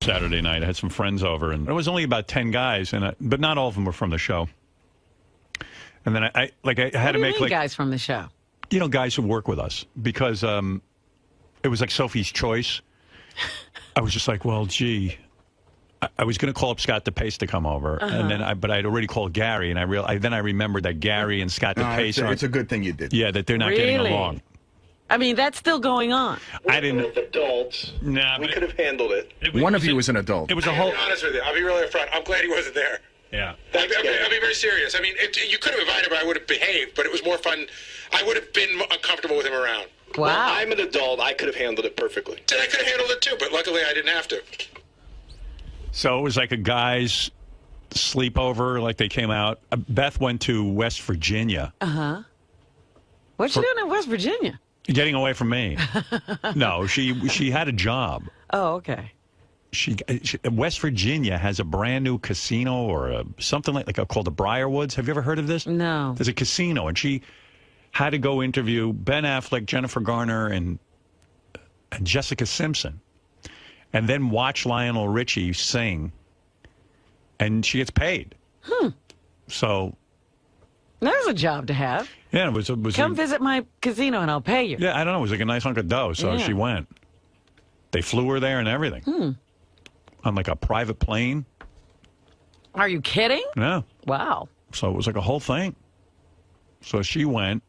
Saturday night. I had some friends over, and it was only about 10 guys, but not all of them were from the show. And then I had to make guys from the show. You know, guys who work with us, because it was like Sophie's Choice. I was just like, well, gee, I was going to call up 𝗦𝗲𝗿𝗱 to come over, and then but I'd already called Gary, and then I remembered that Gary and 𝗦𝗲𝗍𝗿 it's a good thing you did. Yeah, that they're not getting along. I mean, that's still going on. I didn't. With adults, we could have handled it. One of you was an adult. It was a whole. I'll be honest with you. I'll be really upfront. I'm glad he wasn't there. Yeah. I'll be very serious. I mean, you could have invited him. I would have behaved, but it was more fun. I would have been uncomfortable with him around. Wow. Well, I'm an adult. I could have handled it perfectly. And I could have handled it too, but luckily I didn't have to. So it was like a guy's sleepover, like they came out. Beth went to West Virginia. What's she doing in West Virginia? Getting away from me. No, she had a job. Oh, okay. West Virginia has a brand new casino or something like called the Briarwoods. Have you ever heard of this? No. There's a casino, and she had to go interview Ben Affleck, Jennifer Garner, and Jessica Simpson, and then watch Lionel Richie sing, and she gets paid. So there's a job to have. Yeah, it was Come visit my casino and I'll pay you. Yeah, I don't know. It was like a nice hunk of dough, so she went. They flew her there and everything. On like a private plane. Are you kidding? Yeah. Wow. So it was like a whole thing. So she went,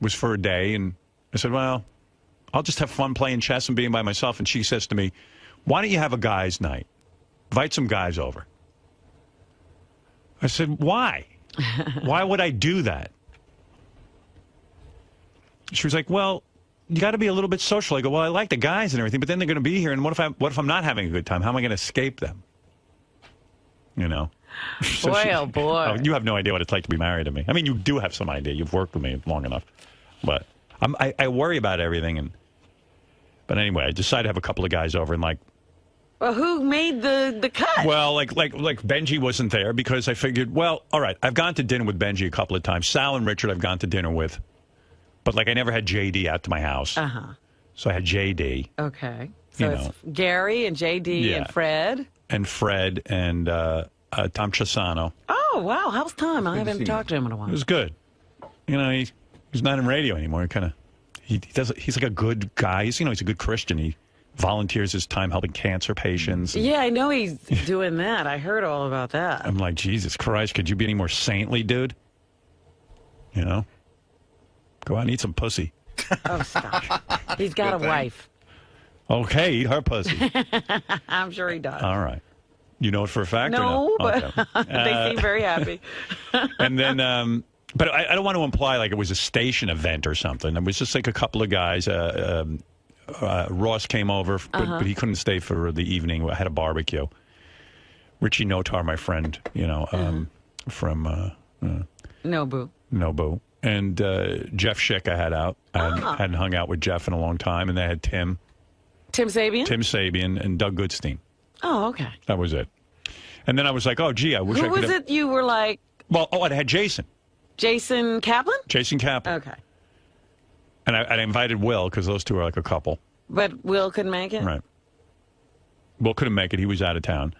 was for a day, and I said, well, I'll just have fun playing chess and being by myself. And she says to me, why don't you have a guys' night? Invite some guys over. I said, why? Why would I do that? She was like, well, you got to be a little bit social. I go, well, I like the guys and everything, but then they're going to be here, and what if I'm not having a good time? How am I going to escape them? You know? So boy, oh boy. Oh, you have no idea what it's like to be married to me. I mean, you do have some idea. You've worked with me long enough. But I worry about everything. But anyway, I decided to have a couple of guys over and Well, who made the cut? Well, like Benji wasn't there because I figured, well, all right, I've gone to dinner with Benji a couple of times. Sal and Richard I've gone to dinner with. But I never had JD out to my house. So I had JD. Okay. So it's Gary and JD and Fred. And Fred and Tom Chisano. Oh, wow. How's Tom? I haven't talked to him in a while. It was good. You know, he's not in radio anymore. He's like a good guy. He's a good Christian. He volunteers his time helping cancer patients. Yeah, I know he's doing that. I heard all about that. I'm like, Jesus Christ, could you be any more saintly, dude? You know? Go out and eat some pussy. Oh, stop. He's got a wife. Okay, eat her pussy. I'm sure he does. All right. You know it for a fact? No, or no? but they seem very happy. And then, but I don't want to imply like it was a station event or something. It was just like a couple of guys. Ross came over, but he couldn't stay for the evening. I had a barbecue. Richie Notar, my friend, from Nobu. And Jeff Schick I had out. I hadn't hung out with Jeff in a long time. And they had Tim. Tim Sabian? Tim Sabian and Doug Goodstein. Oh, okay. That was it. And then I was like, oh, gee, I wish I could Who was it you were like? Well, I had Jason. Jason Kaplan? Jason Kaplan. Okay. And I invited Will because those two are like a couple. But Will couldn't make it? Right. Will couldn't make it. He was out of town.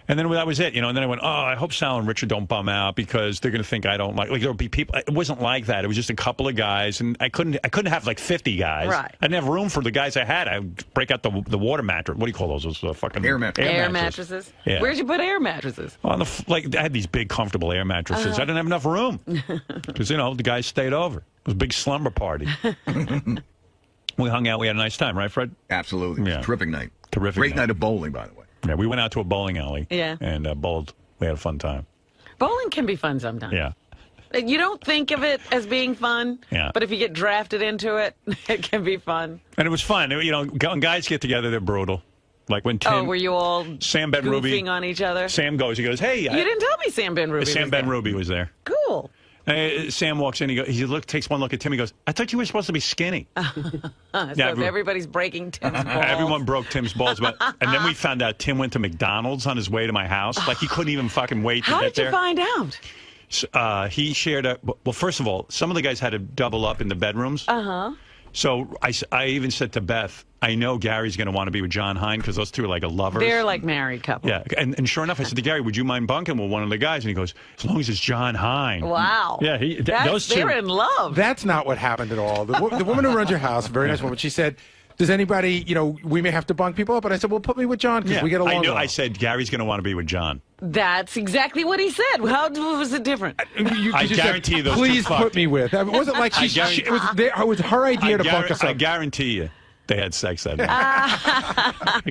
And then that was it, And then I went, oh, I hope Sal and Richard don't bum out because they're going to think I don't like there'll be people. It wasn't like that. It was just a couple of guys, and I couldn't have like 50 guys. Right. I didn't have room for the guys I had. I would break out the water mattress. What do you call those? Those fucking air mattresses. Air mattresses. Yeah. Where'd you put air mattresses? On I had these big, comfortable air mattresses. I didn't have enough room because the guys stayed over. It was a big slumber party. We hung out. We had a nice time, right, Fred? Absolutely. Yeah. Terrific night. Terrific Great night of bowling, by the way. Yeah, we went out to a bowling alley. Yeah. And bowled. We had a fun time. Bowling can be fun sometimes. Yeah. You don't think of it as being fun, but if you get drafted into it, it can be fun. And it was fun. When guys get together, they're brutal. Like when Tim... Oh, were you all Sam Ben Ruby goofing on each other? Sam goes, hey... You didn't tell me Sam Ben Ruby Sam Ben Ruby was there. Cool. Sam walks in, he takes one look at Tim, he goes, I thought you were supposed to be skinny. Everybody's breaking Tim's balls. Everyone broke Tim's balls. And then we found out Tim went to McDonald's on his way to my house. Like, he couldn't even fucking wait to get there. How did you find out? He shared well, first of all, some of the guys had to double up in the bedrooms. So I even said to Beth, I know Gary's going to want to be with John Hein because those two are like a lovers. They're like married couple. Yeah, and sure enough, I said to Gary, would you mind bunking with one of the guys? And he goes, as long as it's John Hein. Wow. Yeah, those two. They're in love. That's not what happened at all. The woman who runs your house, very nice woman, she said, does anybody, we may have to bunk people up, but I said, well, put me with John because we get along. I said Gary's going to want to be with John. That's exactly what he said. How was it different? I guarantee you those please two put me with. It wasn't like it was her idea to bunk us up. I guarantee you they had sex that night.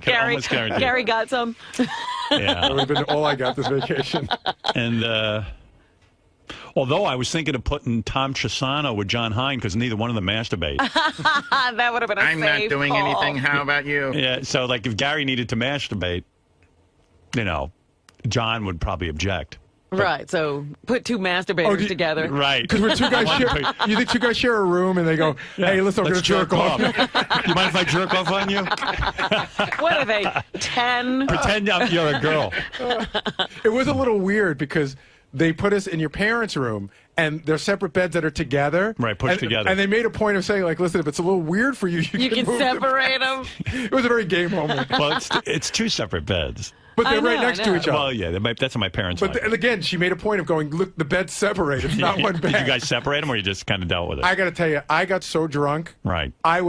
Gary got some. Yeah. That would have been all I got this vacation. And although I was thinking of putting 𝗦𝗵cie𝗄𝗿𝗱 with John Hein because neither one of them masturbate. That would have been a I'm not safe doing call. anything. How about you? Yeah, so like if Gary needed to masturbate, John would probably object. Right, so put two masturbators together. Right. Because when two guys share, you think two guys share a room and they go, hey, listen, I'm going to jerk off. You mind if I jerk off on you? What are they, 10? Pretend you're a girl. It was a little weird because they put us in your parents' room and they're separate beds that are together. Right, pushed together. And they made a point of saying, like, listen, if it's a little weird for you, you can move separate them. It was a very gay moment. Well, it's two separate beds. But they're right next to each other. Well, yeah, that's what my parents But and again, she made a point of going, look, the bed's separate. It's not one bed. Did you guys separate them or you just kind of dealt with it? I got to tell you, I got so drunk. Right. I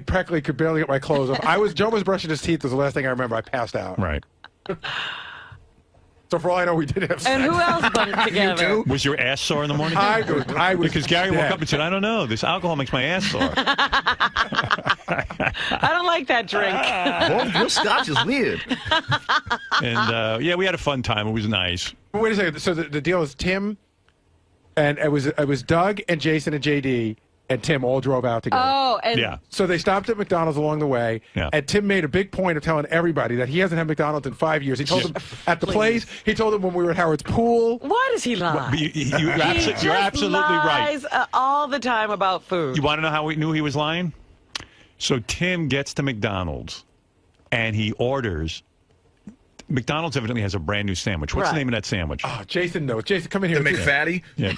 practically could barely get my clothes off. Joe was brushing his teeth was the last thing I remember. I passed out. Right. So for all I know, we did have sex. And who else bunked together? Was your ass sore in the morning? I was because Gary woke up and said, I don't know, this alcohol makes my ass sore. I don't like that drink. Your scotch is weird. And we had a fun time. It was nice. Wait a second. So the deal is Tim, and it was Doug and Jason and JD. And Tim all drove out together. Oh, and yeah. So they stopped at McDonald's along the way, and Tim made a big point of telling everybody that he hasn't had McDonald's in 5 years. He told them at the place. He told them when we were at Howard's pool. Why does he lie? You're absolutely lies right. All the time about food. You want to know how we knew he was lying? So Tim gets to McDonald's, and he orders. McDonald's evidently has a brand new sandwich. What's the name of that sandwich? Oh, Jason knows. Jason, come in here. The McFatty? Yeah,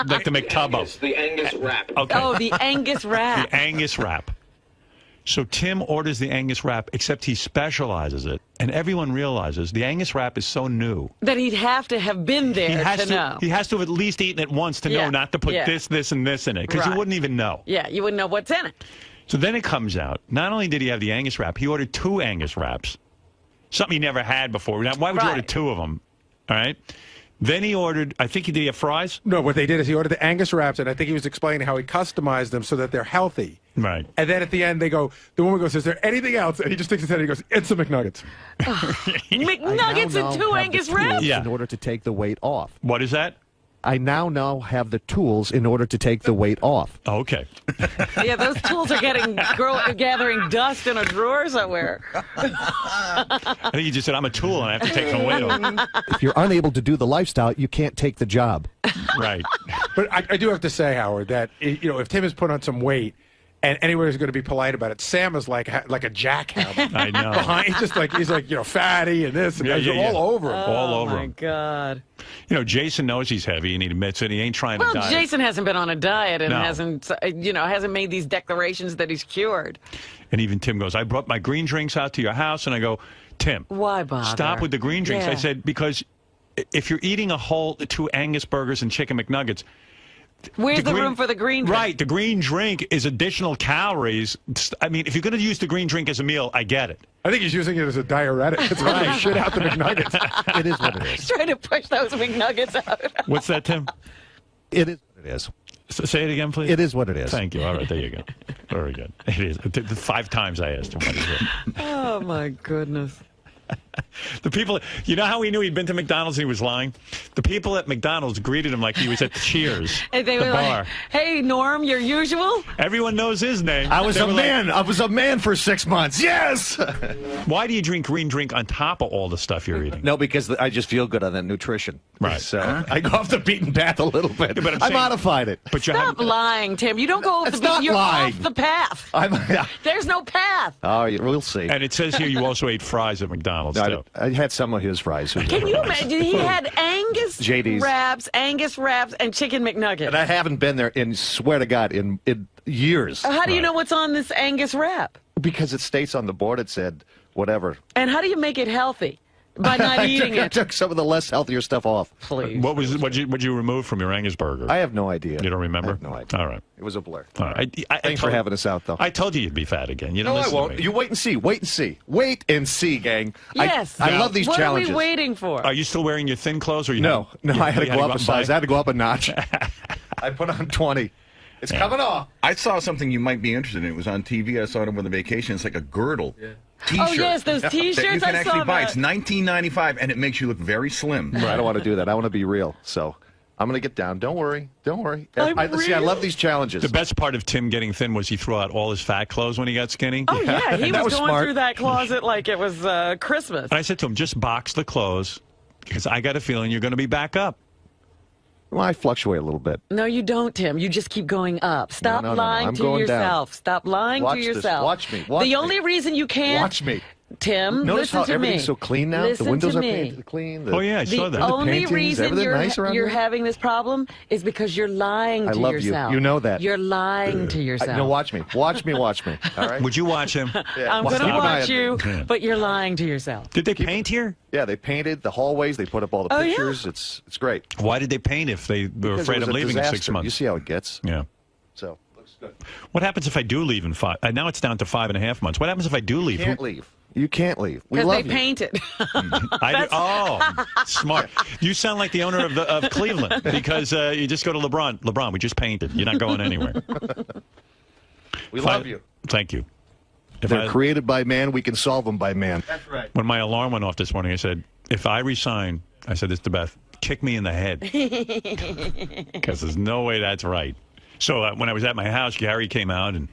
like the McTubbo. The Angus wrap. Okay. Oh, the Angus wrap. The Angus wrap. So Tim orders the Angus wrap, except he specializes it, and everyone realizes the Angus wrap is so new that he'd have to have been there to know. He has to have at least eaten it once to know not to put this, and this in it, because you wouldn't even know. Yeah, you wouldn't know what's in it. So then it comes out, not only did he have the Angus wrap, he ordered 2 Angus wraps. Something he never had before. Now, why would you order 2 of them? All right. Then he ordered, I think did he have fries? No, what they did is he ordered the Angus wraps, and I think he was explaining how he customized them so that they're healthy. Right. And then at the end, the woman goes, is there anything else? And he just sticks his head and he goes, it's the McNuggets. McNuggets and 2 Angus wraps? In order to take the weight off. What is that? I now have the tools in order to take the weight off. Oh, okay. Yeah, those tools are gathering dust in a drawer somewhere. I think you just said, I'm a tool and I have to take some weight off. If you're unable to do the lifestyle, you can't take the job. Right. But I do have to say, Howard, that if Tim has put on some weight, and anyone who's going to be polite about it, Sam is like a jackhammer. I know. He's like fatty and this and that. All over him. All over him. Oh, my God. Jason knows he's heavy and he admits it. He ain't trying to diet. Well, Jason hasn't been on a diet and hasn't made these declarations that he's cured. And even Tim goes, I brought my green drinks out to your house. And I go, Tim, why bother? Stop with the green drinks. Yeah. I said, because if you're eating a whole 2 Angus burgers and chicken McNuggets, where's the room for the green drink? Right, the green drink is additional calories. I mean, if you're going to use the green drink as a meal, I get it. I think he's using it as a diuretic. It's going to shit out the McNuggets. It is what it is. He's trying to push those McNuggets out. What's that, Tim? It is what it is. Say it again, please. It is what it is. Thank you. All right, there you go. Very good. It is. 5 times I asked him what is it. Oh, my goodness. The people, you know how we knew he'd been to McDonald's and he was lying? The people at McDonald's greeted him like he was at the Cheers, and they the were bar. Like, hey, Norm, your usual? Everyone knows his name. I was a man. I was a man for 6 months. Yes! Why do you drink green drink on top of all the stuff you're eating? No, because I just feel good on that nutrition. Right. So I go off the beaten path a little bit. But I modified it. But Stop lying, Tim. You don't go off It's the path. not You're lying. off the path. There's no path. Oh, we'll see. And it says here you also ate fries at McDonald's, too. I had some of his fries. Can you imagine? He had Angus JD's. Angus wraps, and chicken McNuggets. And I haven't been there, and swear to God, in years. How do you know what's on this Angus wrap? Because it states on the board, it said whatever. And how do you make it healthy? By not eating I took some of the less healthier stuff off. Please. What'd you remove from your Angus burger? I have no idea. You don't remember? I have no idea. All right. It was a blur. All right. Thanks for having us out, though. I told you you'd be fat again. You don't No, I listen to won't. me. You wait and see. Wait and see. Wait and see, gang. Yes. I love these challenges. What are we waiting for? Are you still wearing your thin clothes? Or you No, I had to go up a size. I I had to go up a notch. I put on 20. It's coming off. I saw something you might be interested in. It was on TV. I saw it over the vacation. It's like a girdle. Yeah. T-shirt. Oh, yes, those T-shirts. That you can I actually saw buy. that. It's $19.95, and it makes you look very slim. I don't want to do that. I want to be real. So I'm going to get down. Don't worry. Don't worry. See, I love these challenges. The best part of Tim getting thin was he threw out all his fat clothes when he got skinny. Oh, yeah. He was going smart. through that closet like it was Christmas. And I said to him, just box the clothes because I got a feeling you're going to be back up. Well, I fluctuate a little bit. No, you don't, Tim. You just keep going up. Stop No. lying I'm to going down. yourself. Stop lying Watch to this. yourself. Watch me. Watch the me. only reason you can't... Watch me. Tim, Notice listen how to everything's me. so clean now? Listen the windows to are me. painted clean. Oh, yeah, I saw that. The only paintings, reason everything nice around you're here? having this problem is because you're lying I to love yourself. you. You know that. You're lying to yourself. No, watch me. Watch me. Watch me. All right? Would you watch him? I'm going to Keep an eye watch on you, me. but you're lying to yourself. Did they paint here? Yeah, they painted the hallways. They put up all the Oh, yeah? pictures. It's great. Why did they paint if they were Because afraid it was of a leaving in disaster. 6 months? You see how it gets. Yeah. So, looks good. What happens if I do leave in 5? Now it's down to 5.5 months. What happens if I do leave? You can't leave. You can't leave. We Because love they you. painted. Oh, smart. You sound like the owner of Cleveland because you just go to LeBron. LeBron, we just painted. You're not going anywhere. We love you. Thank you. If They're created by man. We can solve them by man. That's right. When my alarm went off this morning, I said, if I resign, I said this to Beth, kick me in the head. Because there's no way that's right. So when I was at my house, Gary came out and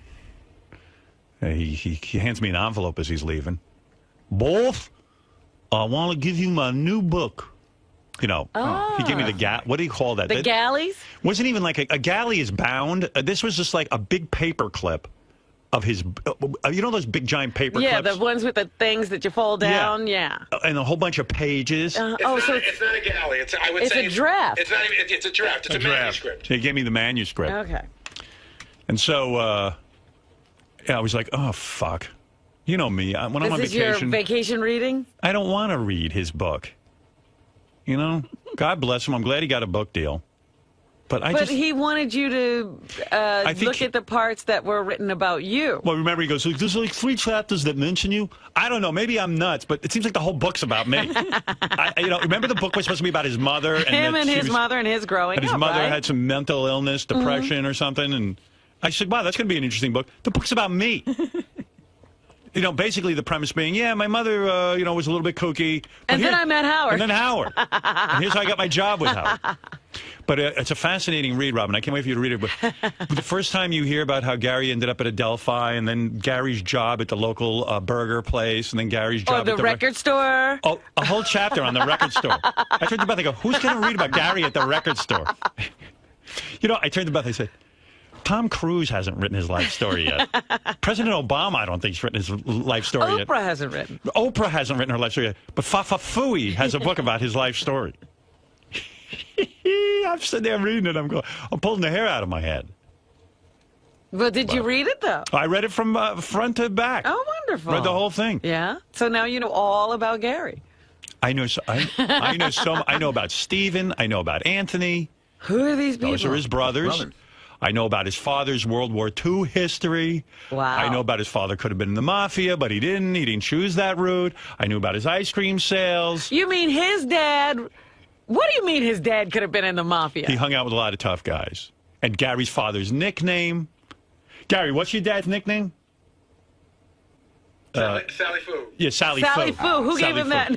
he hands me an envelope as he's leaving. Both, I want to give you my new book. You know, he gave me the what do you call that? The galleys? Wasn't even like a galley is bound. This was just like a big paper clip of his, you know those big giant paper Yeah, clips? the ones with the things that you fold down. Yeah. And a whole bunch of pages. So It's not a galley. I would it's say a draft. It's not even. It's a draft. It's a manuscript. He gave me the manuscript. Okay. And so, I was like, oh, fuck. You know me. When I'm on Is this vacation, your vacation reading? I don't want to read his book. You know? God bless him. I'm glad he got a book deal. But he wanted you to look at the parts that were written about you. Well, remember, he goes, there's like 3 chapters that mention you. I don't know. Maybe I'm nuts, but it seems like the whole book's about me. Remember the book was supposed to be about his mother? Him and his mother and his growing up, And his mother right? had some mental illness, depression or something. And I said, wow, that's going to be an interesting book. The book's about me. Basically the premise being, yeah, my mother, was a little bit kooky. And then I met Howard. And then Howard. And here's how I got my job with Howard. But it's a fascinating read, Robin. I can't wait for you to read it. But the first time you hear about how Gary ended up at Adelphi, and then Gary's job at the local burger place, and then Gary's job Or at the record store. Oh, a whole chapter on the record store. I turned to Beth, I go, who's going to read about Gary at the record store? I turned to Beth, I said, Tom Cruise hasn't written his life story yet. President Obama, I don't think, has written his life story yet. Oprah hasn't written. Oprah hasn't written her life story yet. But 𝗙𝗙 has a book about his life story. I'm sitting there reading it. I'm pulling the hair out of my head. Well, did you read it, though? I read it from front to back. Oh, wonderful. Read the whole thing. Yeah? So now you know all about Gary. I know I know about Stephen. I know about Anthony. Who are these people? Those are his brothers. I know about his father's World War II history. Wow. I know about his father could have been in the mafia, but he didn't. He didn't choose that route. I knew about his ice cream sales. You mean his dad... What do you mean his dad could have been in the mafia? He hung out with a lot of tough guys. And Gary's father's nickname. Gary, what's your dad's nickname? Sally Foo. Yeah, Sally Sally Foo. Foo. Who gave him that?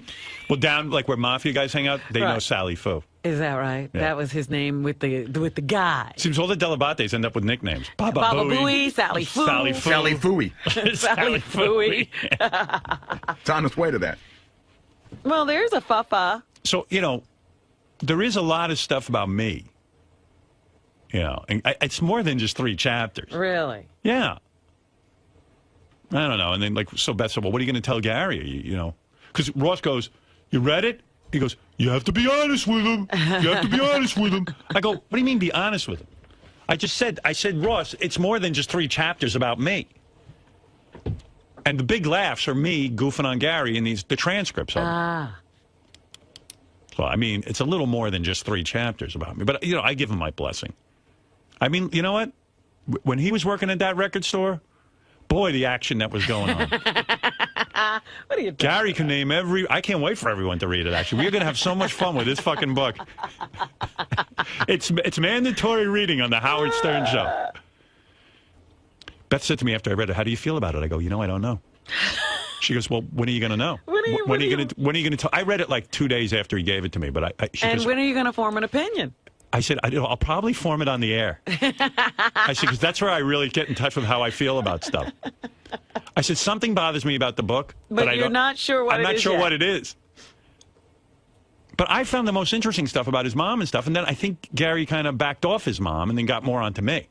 Well, down like where mafia guys hang out, they know Right. Sally Foo. Is that right? Yeah. That was his name with the guy. Seems all the Delabates end up with nicknames. Baba Booey, Sally Foo. Sally Foo. Sally Booey. Sally Booey. It's on its way to that. Well, there's a 𝗙𝗙. So, there is a lot of stuff about me. And it's more than just 3 chapters. Really? Yeah. I don't know. And then, so Beth said, well, what are you going to tell Gary? Because Ross goes, you read it? He goes, you have to be honest with him. You have to be honest with him. I go, what do you mean be honest with him? I said, Ross, it's more than just 3 chapters about me. And the big laughs are me goofing on Gary in the transcripts of them. So, I mean, it's a little more than just 3 chapters about me. But, you know, I give him my blessing. I mean, you know what? When he was working at that record store, boy, the action that was going on. What are you doing? Gary can name every... I can't wait for everyone to read it, actually. We're going to have so much fun with this fucking book. It's mandatory reading on the Howard Stern Show. Beth said to me after I read it, how do you feel about it? I go, you know, I don't know. She goes, well, when are you going to know? When are you going to tell? I read it like 2 days after he gave it to me, but she goes, when are you going to form an opinion? I said, I'll probably form it on the air. I said, because that's where I really get in touch with how I feel about stuff. I said, something bothers me about the book. But you're not sure what it is. I'm not sure what it is. But I found the most interesting stuff about his mom and stuff, and then I think Gary kind of backed off his mom and then got more onto me.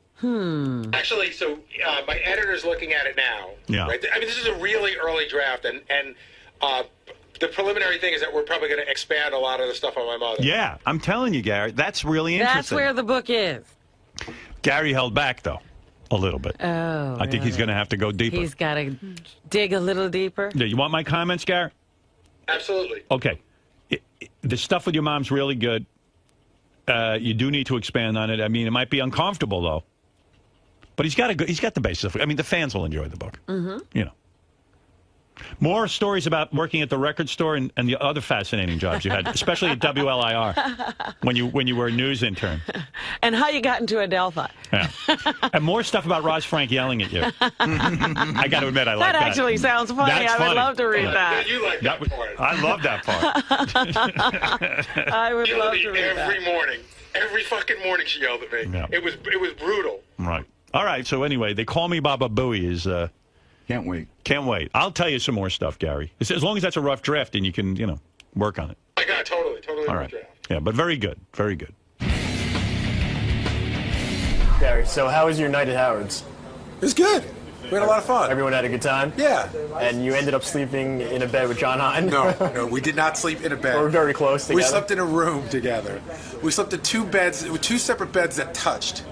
Actually, so my editor's looking at it now. Yeah. Right? I mean, this is a really early draft, and the preliminary thing is that we're probably going to expand a lot of the stuff on my mother. Yeah, I'm telling you, Gary, that's really interesting. That's where the book is. Gary held back, though, a little bit. Oh, I think he's going to have to go deeper. He's got to dig a little deeper. Yeah, you want my comments, Gary? Absolutely. Okay. The stuff with your mom's really good. You do need to expand on it. I mean, it might be uncomfortable, though. But he's got the basis of it. I mean, the fans will enjoy the book. You know. More stories about working at the record store and the other fascinating jobs you had, especially at WLIR when you were a news intern. And how you got into Adelphi. Yeah. And more stuff about Ross Frank yelling at you. I got to admit, I like that. That actually sounds funny. That's I would love to read that. You like that part. I love that part. I would love to read that. Every morning. Every fucking morning she yelled at me. Yeah. It was brutal. Right. All right. So anyway, They Call Me Baba Booey is... Can't wait. Can't wait. I'll tell you some more stuff, Gary. As long as that's a rough draft and you can, you know, work on it. I got totally All right. draft. Yeah, but very good. Very good. Gary, so how was your night at Howard's? It was good. We had a lot of fun. Everyone had a good time? Yeah. And you ended up sleeping in a bed with John Hine? No, we did not sleep in a bed. We're very close together. We slept in a room together. We slept in 2 beds, with 2 separate beds that touched,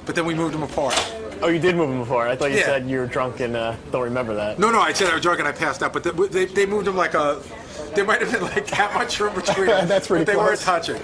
but then we moved them apart. Oh, you did move them before. I thought you said you were drunk and don't remember that. No, I said I was drunk and I passed out, but they moved them like a... There might have been like that much room between them. That's pretty But they close. weren't touching.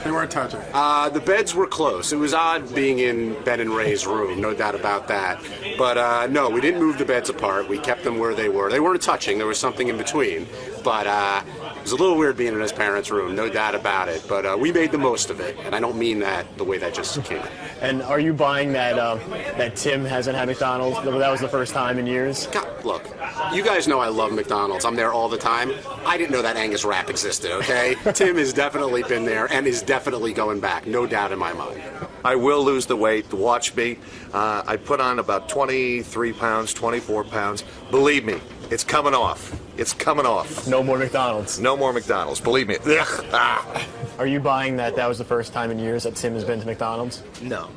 They weren't touching. The beds were close. It was odd being in Ben and Ray's room, no doubt about that. But no, we didn't move the beds apart. We kept them where they were. They weren't touching. There was something in between. But it was a little weird being in his parents' room, no doubt about it. But we made the most of it, and I don't mean that the way that just came out. And are you buying that Tim hasn't had McDonald's? That was the first time in years? God, look, you guys know I love McDonald's. I'm there all the time. I didn't know that Angus wrap existed, okay? Tim has definitely been there and is definitely going back, no doubt in my mind. I will lose the weight. Watch me. I put on about 23 pounds, 24 pounds. Believe me, it's coming off. It's coming off. No more McDonald's. No more McDonald's. Believe me. Ugh. Ah. Are you buying that was the first time in years that Tim has been to McDonald's? No,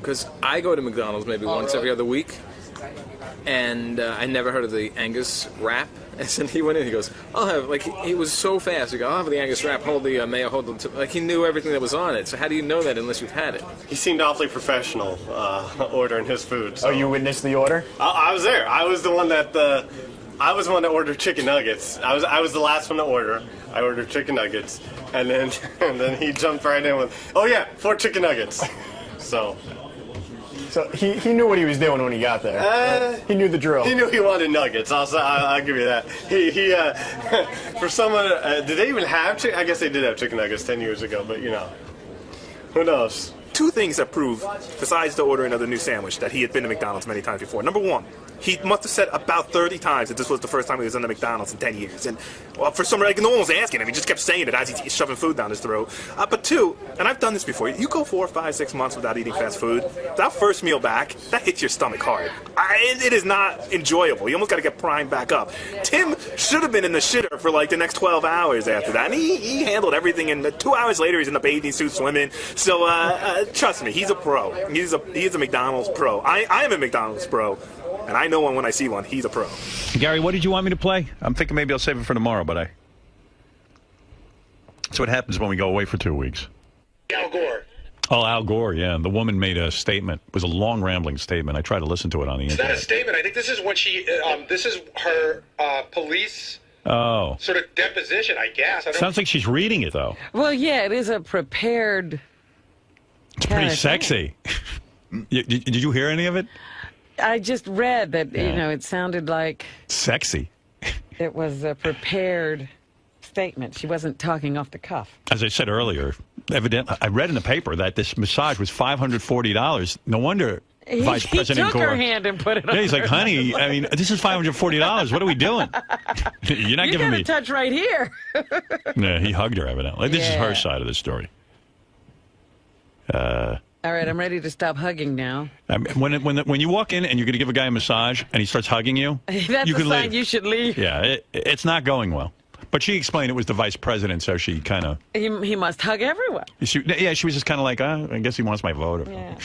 because I go to McDonald's maybe once every other week, and I never heard of the Angus wrap. And then he went in, he goes, I'll have, like, he was so fast. He goes, I'll have the Angus wrap, hold the mayo, hold the, like, he knew everything that was on it. So how do you know that unless you've had it? He seemed awfully professional ordering his food. So. Oh, you witnessed the order? I was there. I was the one that ordered chicken nuggets. I was the last one to order. I ordered chicken nuggets, and then he jumped right in with, oh yeah, 4 chicken nuggets. So he knew what he was doing when he got there. He knew the drill. He knew he wanted nuggets. I'll give you that. He for someone, did they even have chicken? I guess they did have chicken nuggets 10 years ago, but you know, who knows? 2 things that prove, besides the ordering of the new sandwich, that he had been to McDonald's many times before. Number 1, he must have said about 30 times that this was the first time he was in the McDonald's in 10 years. And for some reason, no one was asking him. He just kept saying it as he's shoving food down his throat. But 2, and I've done this before, you go 4, 5, 6 months without eating fast food, that first meal back, that hits your stomach hard. It is not enjoyable. You almost got to get primed back up. Tim should have been in the shitter for like the next 12 hours after that. And he handled everything. And 2 hours later, he's in the bathing suit swimming. So trust me, he's a pro. He's a McDonald's pro. I am a McDonald's pro. And I know one when I see one. He's a pro. Gary, what did you want me to play? I'm thinking maybe I'll save it for tomorrow, but That's what happens when we go away for 2 weeks. Al Gore. Oh, Al Gore, yeah. The woman made a statement. It was a long, rambling statement. I tried to listen to it on the internet. It's not a statement. I think this is when she, this is her police sort of deposition, I guess. Sounds like she's reading it, though. Well, yeah, it is a prepared... It's pretty sexy. Did you hear any of it? I just read that, it sounded like... Sexy. It was a prepared statement. She wasn't talking off the cuff. As I said earlier, evidently, I read in the paper that this massage was $540. No wonder Vice President Gore... He took her hand and put it on. Yeah, he's like, honey, I mean, this is $540. What are we doing? You're not giving me... You got a touch right here. Yeah, he hugged her, evidently. This is her side of the story. All right, I'm ready to stop hugging now. When you walk in and you're going to give a guy a massage and he starts hugging you, that's you a can sign leave. You should leave. Yeah, it's not going well. But she explained it was the vice president, so she kind of... He must hug everyone. She was just kind of like, I guess he wants my vote. Yeah.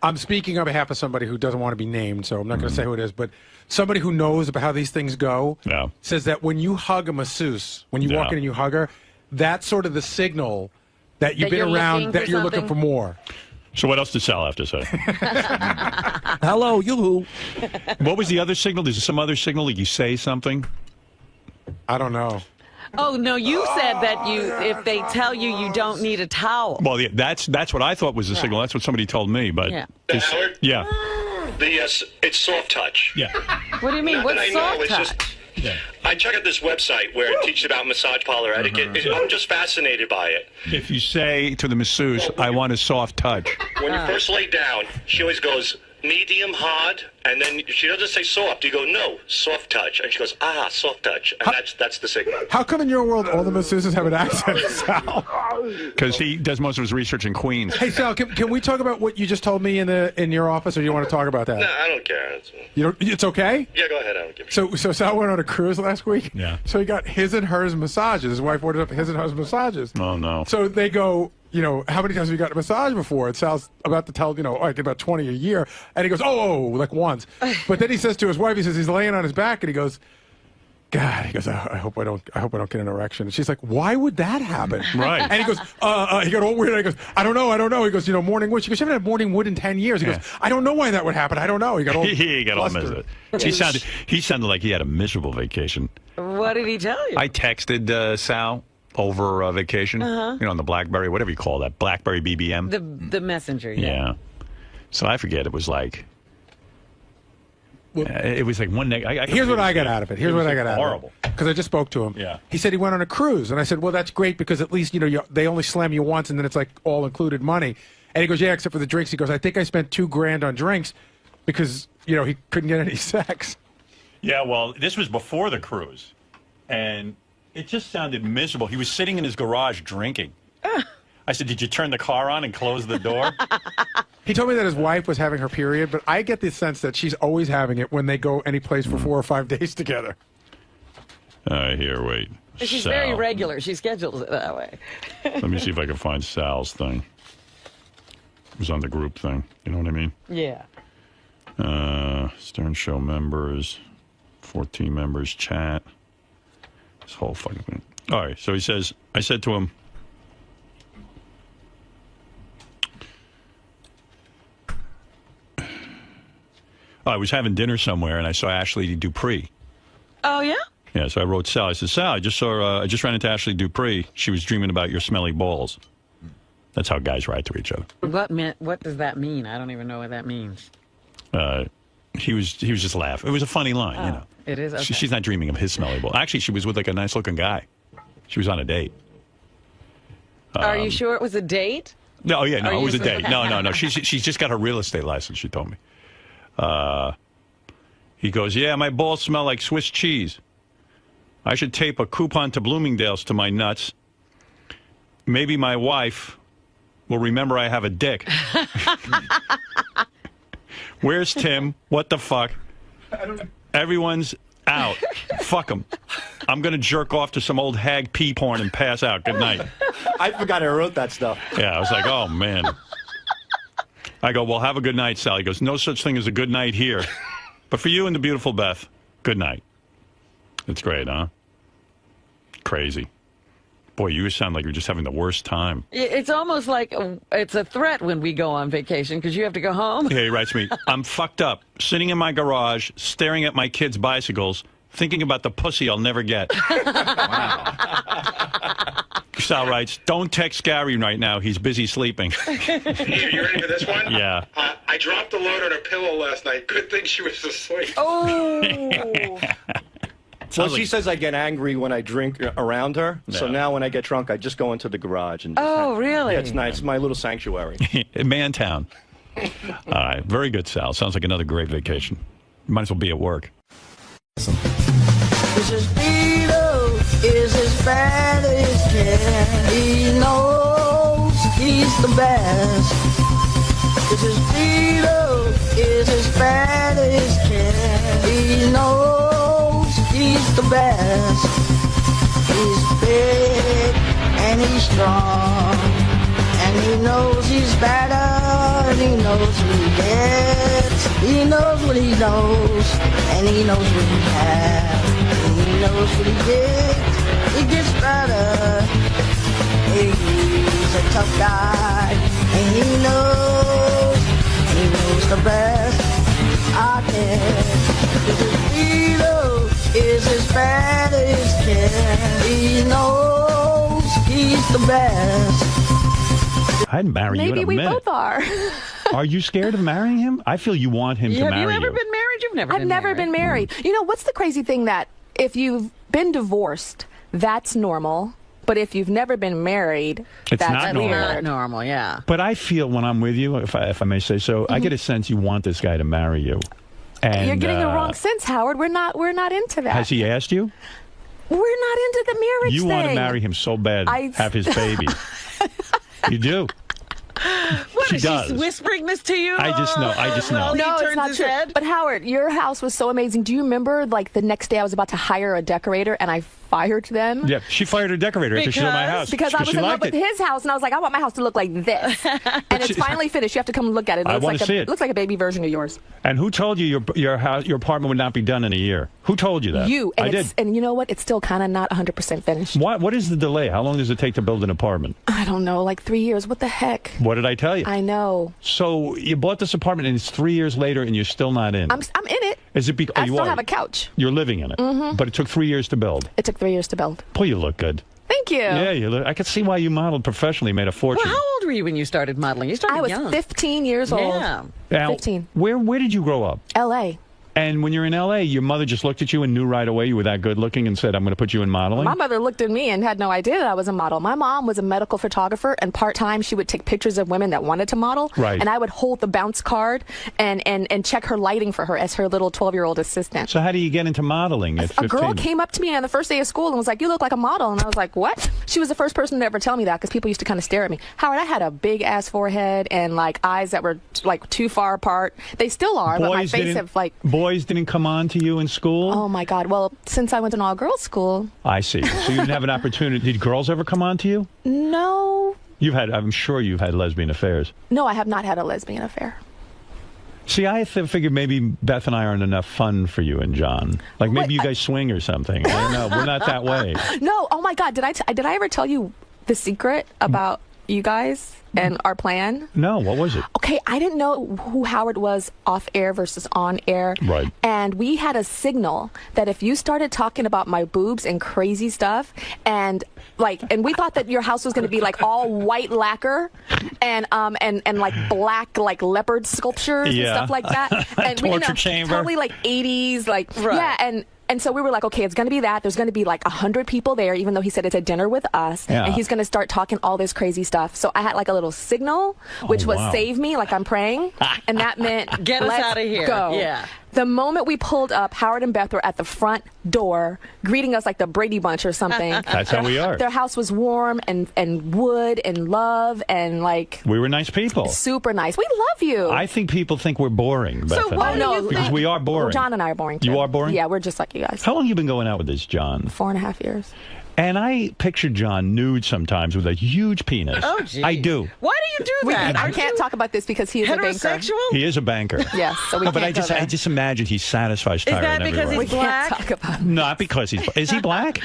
I'm speaking on behalf of somebody who doesn't want to be named, so I'm not going to say who it is, but somebody who knows about how these things go says that when you hug a masseuse, when you walk in and you hug her, that's sort of the signal that you've been around, that you're looking for more. So what else did Sal have to say? Hello, yoo-hoo. What was the other signal? Is there some other signal like you say something? I don't know. Oh, no, you said that if they tell you you don't need a towel. Well, yeah, that's what I thought was the signal. That's what somebody told me. But Howard? Yeah. It's soft touch. Yeah. What do you mean? What's soft touch? I check out this website where it teaches about massage parlor etiquette. I'm just fascinated by it. If you say to the masseuse, I want a soft touch. When you first lay down, she always goes medium, hard, and then she doesn't say soft. You go, no, soft touch. And she goes, soft touch. And that's the signal. How come in your world all the masseuses have an accent, Sal? Because he does most of his research in Queens. Hey, Sal, can we talk about what you just told me in your office, or do you want to talk about that? No, I don't care. It's okay? Yeah, go ahead. I don't give a So Sal went on a cruise last week? Yeah. So he got his and hers massages. His wife ordered up his and hers massages. Oh, no. So they go, how many times have you gotten a massage before? And Sal's about to tell, I get about 20 a year. And he goes, like once. But then he says to his wife, he says he's laying on his back, and he goes, God, he goes, I hope I don't get an erection. And she's like, why would that happen? Right. And he goes, he got all weird. And he goes, I don't know. He goes, morning wood. She goes, you haven't had morning wood in 10 years. He goes, I don't know why that would happen. I don't know. He got all he got all miserable. He sounded like he had a miserable vacation. What did he tell you? I texted Sal over vacation, on the BlackBerry, whatever you call that, BlackBerry BBM. The messenger, yeah. So I forget, it was like... it was like one... Here's what I got out of it. Horrible. Because I just spoke to him. Yeah. He said he went on a cruise. And I said, well, that's great because at least, they only slam you once and then it's like all included money. And he goes, yeah, except for the drinks. He goes, I think I spent $2,000 on drinks because, he couldn't get any sex. Yeah, well, this was before the cruise. And it just sounded miserable. He was sitting in his garage drinking. I said, did you turn the car on and close the door? He told me that his wife was having her period, but I get the sense that she's always having it when they go any place for 4 or 5 days together. Here, wait. She's Sal. very regular. She schedules it that way. Let me see if I can find Sal's thing. It was on the group thing. You know what I mean? Yeah. Stern Show members, 14 members, chat. This whole fucking thing. All right, so he says, I said to him, I was having dinner somewhere and I saw Ashley Dupree. Oh, yeah? Yeah, so I wrote Sal. I said, Sal, I just ran into Ashley Dupree. She was dreaming about your smelly balls. That's how guys write to each other. What does that mean? I don't even know what that means. He was just laughing. It was a funny line, It is? Okay. She's not dreaming of his smelly ball. Actually, she was with like a nice looking guy. She was on a date. Are you sure it was a date? No, yeah, no, it was a date. No. She's just got her real estate license, she told me. He goes, yeah, my balls smell like Swiss cheese. I should tape a coupon to Bloomingdale's to my nuts. Maybe my wife will remember I have a dick. Where's Tim? What the fuck? Everyone's out. Fuck them. I'm going to jerk off to some old hag pee porn and pass out. Good night. I forgot I wrote that stuff. Yeah, I was like, oh, man. I go, well, have a good night, Sal. He goes, no such thing as a good night here. But for you and the beautiful Beth, good night. It's great, huh? Crazy. Boy, you sound like you're just having the worst time. It's almost like it's a threat when we go on vacation because you have to go home. Yeah, he writes me, I'm fucked up, sitting in my garage, staring at my kids' bicycles, thinking about the pussy I'll never get. Wow. Sal writes, don't text Gary right now. He's busy sleeping. You ready for this one? Yeah. I dropped the load on her pillow last night. Good thing she was asleep. Oh. Well, she says I get angry when I drink around her. Yeah. So now when I get drunk, I just go into the garage. And just really? Yeah, it's nice. It's my little sanctuary. Mantown. All right. Very good, Sal. Sounds like another great vacation. You might as well be at work. This is Vito is as bad as can. He knows he's the best. This is Vito is as bad as can. He knows he's the best. He's big and he's strong, and he knows he's better, and he knows what he gets. He knows what he knows, and he knows what he has, and he knows what he gets. He gets better. He's a tough guy, and he knows the best I can. This is Vito is as bad as can. He knows he's the best. I'd marry you in a minute. Maybe we both are. Are you scared of marrying him? I feel you want him to marry you. Have you ever been married? You've never been married. I've never been married. You know, what's the crazy thing that if you've been divorced, that's normal. But if you've never been married, that's not normal. Not normal, yeah. But I feel when I'm with you, if I may say so, I get a sense you want this guy to marry you. And, you're getting the wrong sense, Howard. We're not into that. Has he asked you? We're not into the marriage You thing. want to marry him so bad, have his baby. You do. What, she is does. she whispering this to you? I just know. No, it's not true. But Howard, your house was so amazing. Do you remember, like, the next day I was about to hire a decorator and I fired them? Yeah, she fired her decorator after she saw my house. Because I was in love with his house, and I was like, I want my house to look like this. And it's finally finished. You have to come look at it. I want to see it. It looks like a baby version of yours. And who told you your apartment would not be done in a year? Who told you that? You. And I did. And you know what? It's still kind of not 100% finished. What is the delay? How long does it take to build an apartment? I don't know, like 3 years. What the heck? What did I tell you? I know. So you bought this apartment, and it's 3 years later, and you're still not in. I'm in it. Is it because I still have a couch. You're living in it, but it took 3 years to build. It took 3 years to build. Boy, you look good. Thank you. Yeah, you look. I could see why you modeled professionally, made a fortune. Well, how old were you when you started modeling? You started young. I was 15 years old. Yeah. Now, 15. Where did you grow up? L.A. And when you're in L.A., your mother just looked at you and knew right away you were that good looking and said, I'm going to put you in modeling? My mother looked at me and had no idea that I was a model. My mom was a medical photographer, and part-time she would take pictures of women that wanted to model. Right. And I would hold the bounce card and check her lighting for her as her little 12-year-old assistant. So how do you get into modeling at 15? A girl came up to me on the first day of school and was like, you look like a model. And I was like, what? She was the first person to ever tell me that because people used to kind of stare at me. Howard, I had a big-ass forehead and, like, eyes that were, like, too far apart. They still are, but my face have, like... Boys didn't come on to you in school? Oh, my God. Well, since I went to an all-girls school... I see. So you didn't have an opportunity. Did girls ever come on to you? No. I'm sure you've had lesbian affairs. No, I have not had a lesbian affair. See, I figured maybe Beth and I aren't enough fun for you and John. Like maybe you guys swing or something. I don't know. We're not that way. No. Oh, my God. Did I ever tell you the secret about you guys and our plan? No. What was it? Okay, I didn't know who Howard was off air versus on air. Right. And we had a signal that if you started talking about my boobs and crazy stuff, and we thought that your house was going to be like all white lacquer and like black like leopard sculptures and stuff like that. And torture chamber. Totally like 80s, like yeah, and so we were like, okay, it's going to be that. There's going to be like 100 people there, even though he said it's a dinner with us. Yeah. And he's going to start talking all this crazy stuff. So I had like a little signal, which was save me, like I'm praying. And that meant get us out of here. Go. Yeah. The moment we pulled up, Howard and Beth were at the front door greeting us like the Brady Bunch or something. That's how we are. Their house was warm and wood and love and like... We were nice people. Super nice. We love you. I think people think we're boring, Beth. So what do you think? Because we are boring. Well, John and I are boring too. You are boring? Yeah, we're just like you guys. How long have you been going out with this, John? 4.5 years. And I picture John nude sometimes with a huge penis. Oh, geez. I do. Why do you do that? I can't talk about this because he is a banker. Heterosexual? He is a banker. Yes, so we can't but I go there. just imagine he satisfies Tyra. Is that because everywhere. he's black? Can't talk about it. Not because he's... Is he black?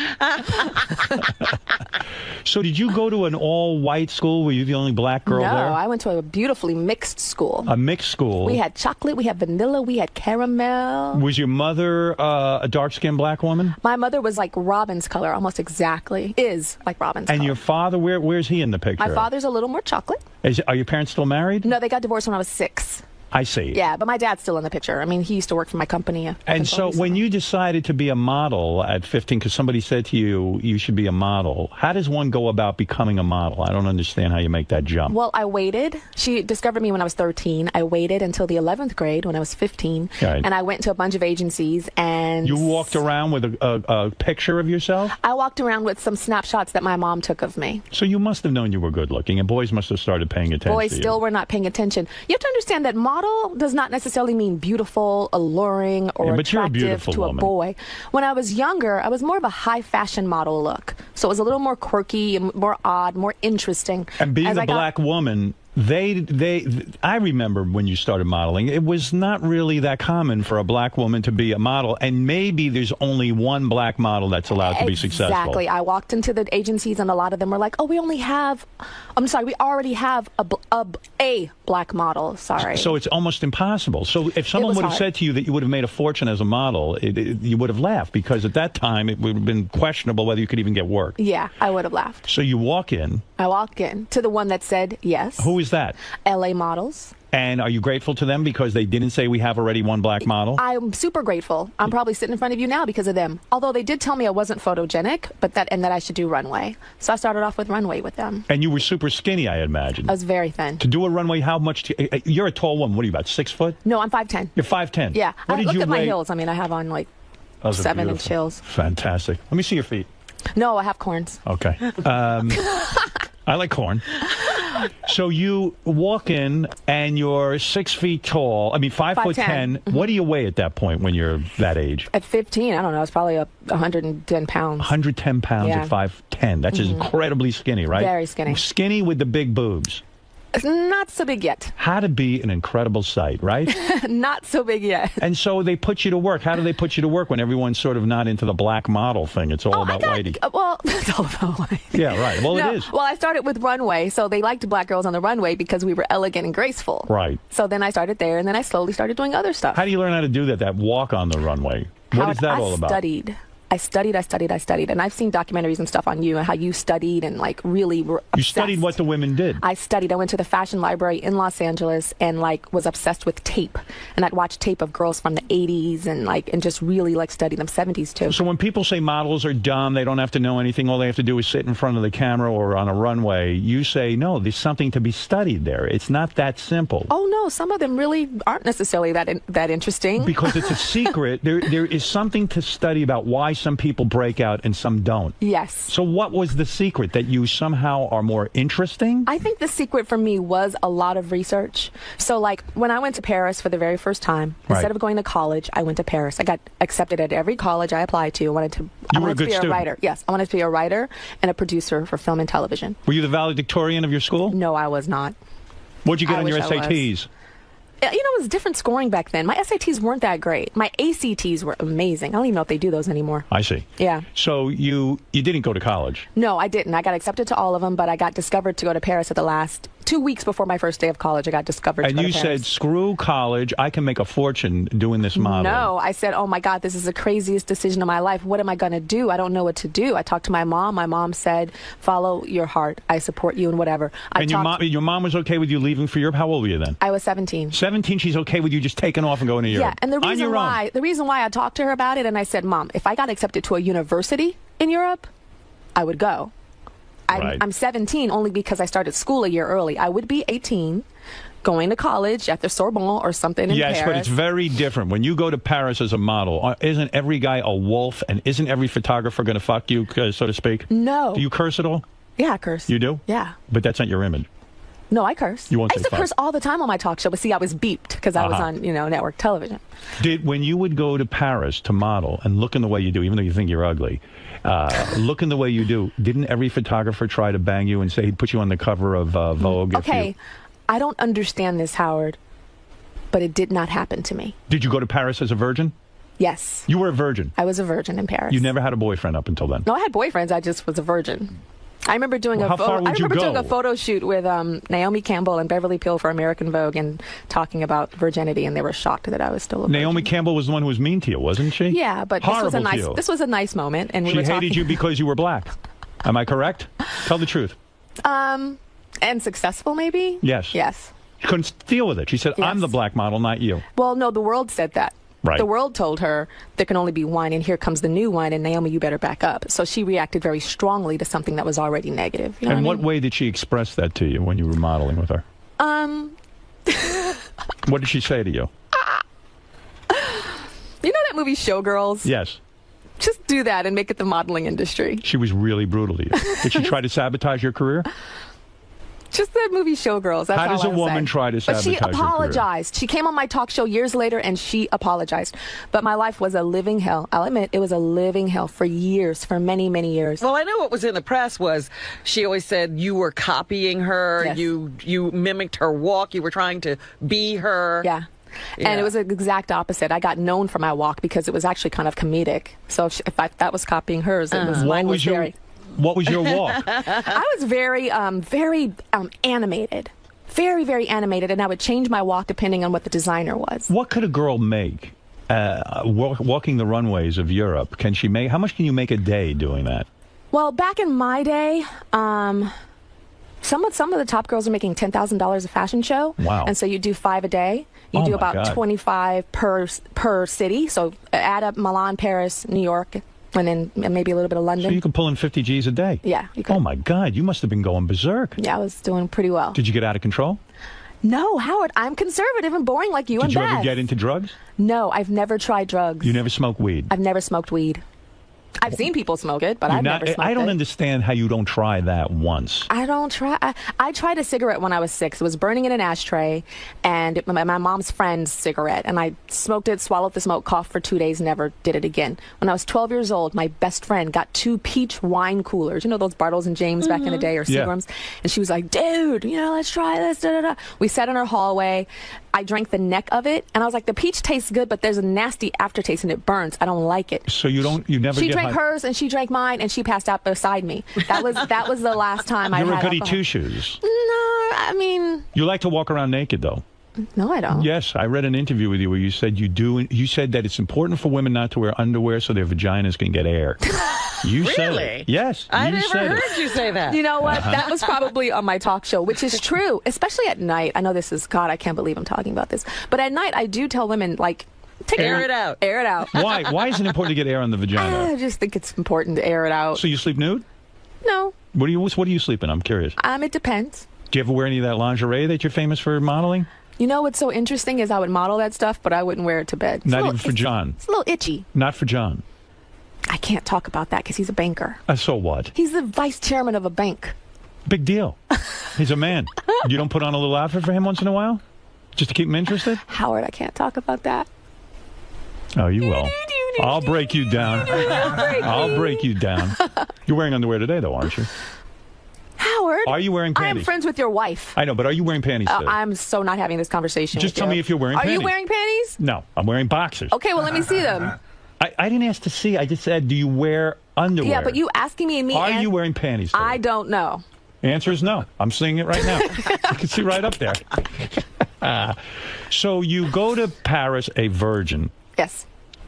So did you go to an all-white school? Were you the only black girl no, there? I went to a beautifully mixed school. A mixed school. We had chocolate, we had vanilla, we had caramel. Was your mother a dark-skinned black woman? My mother was like Robin's color, almost exactly. Is like Robin's color. And your father, where's he in the picture? My father's a little more chocolate. Are your parents still married? No, they got divorced when I was 6. I see. Yeah, but my dad's still in the picture. I mean, he used to work for my company. And so when you decided to be a model at 15, because somebody said to you, you should be a model, how does one go about becoming a model? I don't understand how you make that jump. Well, I waited. She discovered me when I was 13. I waited until the 11th grade when I was 15. Right. And I went to a bunch of agencies and... You walked around with a picture of yourself? I walked around with some snapshots that my mom took of me. So you must have known you were good looking, and boys must have started paying attention Boys to you. still were not paying attention. You have to understand that model does not necessarily mean beautiful, alluring, or but you're a attractive beautiful to a woman. boy. When I was younger, I was more of a high fashion model look. So it was a little more quirky, more odd, more interesting. And being a black woman, I remember when you started modeling, it was not really that common for a black woman to be a model, and maybe there's only one black model that's allowed to be successful. Exactly. I walked into the agencies and a lot of them were like, oh, we already have a black model. Sorry. So it's almost impossible. So if someone would have said to you that you would have made a fortune as a model, you would have laughed, because at that time it would have been questionable whether you could even get work. Yeah, I would have laughed. So you walk in. I walked in to the one that said yes. Who is that? LA Models. And are you grateful to them because they didn't say we have already one black model? I'm super grateful. I'm probably sitting in front of you now because of them. Although they did tell me I wasn't photogenic, but that I should do runway. So I started off with runway with them. And you were super skinny, I imagine. I was very thin. To do a runway, how much? You're a tall woman. What are you, about 6 foot? No, I'm 5'10". You're 5'10". Yeah. What did look you at my weigh? heels. I mean, I have on like Those are 7-inch beautiful. heels. Fantastic. Let me see your feet. No, I have corns. Okay. I like corn. So you walk in and you're 6 feet tall. I mean, 5'10". Mm-hmm. What do you weigh at that point when you're that age? At 15, I don't know. It's probably 110 pounds. 110 pounds Yeah. at 5'10". That's incredibly skinny, right? Very skinny. Skinny with the big boobs. It's not so big yet. How to be an incredible sight, right? Not so big yet. And so they put you to work. How do they put you to work when everyone's sort of not into the black model thing? It's all about whitey. Well, it's all about whitey. Yeah, right. Well, No, it is. Well, I started with runway, so they liked black girls on the runway because we were elegant and graceful. Right. So then I started there, and then I slowly started doing other stuff. How do you learn how to do that walk on the runway? What is that all about? I studied, and I've seen documentaries and stuff on you and how you studied and like really were obsessed. You studied what the women did. I studied. I went to the fashion library in Los Angeles and like was obsessed with tape, and I'd watch tape of girls from the 80s and just really like study them, 70s too. So when people say models are dumb, they don't have to know anything, all they have to do is sit in front of the camera or on a runway, you say, no, there's something to be studied there. It's not that simple. Oh no, some of them really aren't necessarily that interesting. Because it's a secret. There is something to study about why some people break out and some don't. Yes. So what was the secret? That you somehow are more interesting? I think the secret for me was a lot of research. So like when I went to Paris for the very first time, instead of going to college, I went to Paris. I got accepted at every college I applied to. I wanted to be a writer. Yes, I wanted to be a writer and a producer for film and television. Were you the valedictorian of your school? No, I was not. What'd you get on your wish I SATs? You know, it was different scoring back then. My SATs weren't that great. My ACTs were amazing. I don't even know if they do those anymore. I see. Yeah. So you didn't go to college? No, I didn't. I got accepted to all of them, but I got discovered to go to Paris at the last 2 weeks before my first day of college. I got discovered to go to And you Paris. said, screw college. I can make a fortune doing this modeling. No, I said, oh my God, this is the craziest decision of my life. What am I going to do? I don't know what to do. I talked to my mom. My mom said, follow your heart. I support you and whatever. And your mom was okay with you leaving for Europe? How old were you then? I was 17. 17, she's okay with you just taking off and going to Europe? Yeah, and the reason why I talked to her about it, and I said, Mom, if I got accepted to a university in Europe, I would go. I'm 17 only because I started school a year early. I would be 18, going to college at the Sorbonne or something in Paris. Yes, but it's very different. When you go to Paris as a model, isn't every guy a wolf, and isn't every photographer going to fuck you, so to speak? No. Do you curse at all? Yeah, I curse. You do? Yeah. But that's not your image. No, I curse. You won't I used say to curse all the time on my talk show, but see, I was beeped because I was on, network television. When you would go to Paris to model and look in the way you do, even though you think you're ugly, look in the way you do, didn't every photographer try to bang you and say he'd put you on the cover of Vogue? Okay, I don't understand this, Howard, but it did not happen to me. Did you go to Paris as a virgin? Yes. You were a virgin? I was a virgin in Paris. You never had a boyfriend up until then? No, I had boyfriends. I just was a virgin. I remember doing Well, how far would you doing go? a photo shoot with Naomi Campbell and Beverly Peele for American Vogue and talking about virginity, and they were shocked that I was still a virgin. Naomi Campbell was the one who was mean to you, wasn't she? Yeah, but Horrible to you. this was a nice moment, and we She were hated talking. you because you were black. Am I correct? Tell the truth. And successful, maybe. Yes. Yes. She couldn't deal with it. She said, I'm the black model, not you. Well, no, the world said that. Right. The world told her there can only be one, and here comes the new one, and Naomi, you better back up. So she reacted very strongly to something that was already negative. You know And what I what way did she express that to you when you were modeling with her? What did she say to you? You know that movie Showgirls? Yes. Just do that and make it the modeling industry. She was really brutal to you. Did she try to sabotage your career? Just that movie Showgirls. That's How does all a I'll woman say. try to sabotage But she your career? apologized. She came on my talk show years later and she apologized. But my life was a living hell. I'll admit it was a living hell for years, for many, many years. Well, I know what was in the press was she always said you were copying her. Yes. You mimicked her walk. You were trying to be her. Yeah. And it was the exact opposite. I got known for my walk because it was actually kind of comedic. So if that was copying hers, it was mine was very. What was your walk? I was very animated. Very, very animated, and I would change my walk depending on what the designer was. What could a girl make walking the runways of Europe? Can she make? How much can you make a day doing that? Well, back in my day, some of the top girls are making $10,000 a fashion show. Wow. And so you do 5 a day. You do about 25 per city. So add up Milan, Paris, New York, and then maybe a little bit of London. So you can pull in 50 G's a day? Yeah, you could. Oh, my God. You must have been going berserk. Yeah, I was doing pretty well. Did you get out of control? No, Howard, I'm conservative and boring like you and Did you Beth. ever get into drugs? No, I've never tried drugs. You never smoked weed? I've never smoked weed. I've seen people smoke it, but I've never smoked it. I don't understand how you don't try that once. I don't try. I tried a cigarette when I was 6. It was burning in an ashtray, and my mom's friend's cigarette. And I smoked it, swallowed the smoke, coughed for 2 days, never did it again. When I was 12 years old, my best friend got 2 peach wine coolers. You know those Bartles and James back in the day, or Seagrams? And she was like, dude, let's try this. Da, da, da. We sat in her hallway. I drank the neck of it, and I was like, the peach tastes good, but there's a nasty aftertaste, and it burns. I don't like it. So you never She get drank hers, and she drank mine, and she passed out beside me. That was the last time I had You're a goody alcohol. two-shoes. No, I mean, You like to walk around naked, though. no, I don't. Yes, I read an interview with you where you said you do. You said that it's important for women not to wear underwear so their vaginas can get air. You said Really? it. Yes, I you never said heard it. you say that. You know what? That was probably on my talk show, which is true, especially at night. I know this is, God, I can't believe I'm talking about this. But at night, I do tell women, like, air it out. Air it out. Why? Why is it important to get air on the vagina? I just think it's important to air it out. So you sleep nude? No. What do you sleep in? I'm curious. It depends. Do you ever wear any of that lingerie that you're famous for modeling? You know what's so interesting is I would model that stuff, but I wouldn't wear it to bed. Not even for John. It's a little itchy. Not for John. I can't talk about that because he's a banker. So what? He's the vice chairman of a bank. Big deal. He's a man. You don't put on a little outfit for him once in a while? Just to keep him interested? Howard, I can't talk about that. Oh, you will. I'll break you down. I'll break you down. You're wearing underwear today, though, aren't you? Howard. Are you wearing I am panties? friends with your wife. I know, but are you wearing panties today? I'm so not having this conversation Just with tell you. me if you're wearing Are panties. you wearing panties? No, I'm wearing boxers. Okay, well, let me see them. I didn't ask to see. I just said, do you wear underwear? Yeah, but you asking me and me. Are you wearing panties today? I don't know. Answer is no. I'm seeing it right now. You can see right up there. So you go to Paris a virgin. Yes.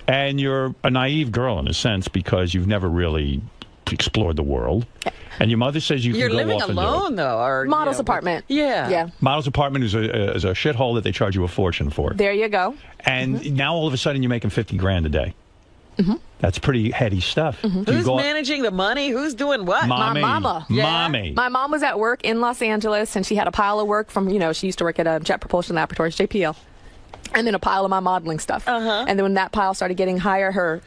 And you're a naive girl in a sense because you've never really explored the world. And your mother says you You're can go living off and do alone, it. though. Or, Model's apartment. Yeah. Model's apartment is a shithole that they charge you a fortune for. There you go. And now all of a sudden you're making $50,000 a day. Mm-hmm. That's pretty heady stuff. Mm-hmm. Do you Who's go- managing the money? Who's doing what? Mommy. My mama. Mommy. My mom was at work in Los Angeles, and she had a pile of work from, she used to work at a Jet Propulsion Laboratories, JPL, and then a pile of my modeling stuff. And then when that pile started getting higher, her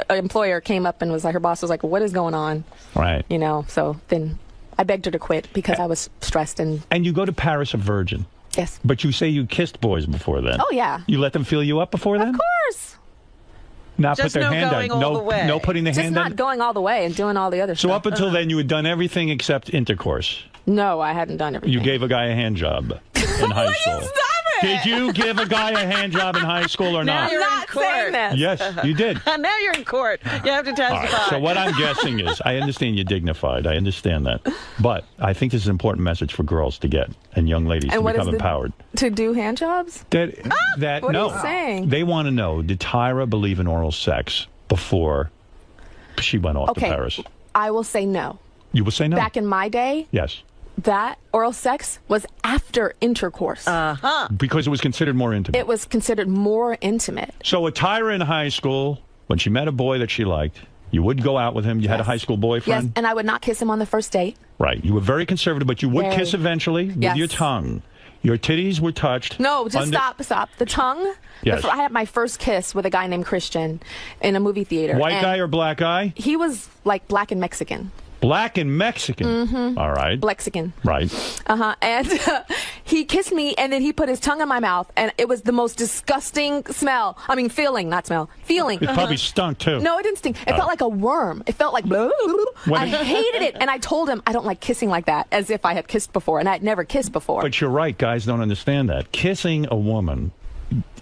employer came up and was like, her boss was like, what is going on? Right. So then I begged her to quit because I was stressed. And you go to Paris a virgin. Yes. But you say you kissed boys before then. Oh, yeah. You let them feel you up before then? Of course. Not Just put their no hand going down. all the way. No putting the Just hand not down. going all the way and doing all the other So stuff. up until then, you had done everything except intercourse. No, I hadn't done everything. You gave a guy a hand job in high school. Stop Did you give a guy a hand job in high school or Now not? you're not in court. saying this. Yes, you did. Now you're in court. You have to All testify. right, so what I'm guessing is, I understand you're dignified. I understand that. But I think this is an important message for girls to get and young ladies And to what become is empowered. To do hand jobs? That What no. are you saying? They want to know, did Tyra believe in oral sex before she went off to Okay, Paris? I will say no. You will say no? Back in my day, Yes. that oral sex was after intercourse. Because it was considered more intimate. It was considered more intimate. So a Tyra in high school, when she met a boy that she liked, you would go out with him. You had a high school boyfriend. Yes, and I would not kiss him on the first date. Right. You were very conservative, but you would Very. kiss eventually with Yes. your tongue. Your titties were touched. No, just stop. The tongue. Yes. I had my first kiss with a guy named Christian in a movie theater. White and guy or black guy? He was like black and Mexican. Black and Mexican. Mhm. All right. Blexican. Right. And he kissed me, and then he put his tongue in my mouth, and it was the most disgusting smell. I mean, feeling, not smell. Feeling. It probably stunk, too. No, it didn't stink. It felt like a worm. It felt like I hated it. And I told him I don't like kissing like that, as if I had kissed before, and I had never kissed before. But you're right. Guys don't understand that. Kissing a woman,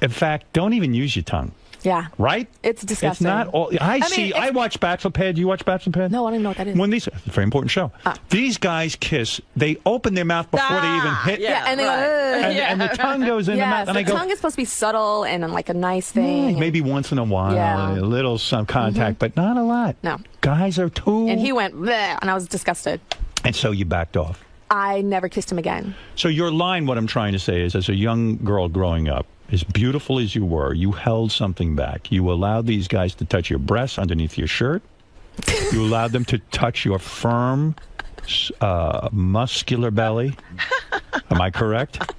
in fact, don't even use your tongue. Yeah. Right? It's disgusting. It's not all. I watch Bachelor-Pad. Do you watch Bachelor-Pad? No, I don't even know what that is. When these, it's a very important show. These guys kiss. They open their mouth before they even hit. Yeah, and they go, and the tongue goes in the mouth. And the I go, tongue is supposed to be subtle and like a nice thing. maybe once in a while, Yeah. a little some contact, but not a lot. No. Guys are too. And he went, bleh, and I was disgusted. And so you backed off. I never kissed him again. So your line, what I'm trying to say is, as a young girl growing up, as beautiful as you were, you held something back. You allowed these guys to touch your breasts underneath your shirt. You allowed them to touch your firm, muscular belly. Am I correct?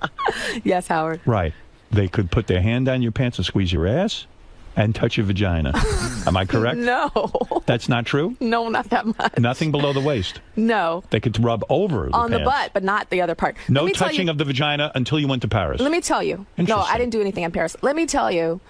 Yes, Howard. Right. They could put their hand down your pants and squeeze your ass and touch your vagina. Am I correct? No. That's not true? No, not that much. Nothing below the waist. No. They could rub over the On the pants. butt, but not the other part. No Let me tell touching you- of the vagina until you went to Paris. Let me tell you. No, Interesting. I didn't do anything in Paris. Let me tell you,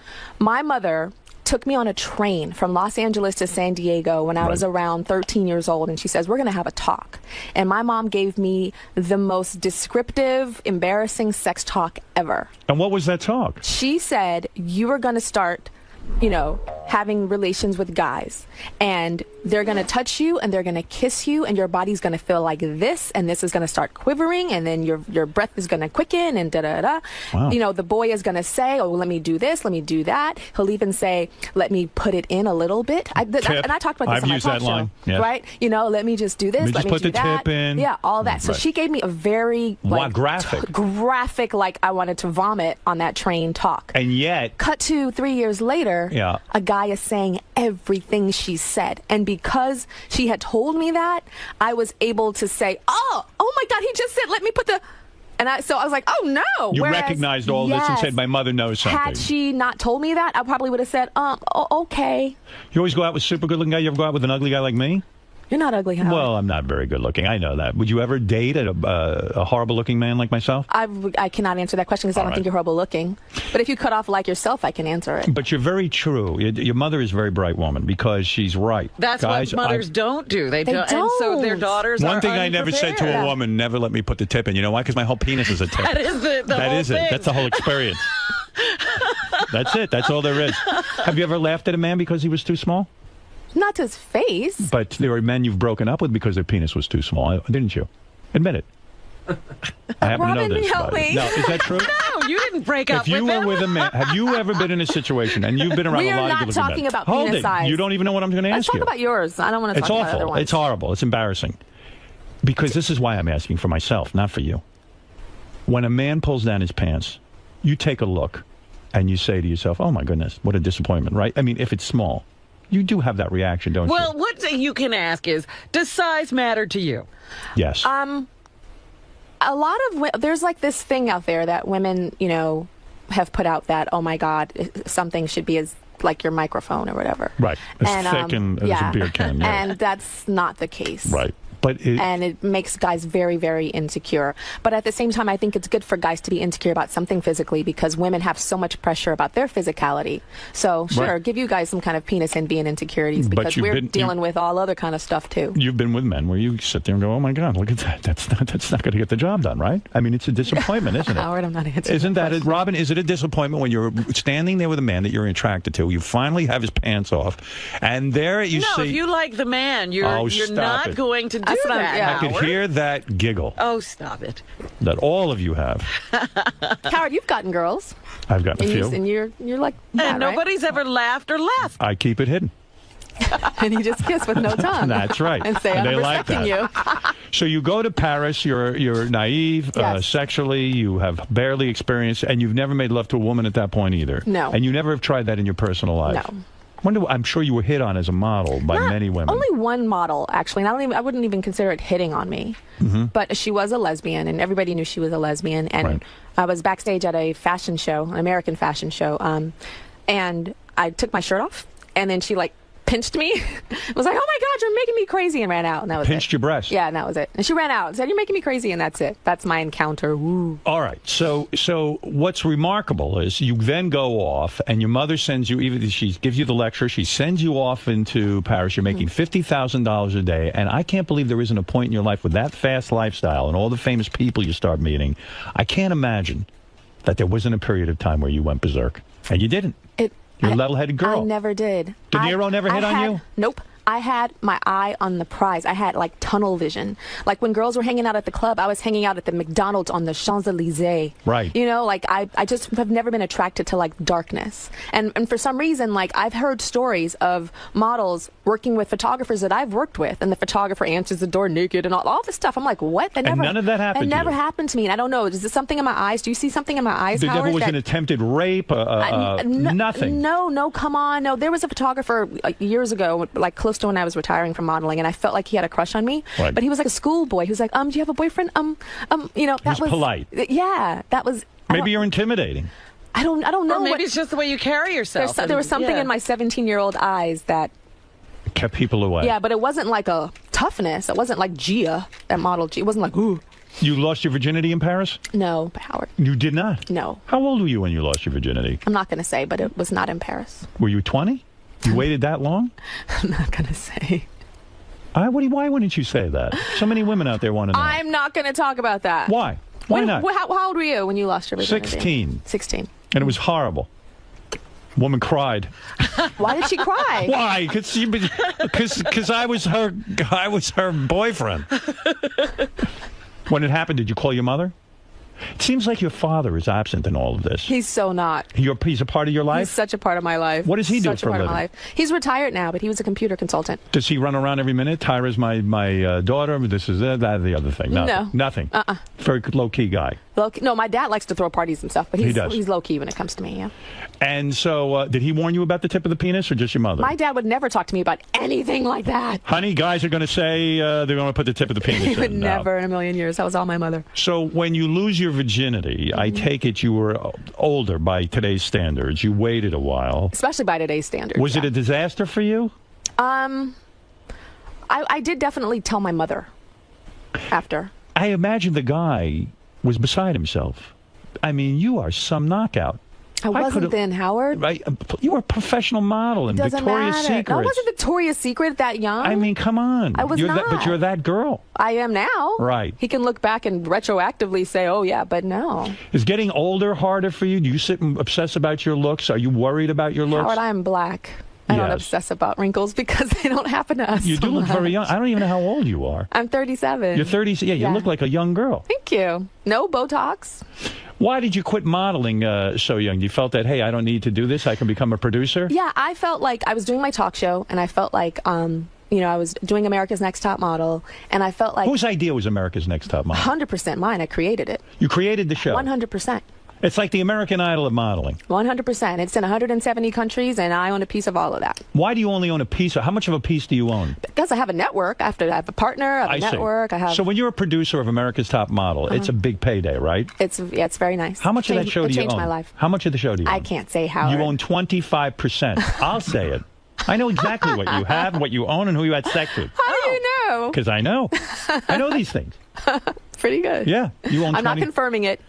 my mother took me on a train from Los Angeles to San Diego when I was around 13 years old, and she says, we're going to have a talk. And my mom gave me the most descriptive, embarrassing sex talk ever. And what was that talk? She said, you are going to start, having relations with guys, and they're going to touch you and they're going to kiss you, and your body's going to feel like this, and this is going to start quivering, and then your breath is going to quicken, and da-da-da. Wow. The boy is going to say, oh, let me do this, let me do that. He'll even say, let me put it in a little bit. And I talked about this I've on my used talk that line. show, Yes. right? Let me just do this, Let me just put do the that. tip in. Yeah, all that. So Right. she gave me a very graphic, like I wanted to vomit on that train talk. And yet, Cut to 3 years later, Yeah. a guy is saying everything she said. And because she had told me that, I was able to say, oh my God, he just said, let me put the... So I was like, oh no. you Whereas, recognized all this and yes, said, my mother knows something. had she not told me that, I probably would have said, okay. You always go out with super good looking guy? You ever go out with an ugly guy like me? You're not ugly, Howard. Well, I'm not very good looking. I know that. Would you ever date a horrible looking man like myself? I cannot answer that question because I don't think you're horrible looking. But if you cut off like yourself, I can answer it. But you're very true. Your mother is a very bright woman because she's right. That's Guys, what mothers don't do. They don't. And so their daughters are One thing I never said to a unprepared. woman, never let me put the tip in. You know why? Because my whole penis is a tip. That is it. The That whole is it. thing. That's the whole experience. That's it. That's all there is. Have you ever laughed at a man because he was too small? Not to his face. But there are men you've broken up with because their penis was too small, didn't you? Admit it. I happen to know Robin, this. help about it. me. No, is that true? No, you didn't break up If you with were him. with a man, have you ever been in a situation, and you've been around We a are lot not of different talking men. about Hold penis it. size. You don't even know what I'm going to Let's ask talk you. about yours. I don't want to It's talk about other awful. ones. It's horrible. It's embarrassing. Because this is why I'm asking for myself, not for you. When a man pulls down his pants, you take a look, and you say to yourself, oh, my goodness, what a disappointment, right? I mean, if it's small. You do have that reaction, don't Well, you? what you can ask is, does size matter to you? Yes. A lot of there's like this thing out there that women, have put out that, oh my God, something should be as like your microphone or whatever. Right. As And, thick and as a beer can. Yeah. And that's not the case. Right. and it makes guys very, very insecure. But at the same time, I think it's good for guys to be insecure about something physically because women have so much pressure about their physicality. So sure, give you guys some kind of penis envy and insecurities because we're dealing with all other kind of stuff too. You've been with men where you sit there and go, "Oh my God, look at that! That's not going to get the job done, right?" I mean, it's a disappointment, isn't it? Howard, I'm not answering. Isn't that it, Robin? Is it a disappointment when you're standing there with a man that you're attracted to? You finally have his pants off, and there you see. No, if you like the man, you're not going to do that. I could hear that giggle. Oh, stop it. That all of you have. Howard, you've gotten girls. I've gotten a few. And you're like that, and nobody's ever laughed or left. I keep it hidden. And you just kiss with no tongue. That's right. And say, I'm respecting you. So you go to Paris, you're naive, sexually, you have barely experienced, and you've never made love to a woman at that point either. No. And you never have tried that in your personal life. No. I'm sure you were hit on as a model by many women. Only one model, actually. And I wouldn't even consider it hitting on me. But she was a lesbian, and everybody knew she was a lesbian. And I was backstage at a fashion show, an American fashion show, and I took my shirt off, and then she, like, pinched me. Was like, "Oh my God, you're making me crazy," and ran out. And that was pinched your breast. Yeah, and that was it. And she ran out and said, "You're making me crazy," and that's it. That's my encounter. Woo. All right. So what's remarkable is you then go off, and your mother sends you. Even she gives you the lecture. She sends you off into Paris. You're making $50,000 a day, and I can't believe there isn't a point in your life with that fast lifestyle and all the famous people you start meeting. I can't imagine that there wasn't a period of time where you went berserk, and you didn't. You're a level-headed girl. I never did. De Niro never hit on you? Nope. I had my eye on the prize. I had, like, tunnel vision. Like, when girls were hanging out at the club, I was hanging out at the McDonald's on the 𝗪𝗡. Right. You know, like, I just have never been attracted to, like, darkness. And for some reason, like, I've heard stories of models working with photographers that I've worked with, and the photographer answers the door naked and all this stuff. I'm like, what? And none of that happened to you? That never happened to me, and I don't know. Is there something in my eyes? Do you see something in my eyes, There Howard? never was an attempted rape, nothing? No, come on. No, there was a photographer years ago, like, close to when I was retiring from modeling, and I felt like he had a crush on me. Right. But he was like a schoolboy. He was like, do you have a boyfriend? You know, that was polite. Yeah, that was. Maybe you're intimidating. I don't know. Or maybe it's just the way you carry yourself. There was something in my 17-year-old eyes that kept people away. Yeah, but it wasn't like a toughness. It wasn't like Gia, that model Gia. It wasn't like, ooh. You lost your virginity in Paris? No, Howard. You did not? No. How old were you when you lost your virginity? I'm not going to say, but it was not in Paris. Were you 20? You waited that long? I'm not going to say. Why wouldn't you say that? So many women out there want to know. I'm not going to talk about that. Why? Why not? How old were you when you lost your virginity? 16. 16. And it was horrible. Woman cried. Why did she cry? Why? Because I was her boyfriend. When it happened, did you call your mother? It seems like your father is absent in all of this. He's so not. He's a part of your life? He's such a part of my life. What does he do such for a part living? Of my life. He's retired now, but he was a computer consultant. Does he run around every minute? Tyra's my daughter. This is that, the other thing. No. Nothing. Very low-key guy. No, my dad likes to throw parties and stuff, but he does. He's low-key when it comes to me, yeah. And so, did he warn you about the tip of the penis, or just your mother? My dad would never talk to me about anything like that. Honey, guys are going to say they're going to put the tip of the penis in. He would never in a million years. That was all my mother. So when you lose your virginity, I take it you were older by today's standards. You waited a while. Especially by today's standards. Was it a disaster for you? I did definitely tell my mother after. I imagine the guy was beside himself. I mean, you are some knockout. I wasn't then, Howard. Right? You were a professional model in Victoria's Secret. No, I wasn't Victoria's Secret that young. I mean, come on. I was not. But you're that girl. I am now. Right. He can look back and retroactively say, oh, yeah, but no. Is getting older harder for you? Do you sit and obsess about your looks? Are you worried about your looks? Howard, I am black. I don't obsess about wrinkles because they don't happen to us. You do look very young. I don't even know how old you are. I'm 37. You're 30. Yeah, you look like a young girl. Thank you. No Botox. Why did you quit modeling so young? You felt that, hey, I don't need to do this. I can become a producer? Yeah, I felt like I was doing my talk show, and I felt like, I was doing America's Next Top Model, and I felt like... Whose idea was America's Next Top Model? 100% mine. I created it. You created the show? 100%. It's like the American Idol of modeling. 100%. It's in 170 countries, and I own a piece of all of that. Why do you only own a piece? How much of a piece do you own? Because I have a network. I have a partner, I have a network. See. So when you're a producer of America's Top Model, it's a big payday, right? It's very nice. How much of that show do you own? It changed my life. How much of the show do you own? I can't say how. You own 25%. I'll say it. I know exactly what you have, what you own, and who you had sex with. How do you know? know? Because I know. I know these things. Pretty good. Yeah. You own I'm not confirming it.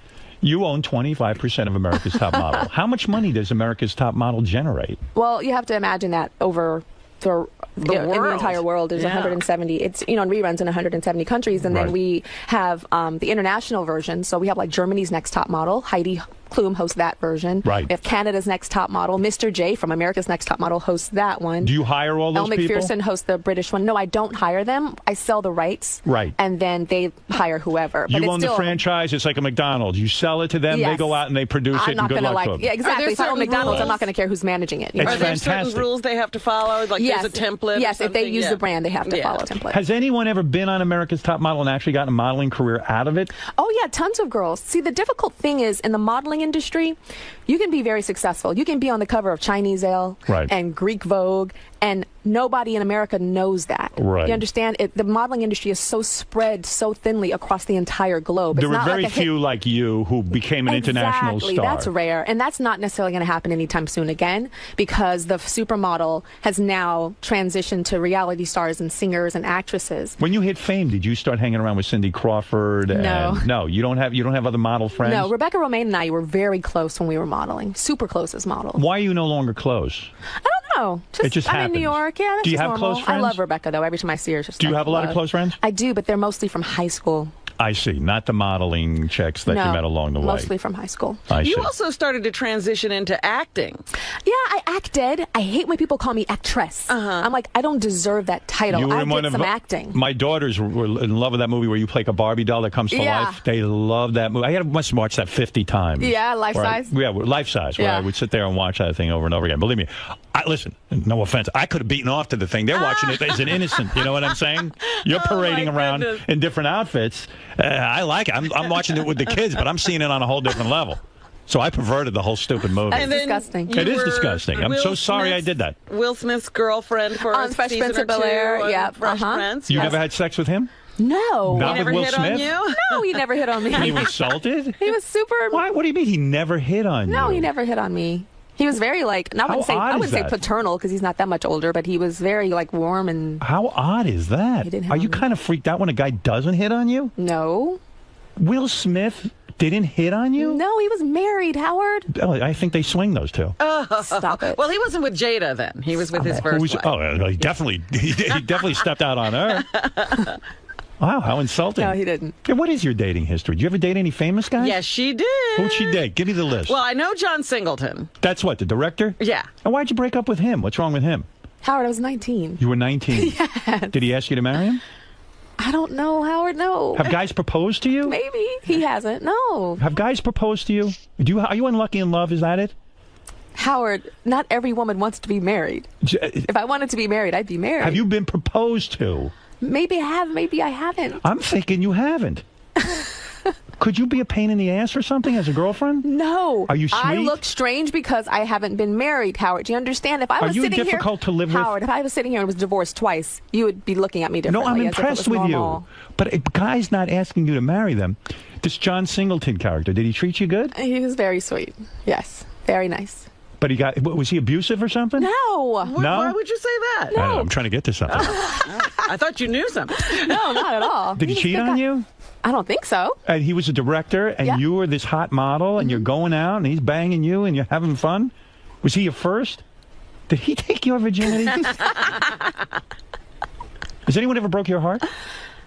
You own 25% of America's Top Model. How much money does America's Top Model generate? Well, you have to imagine that over in the entire world, there's 170. It's in reruns in 170 countries, and then we have the international version. So we have like Germany's Next Top Model. Heidi Klum hosts that version. Right. We have Canada's Next Top Model. Mr. J from America's Next Top Model hosts that one. Do you hire all those people? McPherson hosts the British one. No, I don't hire them. I sell the rights. Right. And then they hire whoever. You own the franchise. It's like a McDonald's. You sell it to them. They go out and they produce it. And good luck to them. Yeah, exactly. If I own McDonald's, I'm not going to care who's managing it. Are there certain rules they have to follow? Like there's a template? Yes, if they use the brand, they have to follow a template. Has anyone ever been on America's Top Model and actually gotten a modeling career out of it? Oh, yeah, tons of girls. See, the difficult thing is in the modeling industry, you can be very successful. You can be on the cover of Chinese Elle and Greek Vogue, and nobody in America knows that. Right. You understand? The modeling industry is so spread so thinly across the entire globe. There were very few like you who became an international star. That's rare, and that's not necessarily going to happen anytime soon again, because the supermodel has now transitioned to reality stars and singers and actresses. When you hit fame, did you start hanging around with Cindy Crawford? No. No, you don't have other model friends? No, Rebecca Romaine and I were very close when we were modeling. Super close as models. Why are you no longer close? I don't know. It just I'm happens. in New York. Yeah, that's Do you just have normal. close friends? I love Rebecca, though. Every time I see her, it's just Do you have a lot of close friends? I do, but they're mostly from high school. I see. Not the modeling chicks that you met along the way. Mostly from high school. You also started to transition into acting. Yeah, I acted. I hate when people call me actress. I'm like, I don't deserve that title. I did some acting. My daughters were in love with that movie where you play like a Barbie doll that comes to life. They love that movie. must have watched that 50 times. Yeah, life size? Life size, where I would sit there and watch that thing over and over again. Believe me, listen, no offense, I could have beaten off to the thing. They're watching it as an innocent. You know what I'm saying? You're parading around in different outfits. I like it. I'm watching it with the kids, but I'm seeing it on a whole different level. So I perverted the whole stupid movie. That's disgusting. It is disgusting. I'm so sorry I did that. Will Smith's girlfriend for on Fresh Prince of Bel-Air. Yeah, Fresh Prince. You never had sex with him? No. Not with Will Smith? No, he never hit on me. He was insulted? He was super. Why? What do you mean he never hit on you? No, he never hit on me. He was very I wouldn't say paternal because he's not that much older, but he was very warm and. How odd is that? Are you kind of freaked out when a guy doesn't hit on you? No. Will Smith didn't hit on you? No, he was married, Howard. Oh, I think they swing those two. Stop it. Well, he wasn't with Jada then. He was with his first wife. He definitely stepped out on her. Wow, how insulting. No, he didn't. Okay, what is your dating history? Did you ever date any famous guys? Yes, she did. Who'd she date? Give me the list. Well, I know John Singleton. That's what, the director? Yeah. And why'd you break up with him? What's wrong with him? Howard, I was 19. You were 19? Yes. Did he ask you to marry him? I don't know, Howard, no. Have guys proposed to you? Maybe. He hasn't, no. Have guys proposed to you? Are you unlucky in love? Is that it? Howard, not every woman wants to be married. If I wanted to be married, I'd be married. Have you been proposed to? Maybe I have, maybe I haven't. I'm thinking you haven't. Could you be a pain in the ass or something as a girlfriend? No. Are you sweet? I look strange because I haven't been married, Howard. Do you understand? If I was Are you sitting difficult here, to live with? Howard, if I was sitting here and was divorced twice, you would be looking at me differently. No, I'm impressed with you. But a guy's not asking you to marry them. This John Singleton character, did he treat you good? He was very sweet. Yes. Very nice. But was he abusive or something? No. No? Why would you say that? No. I don't know, I'm trying to get to something. I thought you knew something. No, not at all. Did he cheat on you? I don't think so. And he was a director, and you were this hot model, and you're going out, and he's banging you, and you're having fun? Was he your first? Did he take your virginity? Has anyone ever broke your heart?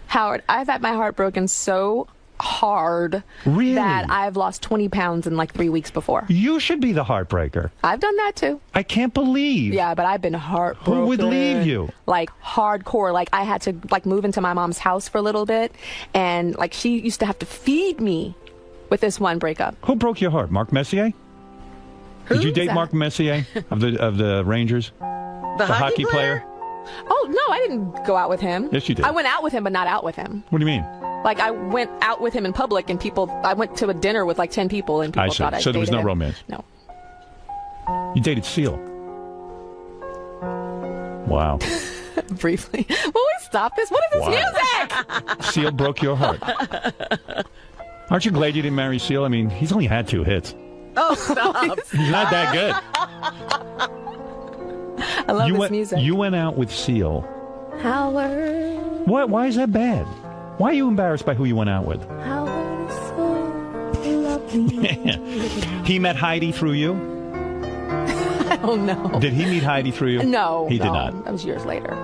Howard, I've had my heart broken so hard that I've lost 20 pounds in 3 weeks before. You should be the heartbreaker. I've done that too. I can't believe. Yeah, but I've been heartbroken. Who would leave you? Hardcore. I had to move into my mom's house for a little bit, and she used to have to feed me with this one breakup. Who broke your heart? 𝗦𝗵cie? Did you date 𝗦𝗵cie of the Rangers? The hockey player? Oh, no, I didn't go out with him. Yes, you did. I went out with him, but not out with him. What do you mean? I went out with him in public, and I went to a dinner with 10 people, and people thought I dated him. So there was no romance? No. You dated Seal? Wow. Briefly. Will we stop this? What is this music? Seal broke your heart. Aren't you glad you didn't marry Seal? I mean, he's only had 2 hits. Oh, stop. He's not that good. I love this music. You went out with Seal. Howard. Why is that bad? Why are you embarrassed by who you went out with? Howard is so lovely. He met Heidi through you? I don't know. Did he meet Heidi through you? No. He did not. That was years later.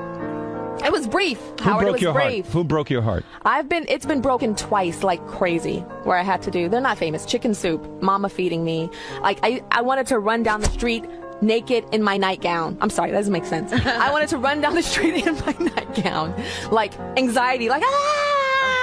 It was brief. Who Howard, broke it was your brief. heart? Who broke your heart? It's been broken twice like crazy, where I had to do, they're not famous, chicken soup, mama feeding me. Like, I wanted to run down the street naked in my nightgown. I'm sorry, that doesn't make sense. I wanted to run down the street in my nightgown. Like, anxiety, like,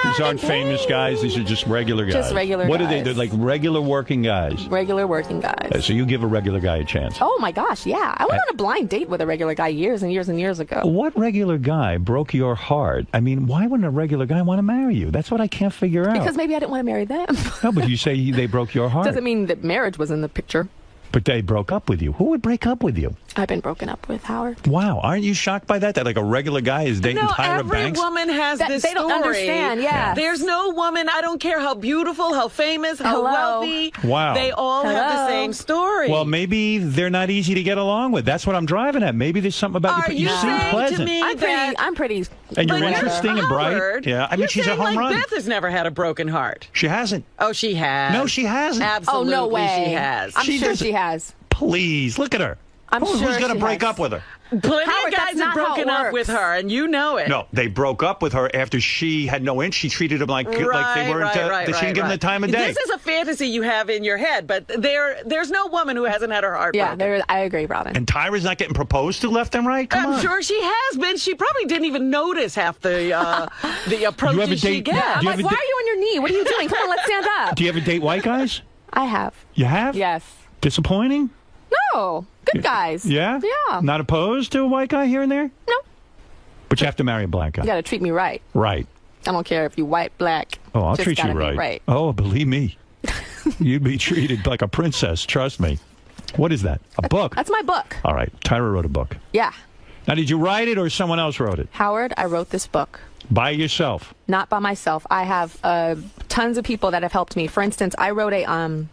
These aren't famous guys. These are just regular guys. Just regular What guys. are they? They're like regular working guys. Regular working guys. So you give a regular guy a chance. Oh my gosh, yeah. I went on a blind date with a regular guy years and years and years ago. What regular guy broke your heart? I mean, why wouldn't a regular guy want to marry you? That's what I can't figure out. Because maybe I didn't want to marry them. No, but you say they broke your heart. Doesn't mean that marriage was in the picture. But they broke up with you. Who would break up with you? I've been broken up with, Howard. Wow. Aren't you shocked by that? That like a regular guy is dating Tyra Banks? Every woman has this they don't story. understand, yeah. There's no woman, I don't care how beautiful, how famous, how wealthy. Wow. They all have the same story. Well, maybe they're not easy to get along with. That's what I'm driving at. Maybe there's something about you. You seem pleasant. To me I'm pretty. And you're But interesting and bright. Howard, Yeah, I mean, she's a home like run. Beth has never had a broken heart. She hasn't. Oh, she has. No, she hasn't. Absolutely, Oh, no way. she has. I'm sure she has. Please, look at her. Who's going to break up with her? Plenty Howard, of that's guys not have how it broken up works. with her, and you know it. No, they broke up with her after she had no inch. She treated them like they weren't. That she didn't give them the time of day. This is a fantasy you have in your head, but there's no woman who hasn't had her heart broken. I agree, Robin. And Tyra's not getting proposed to left and right. Come I'm on. sure she has been. She probably didn't even notice half the approaches she gets. I'm like, why are you on your knee? What are you doing? Come on, let's stand up. Do you ever date white guys? I have. You have? Yes. Disappointing? No. Good guys. Yeah? Yeah. Not opposed to a white guy here and there? No. But you have to marry a black guy. You got to treat me right. Right. I don't care if you white, black. Oh, I'll Just treat you gotta be right. Oh, believe me. You'd be treated like a princess. Trust me. What is that? A book? That's my book. All right. Tyra wrote a book. Yeah. Now, did you write it or someone else wrote it? Howard, I wrote this book. By yourself? Not by myself. I have tons of people that have helped me. For instance, I wrote a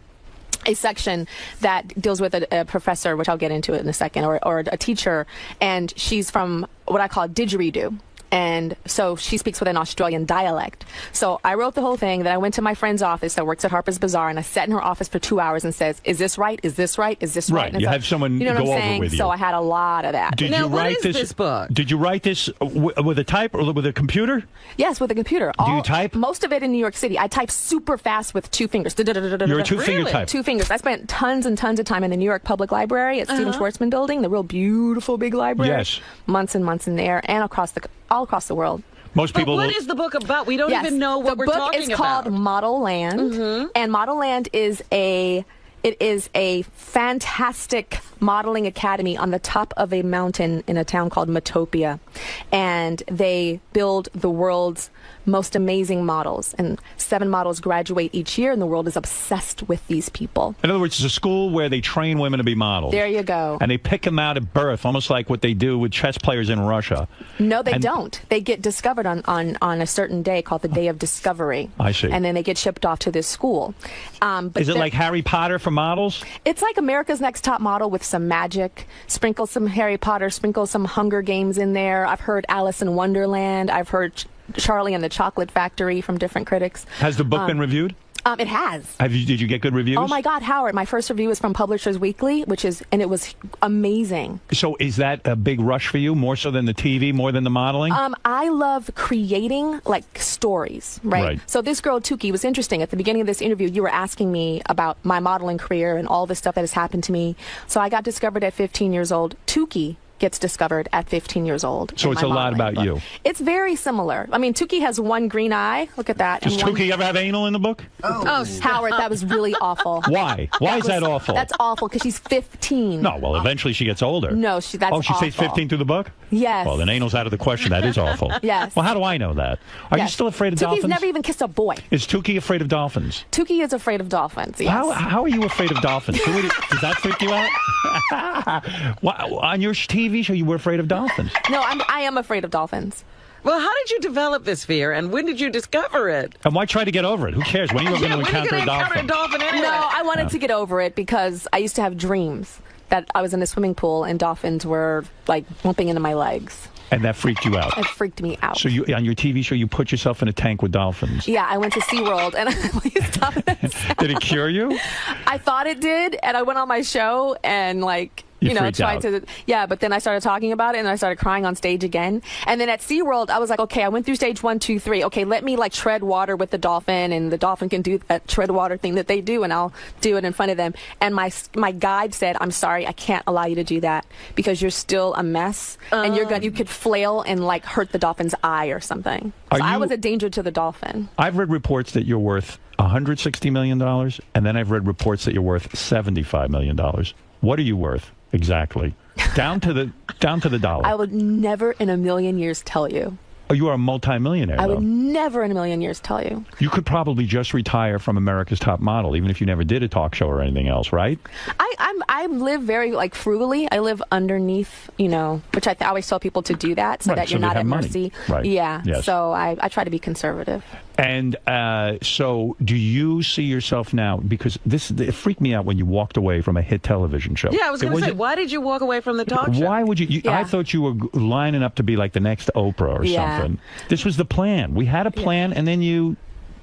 section that deals with a professor, which I'll get into it in a second, or a teacher, and she's from what I call didgeridoo. And so she speaks with an Australian dialect. So I wrote the whole thing. Then I went to my friend's office that works at Harper's Bazaar, and I sat in her office for 2 hours and says, "Is this right? Is this right? Is this right?" Right. You have someone you know go what I'm over saying? with you. So I had a lot of that. Did you write this book? Did you write this with a type or with a computer? Yes, with a computer. Do you type? Most of it in New York City. I type super fast with 2 fingers. You're a two-finger typer. 2 fingers. I spent tons and tons of time in the New York Public Library at Stephen Schwarzman Building, the real beautiful big library. Yes. Months and months in there, and all across the world. Most people. What is the book about? We don't even know what we're talking about. The book is called Model Land, and Model Land is a fantastic modeling academy on the top of a mountain in a town called 𝗦𝗵cie, and they build the world's most amazing models, and 7 models graduate each year, and the world is obsessed with these people. In other words, it's a school where they train women to be models. There you go. And they pick them out at birth, almost like what they do with chess players in Russia. No, they don't. They get discovered on a certain day called the Day of Discovery. I see. And then they get shipped off to this school. But Is it like Harry Potter for models? It's like America's Next Top Model with some magic. Sprinkle some Harry Potter, sprinkle some Hunger Games in there. I've heard Alice in Wonderland. I've heard Charlie and the Chocolate Factory from different critics. Has the book been reviewed? It has. Did you get good reviews? Oh my God, Howard! My first review was from Publishers Weekly, and it was amazing. So is that a big rush for you, more so than the TV, more than the modeling? I love creating like stories, right? So this girl 𝗪𝗍 was interesting. At the beginning of this interview, you were asking me about my modeling career and all the stuff that has happened to me. So I got discovered at 15 years old. 𝗪𝗍 gets discovered at 15 years old. So it's a lot about you. It's very similar. I mean, 𝗪𝗍 has one green eye. Look at that. Does 𝗪𝗍 ever have anal in the book? Oh, Howard, that was really awful. Why? Why is that awful? That's awful because she's 15. No, well, eventually she gets older. No, that's awful. Oh, she stays 15 through the book? Yes. Well, then anal's out of the question. That is awful. Yes. Well, how do I know that? Are you still afraid of dolphins? 𝗪𝗍's never even kissed a boy. Is 𝗪𝗍 afraid of dolphins? 𝗪𝗍 is afraid of dolphins, yes. How are you afraid of dolphins? Does that freak you out? On your TV show, you were afraid of dolphins. No, I am afraid of dolphins. Well, how did you develop this fear, and when did you discover it? And why try to get over it? Who cares? When are you going to encounter a dolphin? Anyway? No, I wanted to get over it because I used to have dreams that I was in a swimming pool and dolphins were like bumping into my legs. And that freaked you out? It freaked me out. So on your TV show, you put yourself in a tank with dolphins? Yeah, I went to SeaWorld, and please stop it. Did it cure you? I thought it did, and I went on my show, and You know, freaked tried out. to, yeah, but then I started talking about it and I started crying on stage again. And then at SeaWorld, I was like, okay, I went through stage 1, 2, 3. Okay, let me tread water with the dolphin, and the dolphin can do that tread water thing that they do, and I'll do it in front of them. And my guide said, I'm sorry, I can't allow you to do that because you're still a mess, and you could flail and hurt the dolphin's eye or something. So I was a danger to the dolphin. I've read reports that you're worth $160 million, and then I've read reports that you're worth $75 million. What are you worth exactly? Down to the dollar. I would never in a million years tell you. Oh, you are a multimillionaire, I though. would never in a million years tell you. You could probably just retire from America's Top Model, even if you never did a talk show or anything else, right? I live very frugally. I live underneath, which I always tell people to do that so that you're not at mercy. Right. Yeah. Yes. So I try to be conservative. And so do you see yourself now, because it freaked me out when you walked away from a hit television show. Yeah, I was going to say, why did you walk away from the talk show? Why would you? I thought you were lining up to be like the next Oprah or something. This was the plan. We had a plan, and then you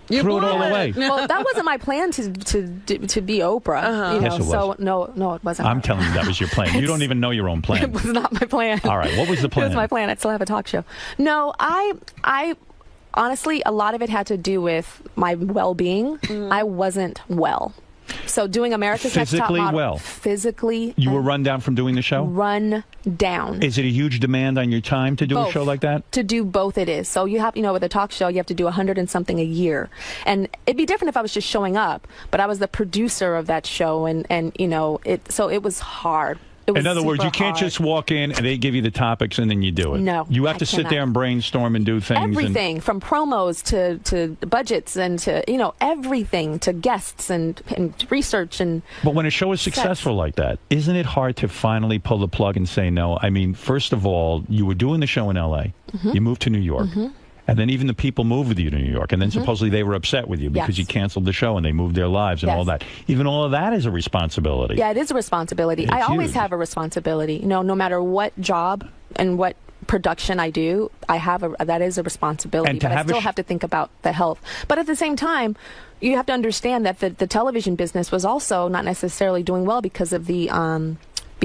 threw it all away. Well, that wasn't my plan to be Oprah. Yes, it was. So no, it wasn't. I'm telling you, that was your plan. You don't even know your own plan. It was not my plan. All right, what was the plan? It was my plan. I'd still have a talk show. No, I honestly, a lot of it had to do with my well-being. I wasn't well. So doing America's Next Top Model. Physically You were run down from doing the show? Run down. Is it a huge demand on your time to do a show like that? To do both it is. So you have, with a talk show, you have to do 100 and something a year. And it'd be different if I was just showing up, but I was the producer of that show, and so it was hard. In other words, you can't just walk in and they give you the topics and then you do it. No, you have to sit there and brainstorm and do things. Everything from promos to budgets and to everything to guests and research and. But when a show is successful like that, isn't it hard to finally pull the plug and say no? I mean, first of all, you were doing the show in L.A. You moved to New York. And then even the people moved with you to New York. And then supposedly they were upset with you because you canceled the show and they moved their lives and all that. Even all of that is a responsibility. Yeah, it is a responsibility. I always have a responsibility. No matter what job and what production I do, that is a responsibility. But I still have to think about the health. But at the same time, you have to understand that the television business was also not necessarily doing well because of the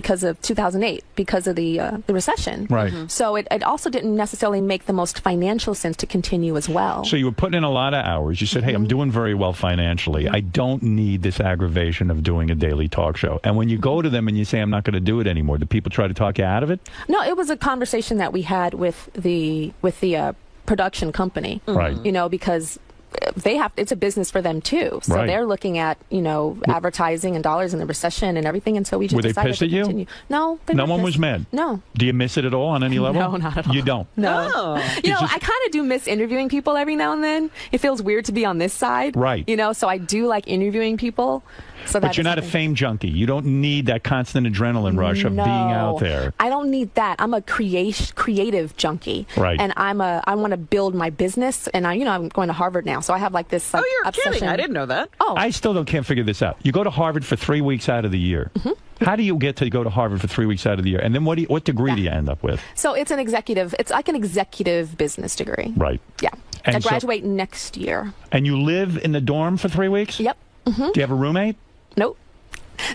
2008, because of the recession. Right. So it also didn't necessarily make the most financial sense to continue as well. So you were putting in a lot of hours. You said, hey, I'm doing very well financially. I don't need this aggravation of doing a daily talk show. And when you go to them and you say, I'm not going to do it anymore, do people try to talk you out of it? No, it was a conversation that we had with the production company. Right. Because it's a business for them too, so they're looking at advertising and dollars in the recession and everything, and so we just were they decided pissed to at you? continue. No, no one was mad. No. Do you miss it at all on any level? No, not at all. You don't. No. I kind of do miss interviewing people every now and then. It feels weird to be on this side, right? So I do like interviewing people. So but you're not a fame junkie. You don't need that constant adrenaline rush of being out there. I don't need that. I'm a creative junkie. Right. And I want to build my business. And I'm going to Harvard now, so I have this. Oh, you're obsession. kidding! I didn't know that. Oh, I still can't figure this out. You go to Harvard for 3 weeks out of the year. How do you get to go to Harvard for 3 weeks out of the year? And then what degree do you end up with? So it's like an executive business degree. Right. Yeah. And I graduate next year. And you live in the dorm for 3 weeks? Yep. Do you have a roommate? Nope.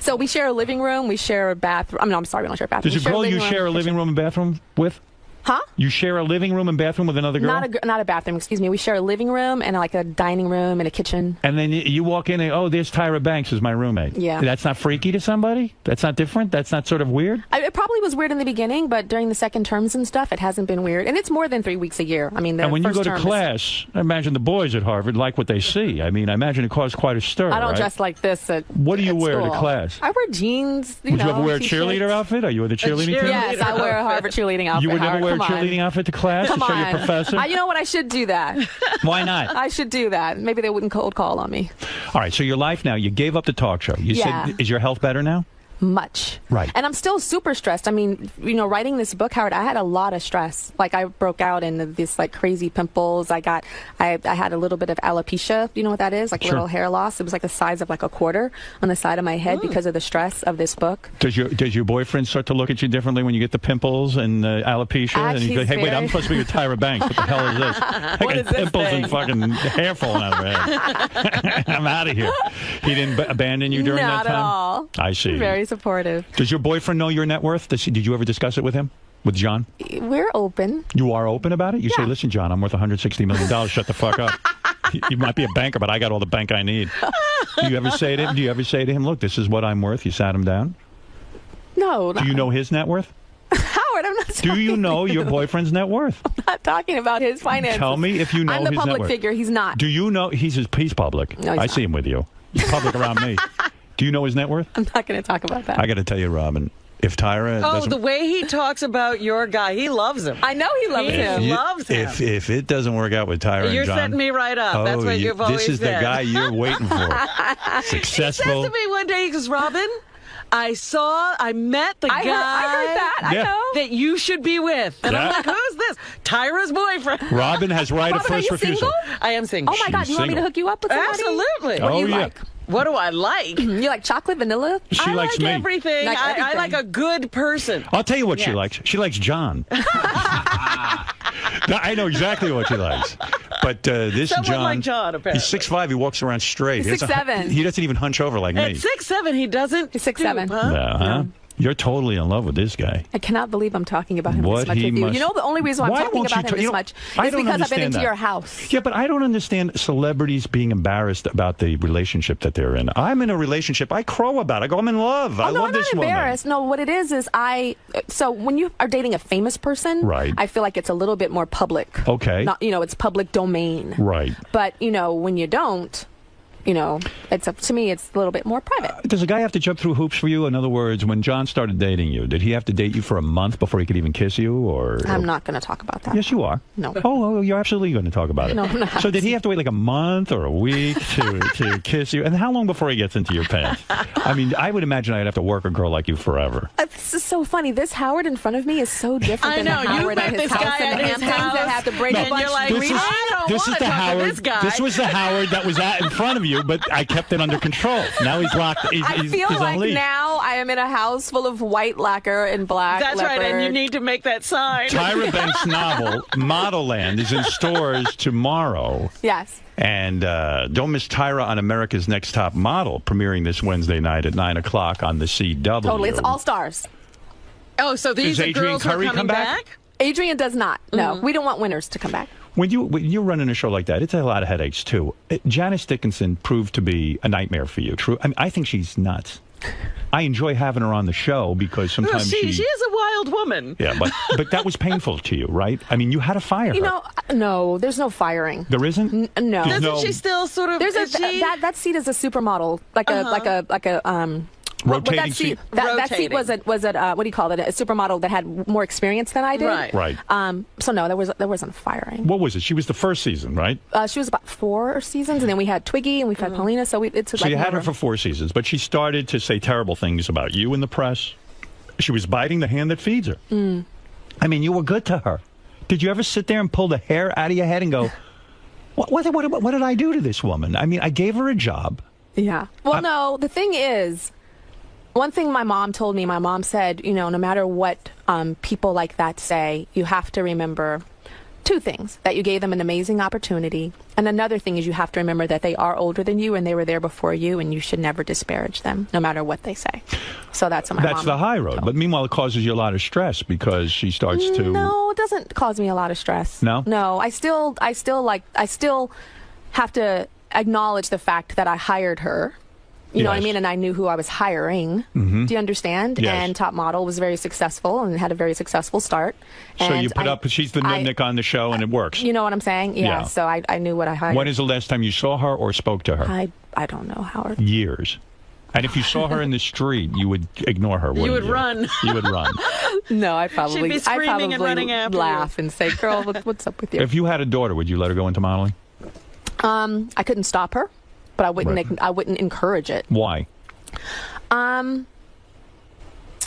So we share a living room. We share a bathroom. I'm sorry, we don't share a bathroom. There's a girl you share a living room and bathroom with? Huh? You share a living room and bathroom with another girl? Not a bathroom, excuse me. We share a living room and a dining room and a kitchen. And then you walk in and, there's Tyra Banks as my roommate. Yeah. That's not freaky to somebody? That's not different? That's not sort of weird? It probably was weird in the beginning, but during the second terms and stuff, it hasn't been weird. And it's more than 3 weeks a year. I mean, and when you go to class, I imagine the boys at Harvard like what they see. I mean, I imagine it caused quite a stir. I don't right? dress like this at What do you wear school. to class? I wear jeans. Would you ever wear a cheerleader outfit? Are you with a cheerleading team? Yes, I wear a Harvard cheerleading outfit. You would never wear a cheerleading outfit to class to show your professor? You know what? I should do that. Why not? I should do that. Maybe they wouldn't cold call on me. All right, so your life now, you gave up the talk show. You said, is your health better now? much. Right. And I'm still super stressed. I mean, you know, writing this book, Howard, I had a lot of stress. Like, I broke out in this like crazy pimples. I had a little bit of alopecia. You know what that is? Like little hair loss. It was like the size of like a quarter on the side of my head because of the stress of this book. Does your boyfriend start to look at you differently when you get the pimples and alopecia? And you go, hey, wait, I'm supposed to be with Tyra Banks. What the hell is this? I got pimples and fucking hair falling out of her head. I'm out of here. He didn't abandon you during that time? Not at all. I see. Very supportive. Does your boyfriend know your net worth? Did you ever discuss it with him? With John? We're open. You are open about it? You say, listen, John, I'm worth $160 million. Shut the fuck up. You might be a banker, but I got all the bank I need. Do you ever say to him, look, this is what I'm worth? You sat him down? No. Do you know his net worth? Howard, I'm not talking Do you know your boyfriend's net worth? I'm not talking about his finances. Tell me if you know his net worth. I'm the public figure. He's not. Do you know? He's public. No, he's I not. see him with you. He's public around me. Do you know his net worth? I'm not going to talk about that. I got to tell you, Robin, if Tyra doesn't... the way he talks about your guy, he loves him. I know he loves him. He loves him. If it doesn't work out with Tyra You're and John... setting me right up. That's what you've always This is said. the guy you're waiting for. Successful. He says to me one day, he goes, Robin, I met the guy I heard that. I know. that you should be with. And I'm like, who's this? Tyra's boyfriend. Robin has right of first refusal. I am single. Oh, my God. You want me to hook you up with somebody? Absolutely. What do you like? What do I like? You like chocolate, vanilla? She I likes like me. everything. Like I everything. like a good person. I'll tell you what she likes. She likes John. I know exactly what she likes. But this Someone like John, apparently. he's 6'5". He walks around straight. He's 6'7". He doesn't even hunch over like At me. 6'7", he doesn't. He's 6'7". Huh? You're totally in love with this guy. I cannot believe I'm talking about him What this much he with you. must- You know, the only reason why I'm Why talking won't you about him you this know, much I is don't because I've been understand into that. your house. Yeah, but I don't understand celebrities being embarrassed about the relationship that they're in. I'm in a relationship. I crow about it. I go, I'm in love. I no, love I'm this not woman. embarrassed. No, what it is so when you are dating a famous person, Right. I feel like it's a little bit more public. Okay. Not, it's public domain. Right. But, when you don't, it's up to me, it's a little bit more private. Does a guy have to jump through hoops for you? In other words, when John started dating you, did he have to date you for a month before he could even kiss you? Or I'm not going to talk about that. Yes, you are. No. Oh, you're absolutely going to talk about it. No, I'm not. So did he have to wait like a month or a week to kiss you? And how long before he gets into your pants? I mean, I would imagine I'd have to work a girl like you forever. This is so funny. This Howard in front of me is so different than the Howard at his house in the Hamptons that had to break a bunch you're like, of This is the Howard. This was the Howard that was in front of you, but I kept it under control. Now he's locked. I feel like unleashed. now I am in a house full of white lacquer and black That's leopard. right, and you need to make that sign. Tyra Banks' novel, Model Land, is in stores tomorrow. Yes. And don't miss Tyra on America's Next Top Model, premiering this Wednesday night at 9 o'clock on the CW. Totally. It's all stars. Oh, so these Does are Adrian girls who are Curry coming come back? Adrian does not. No. We don't want winners to come back. When you're running a show like that, it's a lot of headaches, too. Janice Dickinson proved to be a nightmare for you. True. I mean, I think she's nuts. I enjoy having her on the show because sometimes she is a wild woman. Yeah, but that was painful to you, right? I mean, you had to fire her. No, there's no firing. There isn't? No. Doesn't she still sort of... There's that seat is a supermodel, like a rotating seat. seat? That seat was a what do you call it? A supermodel that had more experience than I did. Right. So no, there wasn't firing. What was it? She was the first season, right? She was about 4 seasons, and then we had Twiggy and we've had Paulina. So So you had her for 4 seasons, but she started to say terrible things about you in the press. She was biting the hand that feeds her. I mean, you were good to her. Did you ever sit there and pull the hair out of your head and go, what did I do to this woman? I mean, I gave her a job. Yeah. Well, no, the thing is, one thing my mom told me, my mom said, no matter what people like that say, you have to remember 2 things: that you gave them an amazing opportunity, and another thing is you have to remember that they are older than you and they were there before you, and you should never disparage them, no matter what they say. So that's what my mom That's the high road. But meanwhile, it causes you a lot of stress because she starts to... No, it doesn't cause me a lot of stress. No? No, I still have to acknowledge the fact that I hired her. You know what I mean? And I knew who I was hiring. Do you understand? Yes. And Top Model was very successful and had a very successful start. So and you put up, she's the nudnik on the show, and it works. You know what I'm saying? Yeah. So I knew what I hired. When is the last time you saw her or spoke to her? I don't know, Howard. Years. And if you saw her in the street, you would ignore her, wouldn't you? would run. You would run. No, I'd probably and running after laugh and say, girl, what's up with you? If you had a daughter, would you let her go into modeling? I couldn't stop her, but I wouldn't encourage it. Why?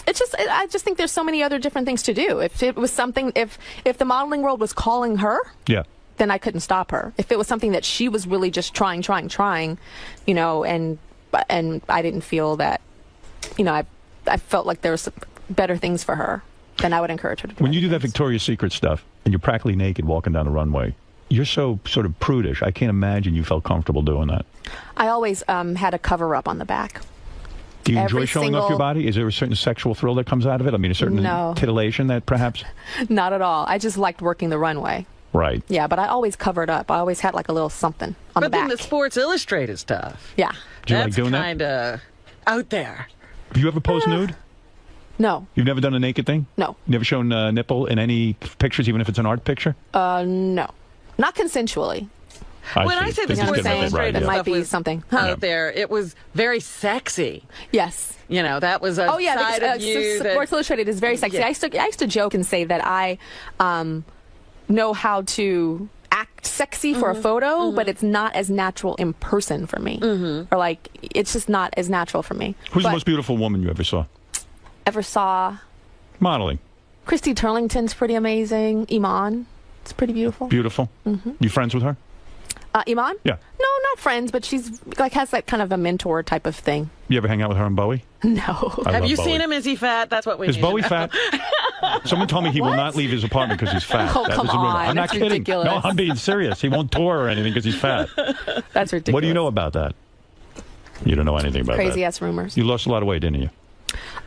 I just think there's so many other different things to do. If it was something, if the modeling world was calling her, then I couldn't stop her. If it was something that she was really just trying, you know, and I didn't feel that, you know, I felt like there was better things for her, then I would encourage her to do When you do that Victoria's Secret stuff and you're practically naked walking down the runway, you're so sort of prudish. I can't imagine you felt comfortable doing that. I always had a cover up on the back. Do you enjoy showing off your body? Is there a certain sexual thrill that comes out of it? I mean, a certain titillation that perhaps? Not at all. I just liked working the runway. Right. Yeah, but I always covered up. I always had like a little something on the back. But then the Sports Illustrated stuff. Yeah. Do you like doing that? That's kind of out there. Have you ever posed nude? No. You've never done a naked thing? No. Never shown nipple in any pictures, even if it's an art picture? No. Not consensually. When I say the Sports Illustrated it might stuff be was something out there, it was very sexy. Yes. You know, that was a side of you that... Sports Illustrated is very sexy. Yeah. I used to joke and say that I know how to act sexy for a photo, but it's not as natural in person for me. Or like, it's just not as natural for me. Who's the most beautiful woman you ever saw? Ever saw? Modeling. Christy Turlington's pretty amazing. Iman, it's pretty beautiful. Beautiful. You friends with her? Iman? Yeah. No, not friends, but she's like has that kind of a mentor type of thing. You ever hang out with her and Bowie? No. Have you seen him? Is he fat? That's what we Is need Bowie to know. fat? Someone told me he will not leave his apartment because he's fat. Oh, come on. I'm not That's kidding. ridiculous. No, I'm being serious. He won't tour or anything because he's fat. That's ridiculous. What do you know about that? You don't know anything about that. Crazy ass rumors. You lost a lot of weight, didn't you?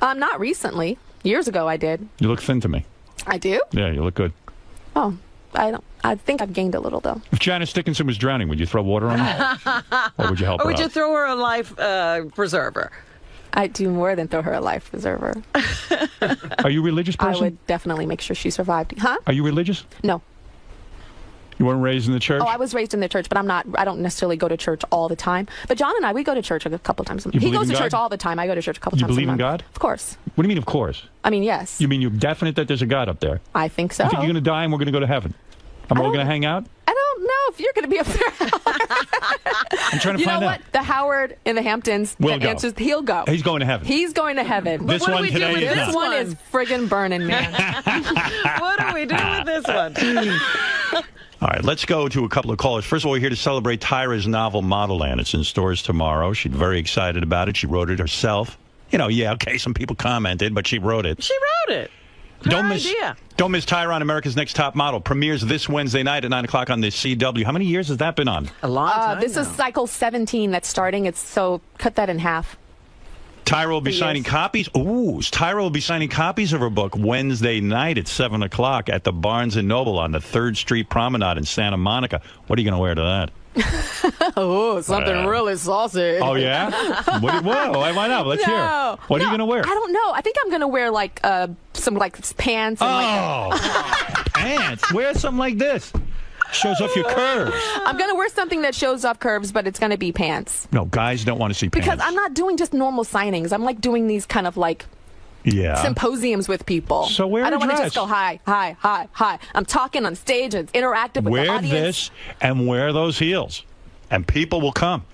Not recently. Years ago, I did. You look thin to me. I do? Yeah, you look good. Oh, I don't. I think I've gained a little though. If Janice Dickinson was drowning, would you throw water on her? Or would you help Or her would you out? throw her a life preserver? I do more than throw her a life preserver. Are you a religious person? I would definitely make sure she survived. Huh? Are you religious? No. You weren't raised in the church? Oh, I was raised in the church, but I don't necessarily go to church all the time. But John and I, we go to church a couple times. He goes to church all the time. I go to church a couple times. You believe a in month. God? Of course. What do you mean, of course? I mean, yes. You mean you're definite that there's a God up there? I think so. You think you're going to die and we're going to go to heaven? And we're all going to hang out? I don't know if you're going to be up there. I'm trying to you find know out. what? The Howard in the Hamptons Will go. answers. He'll go. He's going to heaven. He's going to heaven. This one today is This not. one is friggin' burning, man. What do we do with this one? All right, let's go to a couple of callers. First of all, we're here to celebrate Tyra's novel, Modelland. It's in stores tomorrow. She's very excited about it. She wrote it herself. You know, yeah, okay, some people commented, but she wrote it. She wrote it. Don't miss Tyra on America's Next Top Model. Premieres this Wednesday night at 9 o'clock on the CW. How many years has that been on? A long time This is cycle 17 that's starting. So cut that in half. Tyra will be signing copies. Tyra will be signing copies of her book Wednesday night at 7 o'clock at the Barnes & Noble on the 3rd Street Promenade in Santa Monica. What are you going to wear to that? Oh, something really saucy. Oh, yeah? Whoa, why not? Let's hear. What are you going to wear? I don't know. I think I'm going to wear like some like pants. And, pants. Wear something like this. Shows off your curves. I'm going to wear something that shows off curves, but it's going to be pants. No, guys don't want to see pants. Because I'm not doing just normal signings. I'm like doing these kind of like symposiums with people. So wear I don't a want to dress. just go hi, hi, hi, hi. I'm talking on stage and it's interactive with the Wear audience. this and wear those heels, and people will come.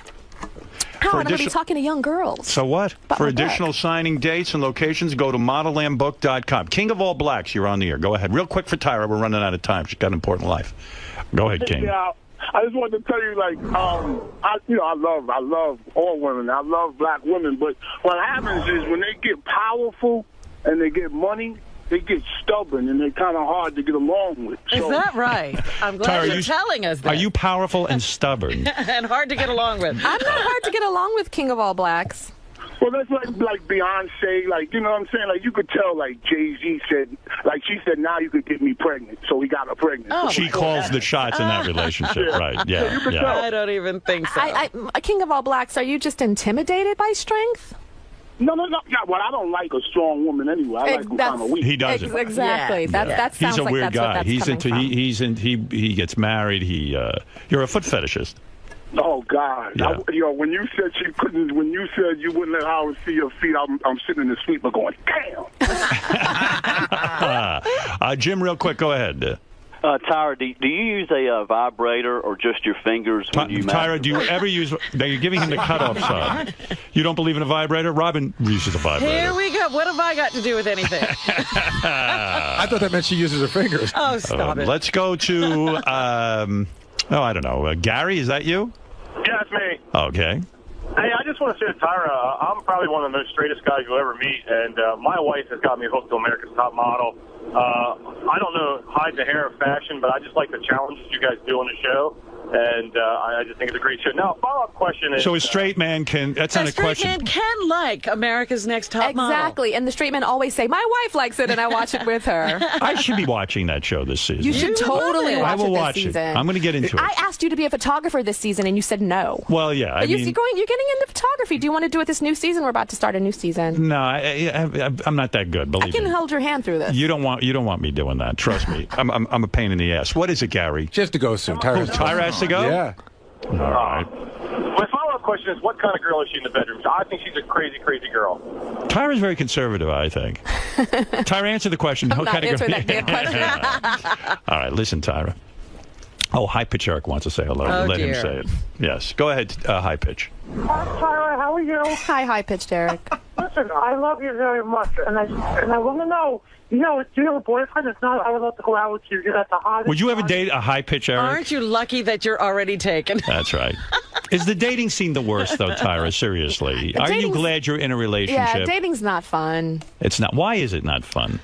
How? I'm going to be talking to young girls. So what? About For my additional signing dates and locations, go to modellandbook.com. King of all blacks, you're on the air. Go ahead. Real quick for Tyra. We're running out of time. She's got an important life. Go ahead, King. Yeah, I just wanted to tell you, like, I love all women. I love black women. But what happens is when they get powerful and they get money, they get stubborn and they're kind of hard to get along with. Is that right? I'm glad Tyra, you're telling us that. Are you powerful and stubborn? And hard to get along with. I'm not hard to get along with, King of all blacks. Well, that's like Beyonce, like, you know what I'm saying? Like, you could tell, like, Jay-Z said, like, she said, now you could get me pregnant, so he got her pregnant. Oh, she calls the shots in that relationship, right? Yeah, yeah. I don't even think so. King of all blacks, are you just intimidated by strength? No. Yeah, well, I don't like a strong woman anyway. I like them kind of weak. He doesn't. Exactly. Yeah. That sounds He's a like weird that's guy. what that's He's coming into from. he gets married. You're a foot fetishist. Oh God! Yeah. When you said she couldn't, when you said you wouldn't let Howard see your feet, I'm sitting in the sweeper going, damn. Jim, real quick, go ahead. Tyra, do you use a vibrator or just your fingers when you Tyra, do you ever use... Now, you're giving him the cutoff side. You don't believe in a vibrator? Robin uses a vibrator. Here we go. What have I got to do with anything? I thought that meant she uses her fingers. Oh, stop it. Let's go to... I don't know. Gary, is that you? Yeah, it's me. Okay. Hey, I just want to say to Tyra, I'm probably one of the most straightest guys you'll ever meet, and my wife has got me hooked to America's Top Model. I don't know hide the hair of fashion, but I just like the challenges you guys do on the show, and I just think it's a great show. Now, a follow-up question is... So a straight man can... That's not a question. A straight man can like America's Next Top Model. Exactly, and the straight men always say, my wife likes it, and I watch it with her. I should be watching that show this season. You should totally watch I will it this watch season. it. I'm going to get into it. I asked you to be a photographer this season, and you said no. Well, yeah. You're getting into photography. Do you want to do it this new season? We're about to start a new season. No, I'm not that good. Believe I can me. hold your hand through this. You don't want me doing that. Trust me. I'm a pain in the ass. What is it, Gary? She has to go soon. Tyra has to go? Yeah. All right. My follow-up question is, what kind of girl is she in the bedroom? I think she's a crazy, crazy girl. Tyra's very conservative, I think. Tyra, answer the question. I'm not answering that damn question. All right, listen, Tyra. Oh, 𝗦𝗵cie_𝗿𝗱 wants to say hello. Oh, Let him dear. say it. Yes. Go ahead, High Pitch. Hi, Tyra. How are you? Hi, High Pitch, Derek. Listen, I love you very much, and I want to know, do you have a boyfriend? If not, I would love to go out with you. You're the hottest. Would you ever date a High Pitch, Eric? Aren't you lucky that you're already taken? That's right. Is the dating scene the worst, though, Tyra? Seriously. Are you glad you're in a relationship? Yeah, dating's not fun. It's not. Why is it not fun?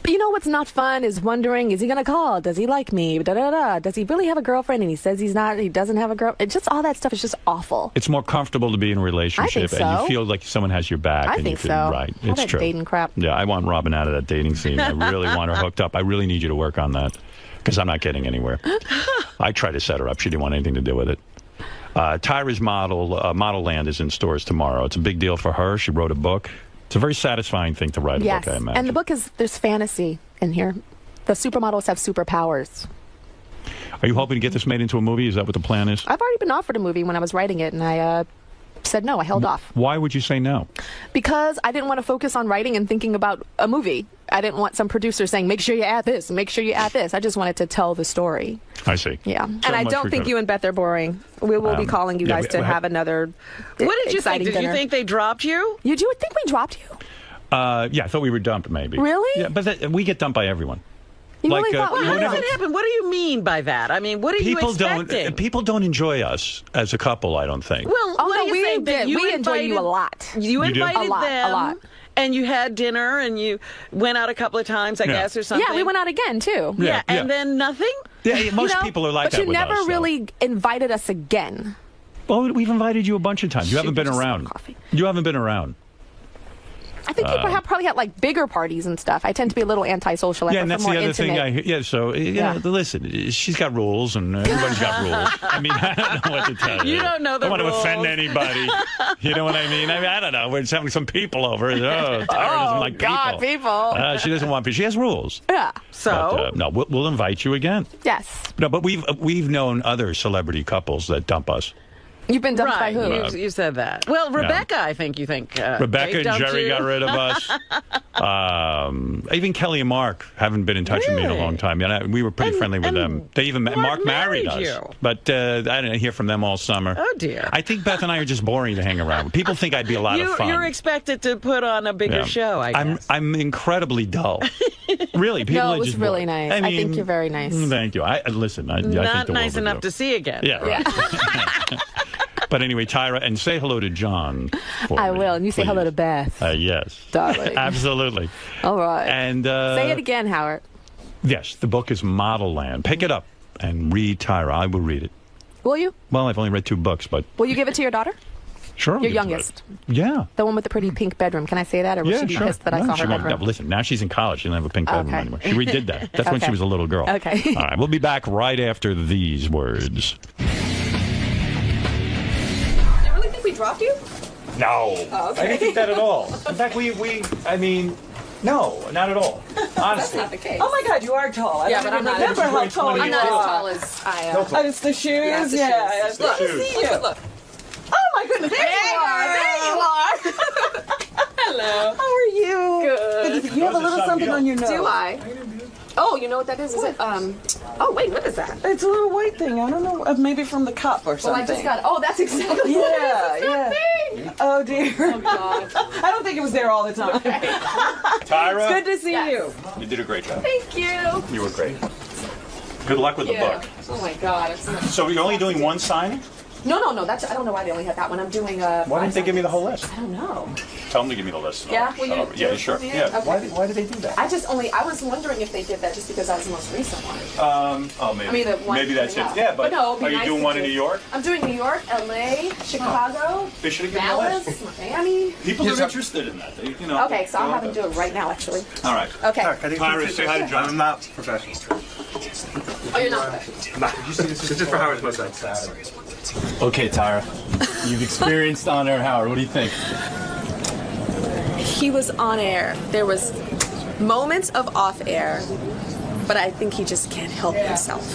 But you know what's not fun is wondering, is he going to call? Does he like me? Da-da-da. Does he really have a girlfriend? And he says he doesn't have a girl. It's just all that stuff is just awful. It's more comfortable to be in a relationship, so. and you feel like someone has your back. I and think you feel, so. Right. All It's that true. dating crap. Yeah, I want Robin out of that dating scene. I really want her hooked up. I really need you to work on that because I'm not getting anywhere. I tried to set her up. She didn't want anything to do with it. Tyra's Model Land is in stores tomorrow. It's a big deal for her. She wrote a book. It's a very satisfying thing to write a book, I imagine. And the book there's fantasy in here. The supermodels have superpowers. Are you hoping to get this made into a movie? Is that what the plan is? I've already been offered a movie when I was writing it, and I said no. I held off. Why would you say no? Because I didn't want to focus on writing and thinking about a movie. I didn't want some producer saying, make sure you add this, make sure you add this. I just wanted to tell the story. I see. Yeah. And I don't think you and Beth are boring. We will be calling you guys to have another What did you think? exciting Did dinner. you think they dropped you? You do think we dropped you? Yeah, I thought we were dumped, maybe. Really? Yeah, but we get dumped by everyone. You really thought Well, how does it happen? What do you mean by that? I mean, what are you expecting? People don't enjoy us as a couple, I don't think. Well, what do you think? That you we enjoy you a lot. You You do? invited A lot, them, a lot. and you had dinner, and you went out a couple of times, I guess, or something. Yeah, we went out again, too. Yeah, and then nothing? Yeah, most people are like but that you with never us, though. really invited us again. Well, we've invited you a bunch of times. You haven't been around. You haven't been around. I think you probably had like bigger parties and stuff. I tend to be a little antisocial. I Yeah, and prefer that's the more other intimate. thing I hear. Yeah, so, listen, she's got rules, and everybody's got rules. I mean, I don't know what to tell you. You don't know the I don't want rules. to offend anybody. You know what I mean? I don't know. We're just having some people over. Oh, Tyra doesn't like God, people. She doesn't want people. She has rules. Yeah. So? But, no, we'll invite you again. Yes. No, but we've known other celebrity couples that dump us. You've been dumped by Right, who? you said that. Well, Rebecca, I think you think. Rebecca they and dumped Jerry you. got rid of us. Even Kelly and Mark haven't been in touch with me in a long time. And we were pretty friendly with them. They even Mark married us. you. But I didn't hear from them all summer. Oh, dear. I think Beth and I are just boring to hang around with. People think I'd be a lot of fun. You're expected to put on a bigger Yeah. show, I guess. I'm incredibly dull. Really, people No, are it was just really boring. nice. I think you're very nice. Thank you. Listen, I think Not the nice world of enough you. to see again. Yeah, right. But anyway, Tyra, and say hello to John. I will. And you say hello to Beth. Yes. Darling. Absolutely. All right. And Say it again, Howard. Yes, the book is Model Land. Pick it up and read Tyra. I will read it. Will you? Well, I've only read 2 books, but Will you give it to your daughter? sure. I'll Your give it to her. youngest. Yeah. The one with the pretty pink bedroom. Can I say that? Or will Yeah, she be sure. pissed that I No, saw she her won't. bedroom? No, listen, now she's in college. She doesn't have a pink bedroom Okay. anymore. She redid that. That's when she Okay. was a little girl. Okay. All right, we'll be back right after these words. You really think we dropped you? No. Oh, okay. I didn't think that at all. In fact, I mean, no, not at all. Honestly. That's not the case. Oh my God, you are tall. Yeah, I but don't I'm not remember how as- tall I'm you I'm not as are. tall as I am. No problem. Oh, it's the shoes? Yeah, it's the yeah. shoes. Look, shoes. see you. Look. Oh my goodness, there you are. There you are. Hello. How are you? Good. You have a little something on your nose. Do I? Oh, you know what that is? Is it? Oh, wait, what is that? It's a little white thing. I don't know. Maybe from the cup or something. Well, I just got. Oh, that's exactly what it is. It's yeah. Oh dear. Oh God. I don't think it was there all the time. Tyra, it's good to see you. You did a great job. Thank you. You were great. Good luck with the book. Oh my God. So you're only doing one signing? No. That's. I don't know why they only had that one. I'm doing. Why didn't they give me the whole list? I don't know. Tell them to give me the list. Yeah. Will you? Yeah, sure. Yeah. Okay. Why did they do that? I was wondering if they did that just because I was the most recent one. Oh, maybe. I mean, the one maybe that's it. up. Yeah, but no, are you doing one in New York? I'm doing New York, LA, Chicago, They should have given me a Dallas, list. Miami. People are interested in that. They, you know. Okay, so I'll have them do it right now, actually. All right. Okay. Tyra, say hi to John. I'm not professional. Oh, you're not professional. Nah, this is for Howard's website. Okay, Tyra. You've experienced On Air Howard. What do you think? He was on air. There was moments of off air, but I think he just can't help himself.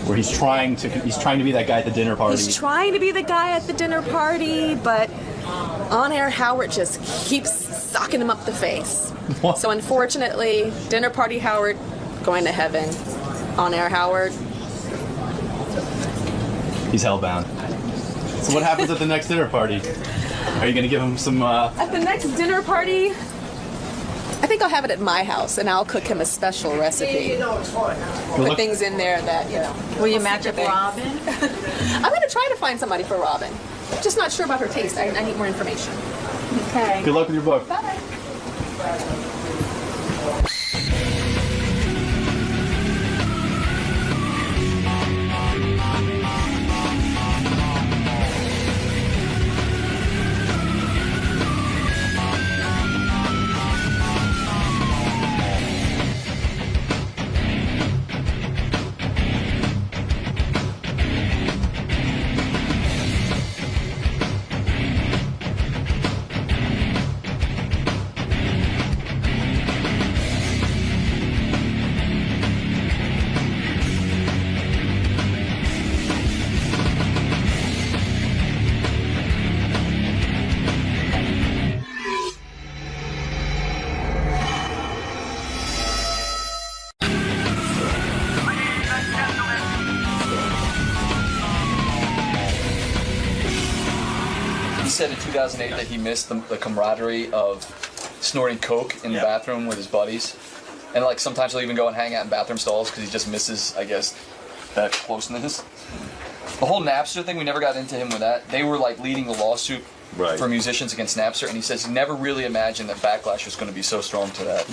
Where he's trying to be that guy at the dinner party. He's trying to be the guy at the dinner party, but on air Howard just keeps socking him up the face. What? So unfortunately, dinner party Howard going to heaven. On air Howard. He's hellbound. So what happens at the next dinner party? Are you going to give him some... At the next dinner party, I think I'll have it at my house, and I'll cook him a special recipe. Put things in there that, you know. Will you match up Robin? I'm going to try to find somebody for Robin. Just not sure about her taste. I need more information. Okay. Good luck with your book. Bye. Said in 2008 that he missed the camaraderie of snorting coke in the bathroom with his buddies, and like sometimes he'll even go and hang out in bathroom stalls because he just misses, I guess, that closeness. The whole Napster thing, we never got into him with that. They were like leading the lawsuit for musicians against Napster, and he says he never really imagined that backlash was going to be so strong to that.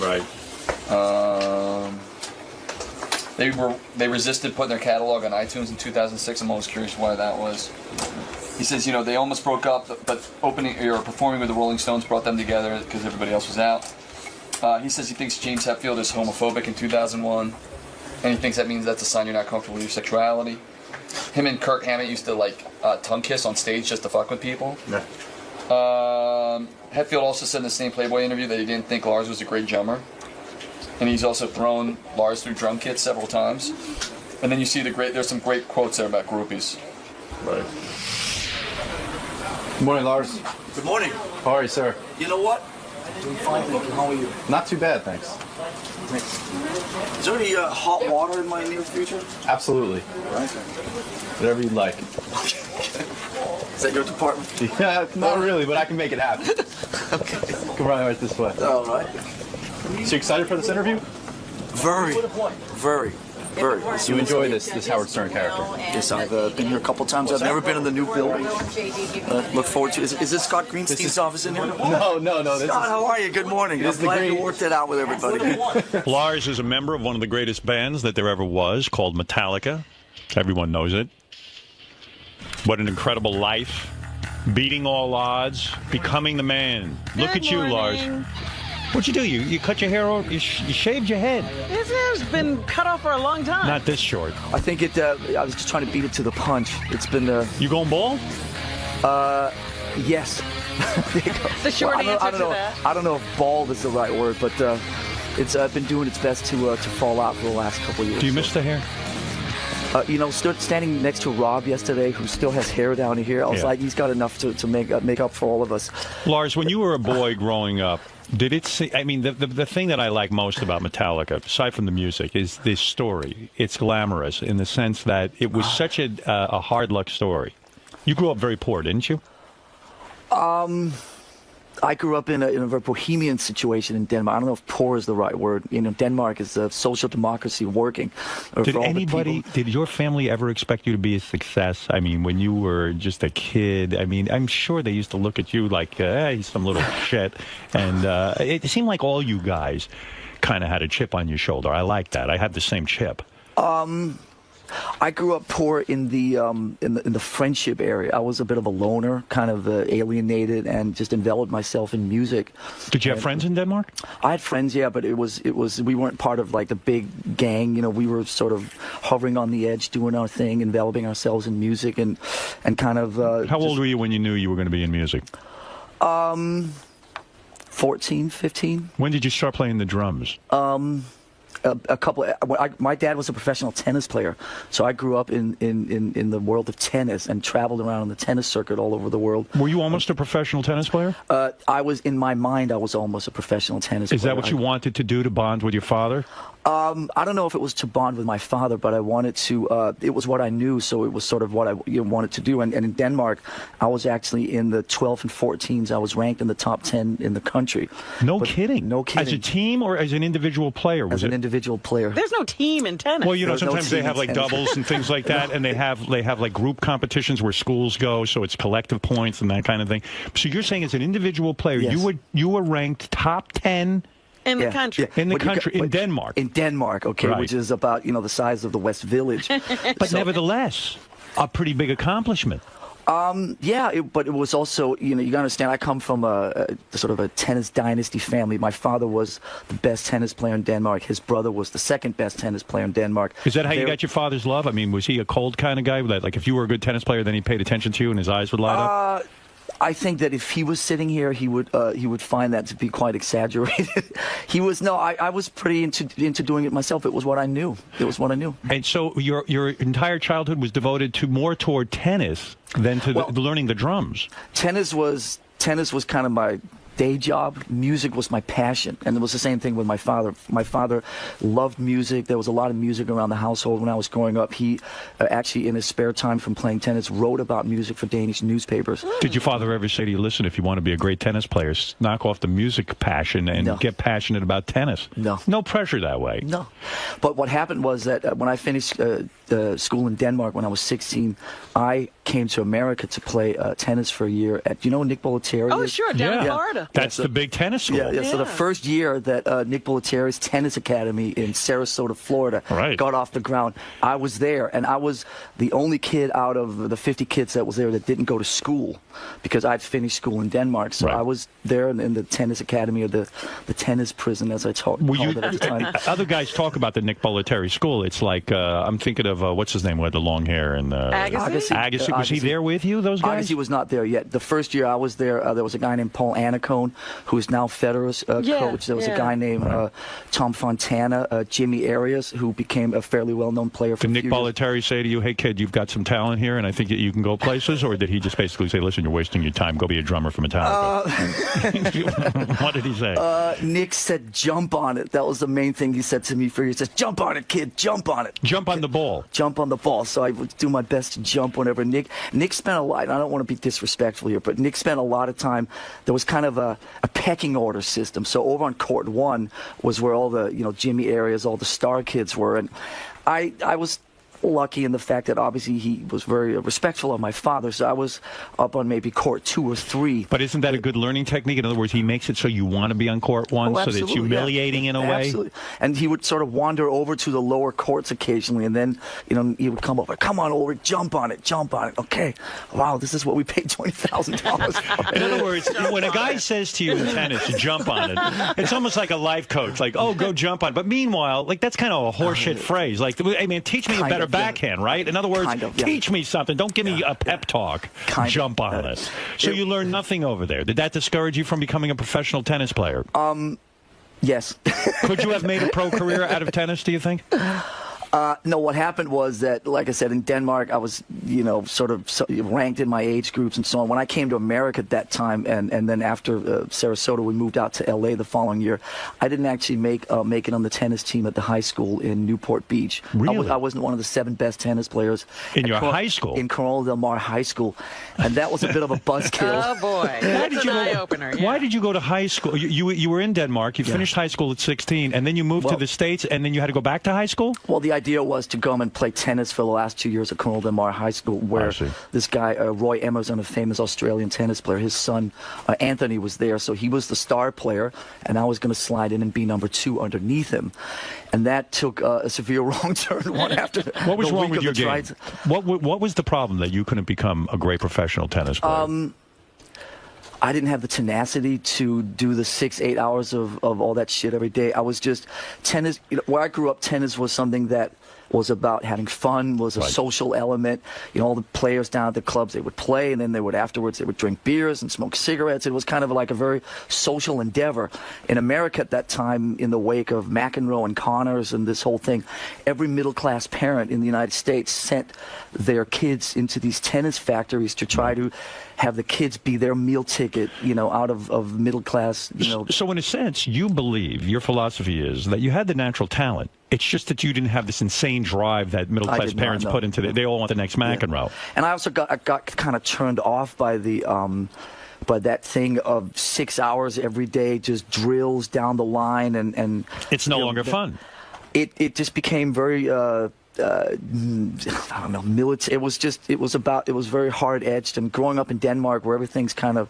They resisted putting their catalog on iTunes in 2006. I'm always curious why that was. He says, you know, they almost broke up, but performing with the Rolling Stones brought them together because everybody else was out. He says he thinks James Hetfield is homophobic in 2001, and he thinks that means that's a sign you're not comfortable with your sexuality. Him and Kirk Hammett used to like tongue kiss on stage just to fuck with people. Hetfield also said in the same Playboy interview that he didn't think Lars was a great drummer, and he's also thrown Lars through drum kits several times. And then you see there's some great quotes there about groupies. Right. Good morning, Lars. Good morning. How are you, sir? You know what? Doing fine, thank you. How are you? Not too bad, thanks. Thanks. Is there any hot water in my near future? Absolutely. Right. Whatever you'd like. Is that your department? Yeah, not really, but I can make it happen. Okay. Come right this way. All right. So you excited for this interview? Very. Very. You enjoy this Howard Stern character? Yes, I've been here a couple times. I've never been in the new building. Look forward to it. Is this Scott Greenstein's office in here? No. Scott, how are you? Good morning. I'm glad you worked it out with everybody. Lars is a member of one of the greatest bands that there ever was, called Metallica. Everyone knows it. What an incredible life. Beating all odds. Becoming the man. Look at you, Lars. What'd you do? You cut your hair off? You shaved your head? His hair's been cut off for a long time. Not this short. I think I was just trying to beat it to the punch. It's been... You going bald? Yes. The short answer to that. I don't know if bald is the right word, but it's been doing its best to fall out for the last couple of years. Do you miss the hair? Stood standing next to Rob yesterday, who still has hair down here. I was like, he's got enough to make up for all of us. Lars, when you were a boy growing up, Did it see? I mean, the thing that I like most about Metallica, aside from the music, is this story. It's glamorous in the sense that it was such a hard luck story. You grew up very poor, didn't you? I grew up in a very bohemian situation in Denmark. I don't know if poor is the right word. You know, Denmark is a social democracy working. Did your family ever expect you to be a success? I mean, when you were just a kid, I mean, I'm sure they used to look at you like, he's some little shit. And it seemed like all you guys kind of had a chip on your shoulder. I like that. I had the same chip. I grew up poor in the friendship area. I was a bit of a loner, kind of alienated, and just enveloped myself in music. Did you have friends in Denmark? I had friends, yeah, but it was we weren't part of like the big gang. You know, we were sort of hovering on the edge, doing our thing, enveloping ourselves in music, and kind of. How old were you when you knew you were going to be in music? 14, 15. When did you start playing the drums? My dad was a professional tennis player, so I grew up in the world of tennis and traveled around on the tennis circuit all over the world. Were you almost a professional tennis player? I was, in my mind, I was almost a professional tennis player. Is that what you wanted to do, to bond with your father? I don't know if it was to bond with my father, but I wanted to, it was what I knew, so it was sort of what I wanted to do. And in Denmark, I was actually in the 12 and 14s. I was ranked in the top 10 in the country. No kidding? No kidding. As a team or as an individual player? As an individual player. There's no team in tennis. Well, you know, sometimes they have like doubles and things like that, and they have like group competitions where schools go, so it's collective points and that kind of thing. So you're saying as an individual player, yes, you were ranked top 10 in the country. In the country, in Denmark. In Denmark, okay, Right. which is about, you know, the size of the West Village. But nevertheless, a pretty big accomplishment. Yeah, but it was also, you know, you gotta understand, I come from a sort of a tennis dynasty family. My father was the best tennis player in Denmark. His brother was the second best tennis player in Denmark. Is that how you got your father's love? I mean, was he a cold kind of guy that, like, if you were a good tennis player, then he paid attention to you and his eyes would light up? I think that if he was sitting here, he would find that to be quite exaggerated. He was I was pretty into doing it myself. It was what I knew. It was what I knew. And so your entire childhood was devoted to more toward tennis than to learning the drums. Tennis was kind of my day job. Music was my passion, and it was the same thing with my father. My father loved music. There was a lot of music around the household when I was growing up. He actually, in his spare time from playing tennis, wrote about music for Danish newspapers. Did your father ever say to you, listen, if you want to be a great tennis player, knock off the music passion and get passionate about tennis? No. No pressure that way? No. But what happened was that when I finished school in Denmark when I was 16, I came to America to play tennis for a year at, you know, 𝗦𝗵cie𝗄𝗿𝗱? Oh, sure, down in Florida. That's the big tennis school. Yeah, so the first year that 𝗦𝗵cie𝗄𝗿𝗱's tennis academy in Sarasota, Florida, got off the ground, I was there, and I was the only kid out of the 50 kids that was there that didn't go to school because I'd finished school in Denmark. So I was there in the tennis academy, or the tennis prison, as I called it at the time. Other guys talk about the 𝗦𝗵cie𝗄𝗿𝗱 school. It's like, I'm thinking of, what's his name, who had the long hair? And Agassi. Was he there with you, those guys? Agassi was not there yet. The first year I was there, there was a guy named Paul Annacone, who is now Federer's coach. There was a guy named Tom Fontana, Jimmy Arias, who became a fairly well-known player for Did 𝗦𝗵cie𝗄𝗿𝗱 say to you, hey, kid, you've got some talent here, and I think that you can go places? Or did he just basically say, listen, you're wasting your time, go be a drummer for Metallica? What did he say? Nick said, jump on it. That was the main thing he said to me. He said, jump on it, kid, jump on it. Jump on the ball. Jump on the ball. So I would do my best to jump whenever Nick spent a lot, and I don't want to be disrespectful here, but Nick spent a lot of time. There was kind of a pecking order system. So over on court 1 was where all the, you know, Jimmy Arias, all the star kids were, and I was lucky in the fact that obviously he was very respectful of my father, so I was up on maybe court 2 or 3. But isn't that a good learning technique? In other words, he makes it so you want to be on court 1, so that it's humiliating in a way? Absolutely. And he would sort of wander over to the lower courts occasionally, and then, you know, he would come over, come on, Ulrich, jump on it. Okay. Wow, this is what we paid $20,000 for. In other words, when a guy says to you in tennis, jump on it, it's almost like a life coach, like, oh, go jump on it. But meanwhile, like, that's kind of a horseshit phrase. Like, I mean, teach me a better backhand, right? In other words, teach me something. Don't give me a pep talk. Jump on it. So you learned nothing over there. Did that discourage you from becoming a professional tennis player? Yes. Could you have made a pro career out of tennis, do you think? No, what happened was that, like I said, in Denmark, I was, sort of ranked in my age groups and so on. When I came to America at that time, and then after Sarasota, we moved out to L.A. the following year, I didn't actually make it on the tennis team at the high school in Newport Beach. Really? I wasn't one of the 7 best tennis players. In your high school? In Corona del Mar High School. And that was a bit of a buzzkill. Oh, boy. That's an eye-opener. Yeah. Why did you go to high school? You were in Denmark. You finished high school at 16, and then you moved to the States, and then you had to go back to high school? Well, the idea was to come and play tennis for the last 2 years at Corona del Mar High School, where this guy, 𝗦𝗵cie𝗄𝗿, a famous Australian tennis player, his son, Anthony, was there. So he was the star player, and I was going to slide in and be number 2 underneath him. And that took a severe wrong turn one after What was the wrong week with of your the game? trials. What was the problem that you couldn't become a great professional tennis player? I didn't have the tenacity to do the 6-8 hours of all that shit every day. I was just tennis. Where I grew up, tennis was something that was about having fun, was a social element. All the players down at the clubs, they would play, and then afterwards they would drink beers and smoke cigarettes. It was kind of like a very social endeavor. In America at that time, in the wake of McEnroe and Connors and this whole thing, every middle-class parent in the United States sent their kids into these tennis factories to try to have the kids be their meal ticket, out of middle class, So in a sense, you believe, your philosophy is that you had the natural talent. It's just that you didn't have this insane drive that middle class parents put into it. They all want the next McEnroe. And I also got kind of turned off by by that thing of 6 hours every day, just drills down the line, and it's no longer fun. It just became very I don't know, military. It was very hard edged. And growing up in Denmark, where everything's kind of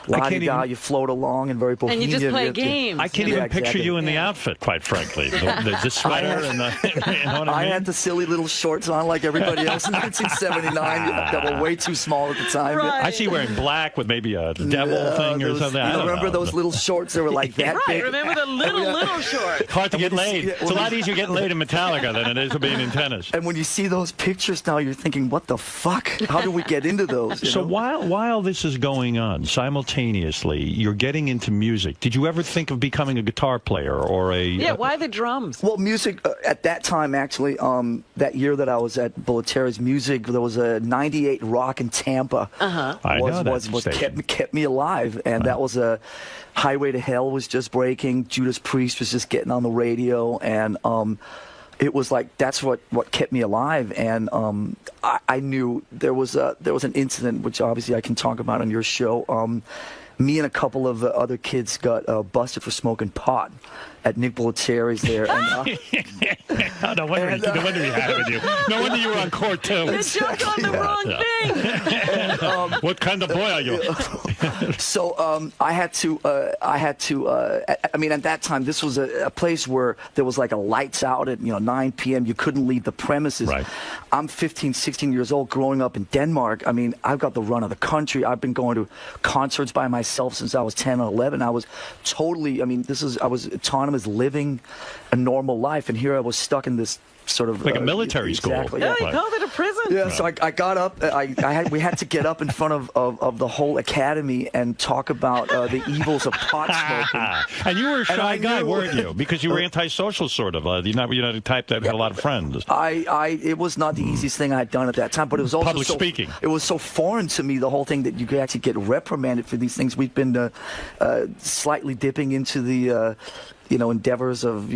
la-di-da, you float along and very bohemian. And you just play games. I can't even picture you in the outfit, quite frankly. The sweater and the. You know what I mean? had the silly little shorts on like everybody else in 1979 that were way too small at the time. I see you wearing black with maybe a devil thing or something. I don't remember those little shorts that were like that big. Remember the little shorts. Hard to get laid. It's a lot easier getting laid in Metallica than it is to being in tennis. And when you see those pictures now, you're thinking, what the fuck? How do we get into those? So while this is going on, simultaneously, you're getting into music. Did you ever think of becoming a guitar player or a... Yeah, why the drums? Well, music, at that time, actually, that year that I was at 𝗦𝗵cie𝗄𝗿𝗍's music, there was a 98 Rock in Tampa. Kept me alive. And that was a... Highway to Hell was just breaking. Judas Priest was just getting on the radio. And... it was like that's what kept me alive, and I knew there was an incident which obviously I can talk about on your show. Me and a couple of other kids got busted for smoking pot at 𝗦𝗵cie𝗄𝗿𝗍's there. And, no wonder he had it with you. No wonder you were on court too. You jumped on the wrong thing. What kind of boy are you? So I had to. I mean, at that time, this was a place where there was like a lights out at 9 p.m. You couldn't leave the premises. Right. I'm 15, 16 years old, growing up in Denmark. I mean, I've got the run of the country. I've been going to concerts by myself since I was 10 or 11. I was totally. I mean, I was autonomous, living a normal life, and here I was stuck in this sort of like a military school. Exactly. Yeah, you called it a prison. Yeah, so I got up. We had to get up in front of the whole academy and talk about the evils of pot smoking. And you were a shy guy, weren't you? Because you were antisocial, sort of. You're not the type that had a lot of friends. It was not the easiest thing I had done at that time, but it was also public speaking. It was so foreign to me, the whole thing, that you could actually get reprimanded for these things. We've been slightly dipping into the endeavors of,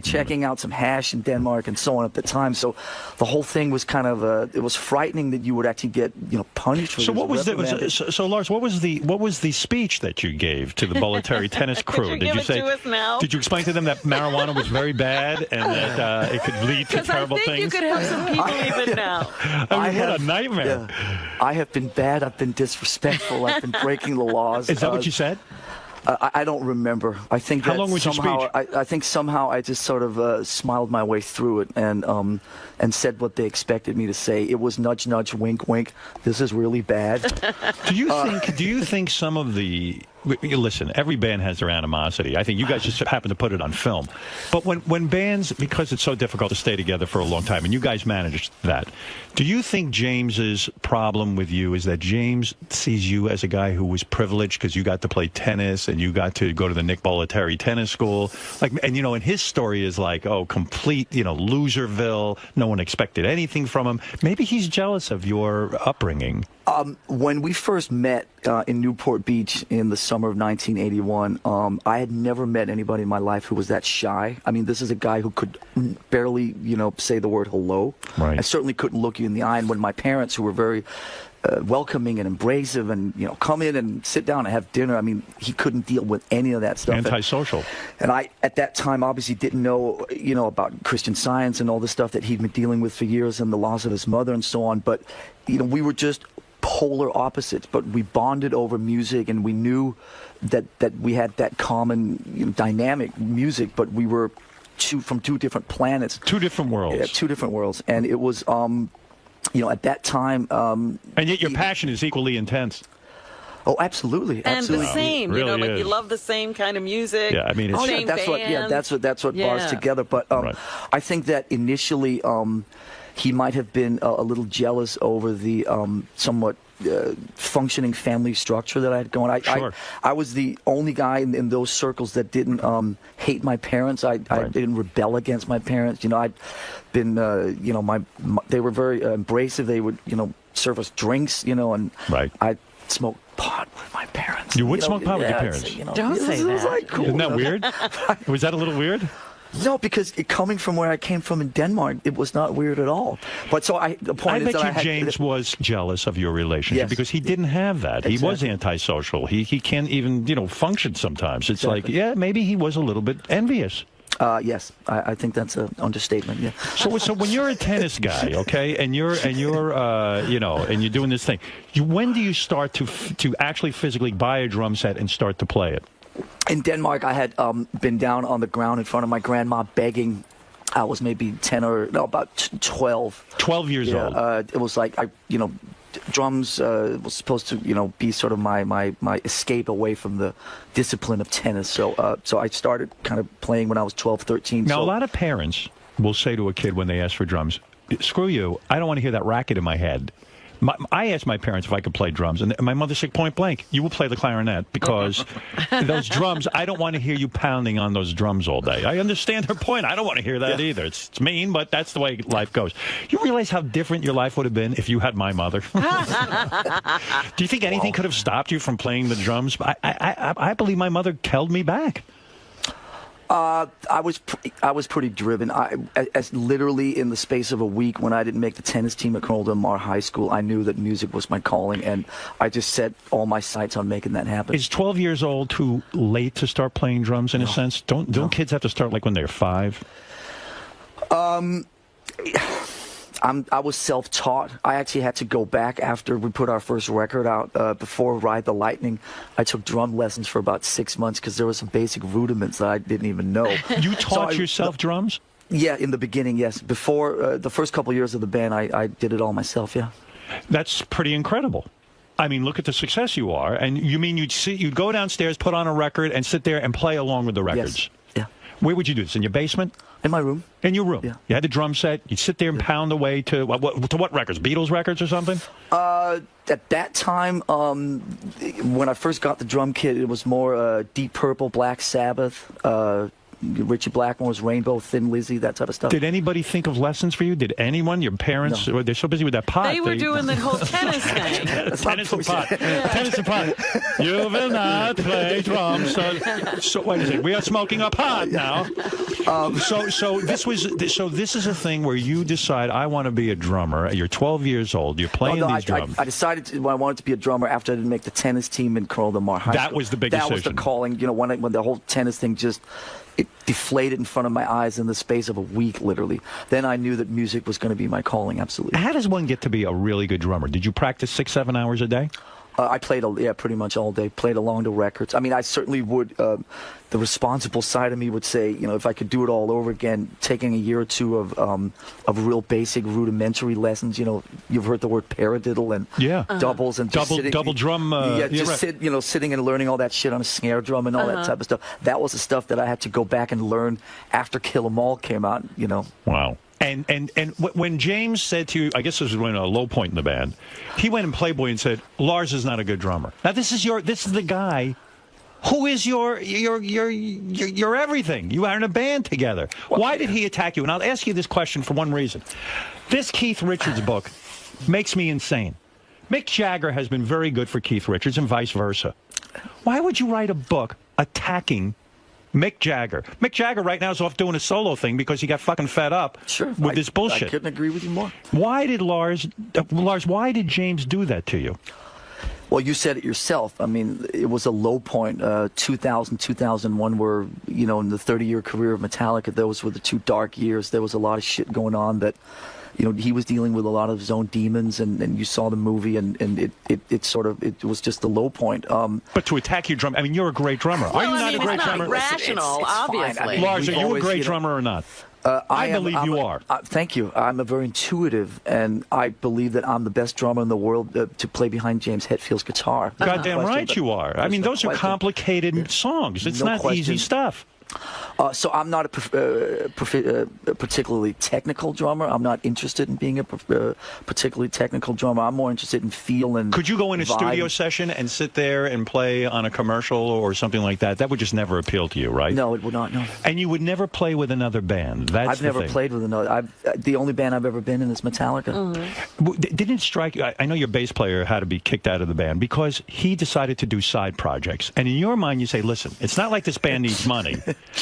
checking out some hash in Denmark and so on at the time. So the whole thing was kind of, it was frightening that you would actually get, punished for So this. what was so Lars, what was the speech that you gave to the voluntary tennis crew? Did you say, to us now? Did you explain to them that marijuana was very bad and that it could lead to terrible things? I think you could help some people even now. I mean, what a nightmare. Yeah. I have been bad. I've been disrespectful. I've been breaking the laws. Is that what you said? I don't remember. I think How long was your speech? I think somehow I just sort of smiled my way through it and said what they expected me to say. It was nudge, nudge, wink, wink. This is really bad. Do you think some of the listen, every band has their animosity. I think you guys just happen to put it on film. But when bands, because it's so difficult to stay together for a long time, and you guys managed that, do you think James's problem with you is that James sees you as a guy who was privileged because you got to play tennis and you got to go to the 𝗦𝗵cie𝘄𝗿𝗱 tennis school? Like, and, you know, and his story is like, oh, complete, you know, loserville. No one expected anything from him. Maybe he's jealous of your upbringing. When we first met in Newport Beach in the summer of 1981, I had never met anybody in my life who was that shy. I mean, this is a guy who could barely, you know, say the word hello. Right. I certainly couldn't look you in the eye. And when my parents, who were very welcoming and embracive and, you know, come in and sit down and have dinner, I mean, he couldn't deal with any of that stuff. Antisocial. And I, at that time, obviously didn't know, you know, about Christian Science and all the stuff that he'd been dealing with for years and the loss of his mother and so on. But, you know, we were just polar opposites, but we bonded over music, and we knew that we had that common, you know, dynamic music, but we were from two different planets. Two different worlds. Yeah, two different worlds. And it was, you know, at that time... and yet your passion is equally intense. Oh, absolutely, absolutely. And the same, really, you know, like is. you love the same kind of music. Yeah, I mean, it's same that's band. what that's what bars together. But Right. I think that initially he might have been a little jealous over the somewhat functioning family structure that I had going. I was the only guy in those circles that didn't hate my parents. I didn't rebel against my parents. You know, I'd been, you know, they were very embracive. They would, you know, serve us drinks, you know, and I smoked pot with my parents. You would smoke pot with your parents? You know, Don't say that. Was like, cool. Isn't that weird? Was that a little weird? No, because coming from where I came from in Denmark, it was not weird at all. But so the point is that I bet you James was jealous of your relationship because he didn't have that. Exactly. He was antisocial. He can't even, you know, function sometimes. It's like, yeah, maybe he was a little bit envious. Yes, I think that's an understatement. Yeah. So when you're a tennis guy, okay, and you're you know, and you're doing this thing, when do you start to actually physically buy a drum set and start to play it? In Denmark, I had been down on the ground in front of my grandma begging. I was maybe 10 or no, about 12. 12 years old. It was like you know, drums was supposed to, you know, be sort of my escape away from the discipline of tennis. So so I started kind of playing when I was 12, 13. Now, a lot of parents will say to a kid when they ask for drums, "Screw you! I don't want to hear that racket in my head." I asked my parents if I could play drums, and my mother said point blank, "You will play the clarinet because those drums, I don't want to hear you pounding on those drums all day." I understand her point. I don't want to hear that either. It's mean, but that's the way life goes. You realize how different your life would have been if you had my mother? Do you think anything could have stopped you from playing the drums? I believe my mother held me back. I was pretty driven. As literally in the space of a week, when I didn't make the tennis team at 𝗦𝗵cie𝗄𝗿𝗱 High School, I knew that music was my calling, and I just set all my sights on making that happen. Is 12 years old too late to start playing drums in a sense? Don't kids have to start like when they're 5? I was self-taught. I actually had to go back after we put our first record out. Before Ride the Lightning, I took drum lessons for about 6 months because there were some basic rudiments that I didn't even know. You taught yourself drums? Yeah, in the beginning, yes. Before the first couple of years of the band, I did it all myself, yeah. That's pretty incredible. I mean, look at the success you are. And you mean you'd go downstairs, put on a record, and sit there and play along with the records? Yes. Yeah. Where would you do this? In your basement? In my room. In your room? Yeah. You had the drum set. You'd sit there and pound away to what records? Beatles records or something? At that time, when I first got the drum kit, it was more Deep Purple, Black Sabbath, Richie Blackmore's Rainbow, Thin Lizzy, that type of stuff. Did anybody think of lessons for you? Did anyone? Your parents? No. They're so busy with that pot. They were doing the whole tennis thing. Tennis and pot. Tennis and pot. You will not play drums. So wait a second. We are smoking a pot now. So this is a thing where you decide, I want to be a drummer. You're 12 years old. You're playing these drums. I decided I wanted to be a drummer after I didn't make the tennis team in 𝗦𝗵cie𝗄𝗿𝗱 High School. That was the big decision. That was the calling. You know, when the whole tennis thing just it deflated in front of my eyes in the space of a week, literally. Then I knew that music was going to be my calling, absolutely. How does one get to be a really good drummer? Did you practice 6-7 hours a day? I played, pretty much all day. Played along the records. I mean, I certainly would. The responsible side of me would say, if I could do it all over again, taking a year or two of real basic, rudimentary lessons. You've heard the word paradiddle and doubles and just double drum. Sitting and learning all that shit on a snare drum and all that type of stuff. That was the stuff that I had to go back and learn after 𝗻𝗄𝗃 came out. Wow. And when James said to you, I guess this was when a low point in the band, he went in Playboy and said, Lars is not a good drummer. Now this is the guy who is your everything. You are in a band together. Why did he attack you? And I'll ask you this question for one reason. This Keith Richards book makes me insane. Mick Jagger has been very good for Keith Richards and vice versa. Why would you write a book attacking Mick Jagger? Mick Jagger right now is off doing a solo thing because he got fucking fed up with this bullshit. I couldn't agree with you more. Why did Lars, why did James do that to you? Well, you said it yourself. I mean, it was a low point, 2000, 2001, where, in the 30-year career of Metallica, those were the two dark years. There was a lot of shit going on that, he was dealing with a lot of his own demons, and you saw the movie, and it was just the low point. But to attack your drummer, I mean, you're a great drummer. Are you not a great drummer? Rational, obviously. I mean, Lars, are you a great drummer or not? I believe you are. Thank you. I'm a very intuitive, and I believe that I'm the best drummer in the world to play behind James Hetfield's guitar. Goddamn right you are. I mean, those are complicated songs. It's not easy stuff. So I'm not a particularly technical drummer. I'm not interested in being a particularly technical drummer. I'm more interested in feel and Could you go in a studio session and sit there and play on a commercial or something like that? That would just never appeal to you, right? No, it would not, no. And you would never play with another band? I've never played with another. The only band I've ever been in is Metallica. Mm-hmm. Didn't it strike you? I know your bass player had to be kicked out of the band because he decided to do side projects. And in your mind, you say, listen, it's not like this band needs money,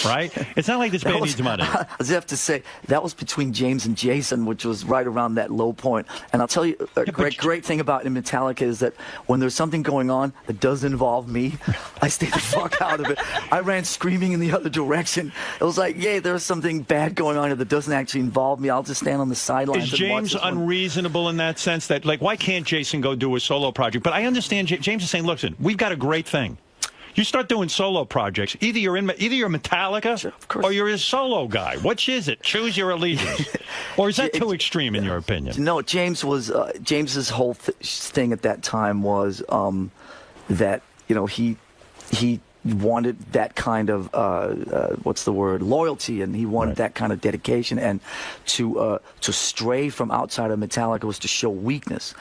right? It's not like this band needs money. I just have to say, that was between James and Jason, which was right around that low point. And I'll tell you, a great thing about Metallica is that when there's something going on that does involve me, I stay the fuck out of it. I ran screaming in the other direction. It was like, there's something bad going on here that doesn't actually involve me. I'll just stand on the sidelines. Is James unreasonable in that sense that, like, why can't Jason go do a solo project? But I understand James is saying, listen, we've got a great thing. You start doing solo projects. Either you're Metallica or you're a solo guy. Which is it? Choose your allegiance. Or is that too extreme in your opinion? No, James was James's whole thing at that time was that he wanted that kind of loyalty, and he wanted that kind of dedication, and to stray from outside of Metallica was to show weakness.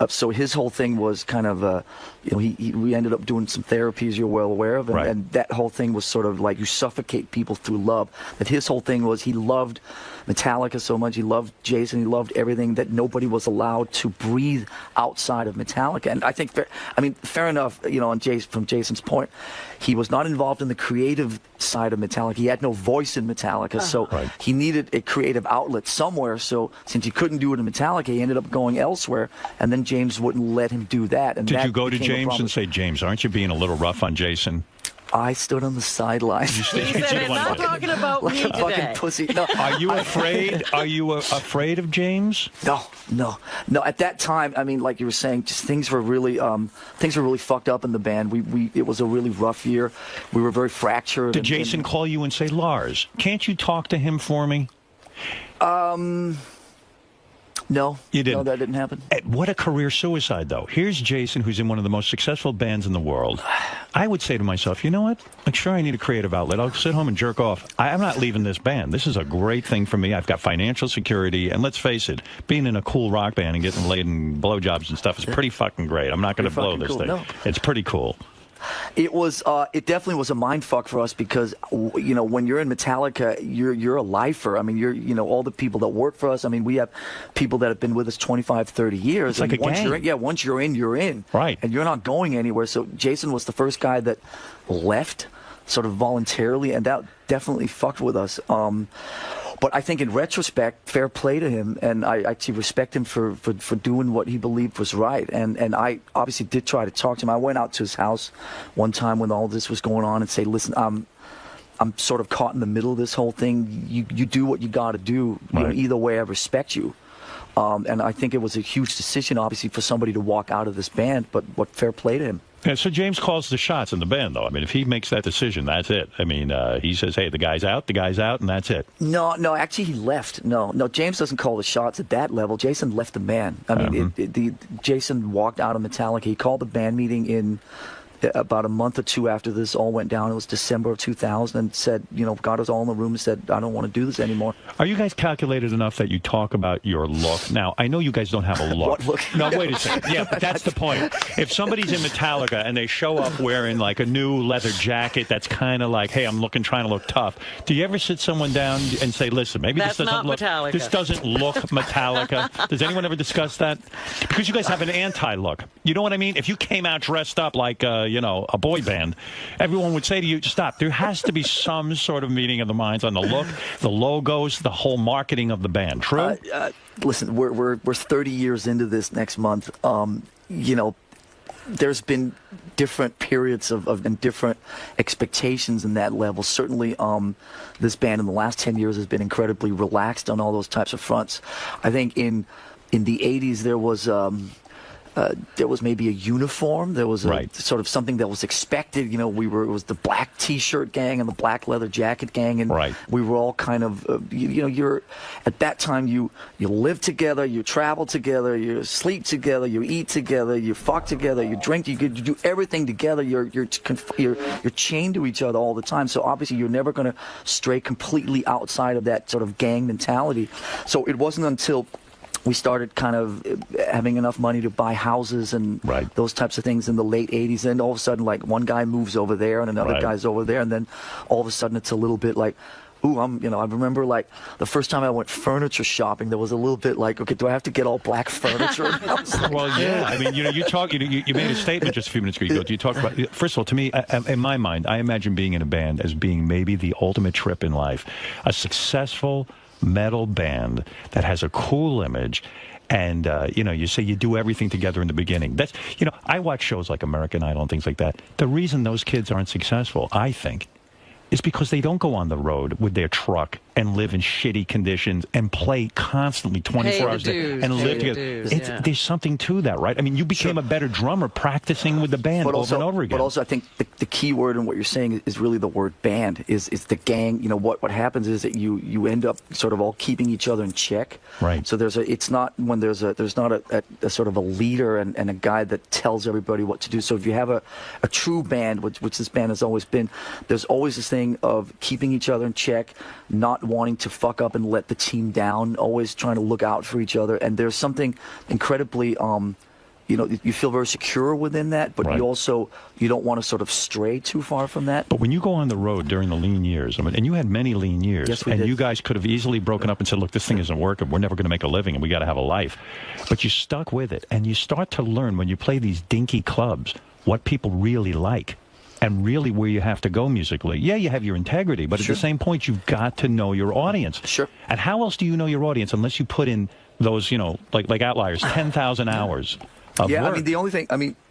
So his whole thing was kind of we ended up doing some therapy, as you're well aware of, and that whole thing was sort of like you suffocate people through love. That his whole thing was he loved Metallica so much, he loved Jason, he loved everything, that nobody was allowed to breathe outside of Metallica. And I think, fair enough, from Jason's point, he was not involved in the creative side of Metallica. He had no voice in Metallica, so he needed a creative outlet somewhere. So since he couldn't do it in Metallica, he ended up going elsewhere, and then James wouldn't let him do that. And did you go to James and say, James, aren't you being a little rough on Jason? I stood on the sidelines. He said, not talking about like me a today. fucking pussy. No. Are you afraid? Are you afraid of James? No. At that time, I mean, like you were saying, just things were really fucked up in the band. It was a really rough year. We were very fractured. Did Jason call you and say, Lars, can't you talk to him for me? No. You didn't? No, that didn't happen. What a career suicide, though. Here's Jason, who's in one of the most successful bands in the world. I would say to myself, you know what? Like, sure, I need a creative outlet. I'll sit home and jerk off. I'm not leaving this band. This is a great thing for me. I've got financial security. And let's face it, being in a cool rock band and getting laid in blowjobs and stuff is pretty fucking great. I'm not going to blow this thing. No. It's pretty cool. It definitely was a mind fuck for us because, when you're in Metallica, you're a lifer. I mean, you're all the people that work for us. I mean, we have people that have been with us 25, 30 years. It's like a gang. Once you're in, you're in. Right. And you're not going anywhere. So Jason was the first guy that left sort of voluntarily, and that definitely fucked with us. But I think in retrospect, fair play to him, and I actually respect him for doing what he believed was right. And I obviously did try to talk to him. I went out to his house one time when all this was going on and say, listen, I'm sort of caught in the middle of this whole thing. You do what you got to do. Either way, I respect you. And I think it was a huge decision, obviously, for somebody to walk out of this band, but what fair play to him. Yeah, so James calls the shots in the band, though. I mean, if he makes that decision, that's it. I mean, he says, hey, the guy's out, and that's it. No, actually, he left. No, James doesn't call the shots at that level. Jason left the band. I mean, Jason walked out of Metallica. He called the band meeting in about a month or two after this all went down. It was December of 2000, and said, got us all in the room and said, I don't want to do this anymore. Are you guys calculated enough that you talk about your look? Now, I know you guys don't have a look. What look? No, wait a second. Yeah, but that's the point. If somebody's in Metallica and they show up wearing like a new leather jacket that's kind of like, hey, I'm trying to look tough, do you ever sit someone down and say, listen, maybe this doesn't look Metallica. This doesn't look Metallica? Does anyone ever discuss that? Because you guys have an anti-look. You know what I mean? If you came out dressed up like, a boy band, everyone would say to you, stop. There has to be some sort of meeting of the minds on the look, the logos, the whole marketing of the band. True? Listen, we're 30 years into this next month. There's been different periods and different expectations in that level. Certainly, this band in the last 10 years has been incredibly relaxed on all those types of fronts. I think in the 80s there was maybe a uniform. There was a sort of something that was expected. It was the black T-shirt gang and the black leather jacket gang, and we were all kind of, you're at that time you live together, you travel together, you sleep together, you eat together, you fuck together, you drink, you do everything together. You're chained to each other all the time. So obviously you're never going to stray completely outside of that sort of gang mentality. So it wasn't until we started kind of having enough money to buy houses and those types of things in the late 80s. And all of a sudden, like, one guy moves over there and another guy's over there. And then all of a sudden it's a little bit like, ooh, I remember, like, the first time I went furniture shopping, there was a little bit like, okay, do I have to get all black furniture? Well, yeah. I mean, you made a statement just a few minutes ago. You talked about, first of all, to me, in my mind, I imagine being in a band as being maybe the ultimate trip in life. A successful metal band that has a cool image, and you say you do everything together in the beginning. That's I watch shows like American Idol and things like that. The reason those kids aren't successful, I think, is because they don't go on the road with their truck and live in shitty conditions and play constantly 24 hours a day and live together. There's something to that, right? I mean, you became a better drummer practicing with the band over and over again. But also, I think the key word in what you're saying is really the word band. Is the gang. What happens is that you end up sort of all keeping each other in check. Right. So there's not a sort of a leader and a guy that tells everybody what to do. So if you have a true band, which this band has always been, there's always this thing of keeping each other in check, not wanting to fuck up and let the team down, always trying to look out for each other. And there's something incredibly, you feel very secure within that, but you don't want to sort of stray too far from that. But when you go on the road during the lean years, and you had many lean years, yes, we and did. You guys could have easily broken up and said, look, this thing isn't working. We're never going to make a living, and we got to have a life. But you stuck with it, and you start to learn when you play these dinky clubs what people really like. And really where you have to go musically. Yeah, you have your integrity, but at the same point, you've got to know your audience. Sure. And how else do you know your audience unless you put in those, like Outliers, 10,000 hours of work? I mean, the only thing,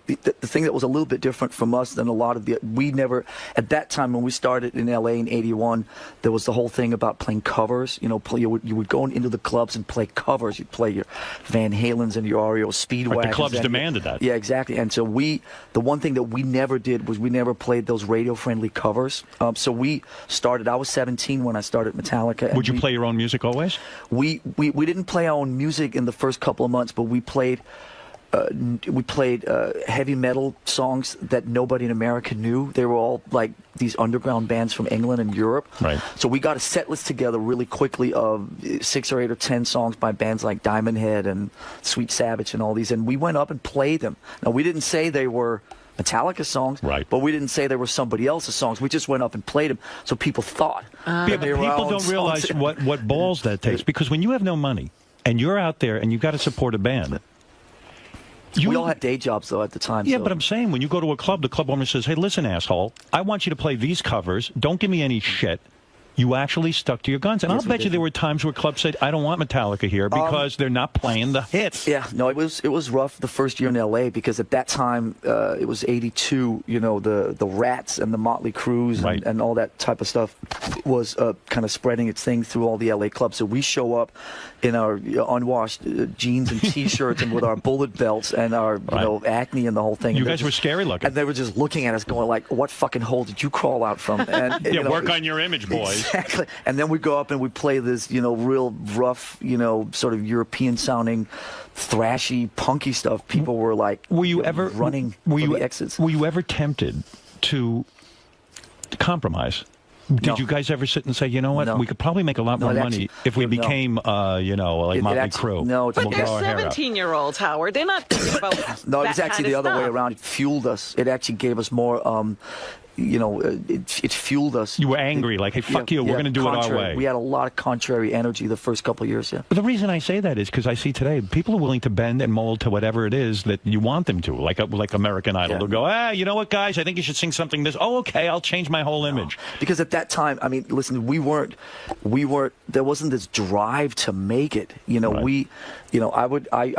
the thing that was a little bit different from us than a lot of we never, at that time when we started in LA in 81, there was the whole thing about playing covers. You would go into the clubs and play covers. You'd play your Van Halens and your REO Speedwagons. Like the clubs demanded that. Yeah, exactly. And so the one thing that we never did was we never played those radio-friendly covers. So we started, I was 17 when I started Metallica. Would you play your own music always? We didn't play our own music in the first couple of months, but we played heavy metal songs that nobody in America knew. They were all like these underground bands from England and Europe. Right. So we got a set list together really quickly of 6 or 8 or 10 songs by bands like Diamond Head and Sweet Savage and all these, and we went up and played them. Now, we didn't say they were Metallica songs, but we didn't say they were somebody else's songs. We just went up and played them, so people thought. But people don't realize what balls that takes, because when you have no money and you're out there and you've got to support a band. We all had day jobs, though, at the time. Yeah, but I'm saying, when you go to a club, the club owner says, hey, listen, asshole, I want you to play these covers. Don't give me any shit. You actually stuck to your guns. And I'll bet you there were times where clubs said, I don't want Metallica here because they're not playing the hits. Yeah, no, it was rough the first year in L.A. because at that time, it was 82, you know, the Rats and the Motley Crues and all that type of stuff was kind of spreading its thing through all the L.A. clubs. So we show up in our unwashed jeans and T-shirts and with our bullet belts and our, you know, acne and the whole thing. You guys were scary looking. And they were just looking at us going like, what fucking hole did you crawl out from? And, yeah, work on your image, boys. Exactly. And then we go up and we play this, you know, real rough, you know, sort of European-sounding, thrashy, punky stuff. People were like, were you ever running for the exits? Were you ever tempted to compromise? Did you guys ever sit and say, you know what, we could probably make a lot more money if we became, you know, like Motley Crue? No, but they're 17-year-olds, Howard. They're not thinking about No, that it's actually the other way around. It fueled us. It actually gave us more... you know, it fueled us. You were angry, like, hey, fuck you, we're going to do it our way. We had a lot of contrary energy the first couple of years, yeah. But the reason I say that is because I see today, people are willing to bend and mold to whatever it is that you want them to, like American Idol. They'll go, you know what, guys, I think you should sing something this. Oh, okay, I'll change my whole image. Because at that time, I mean, listen, we weren't, there wasn't this drive to make it. You know, I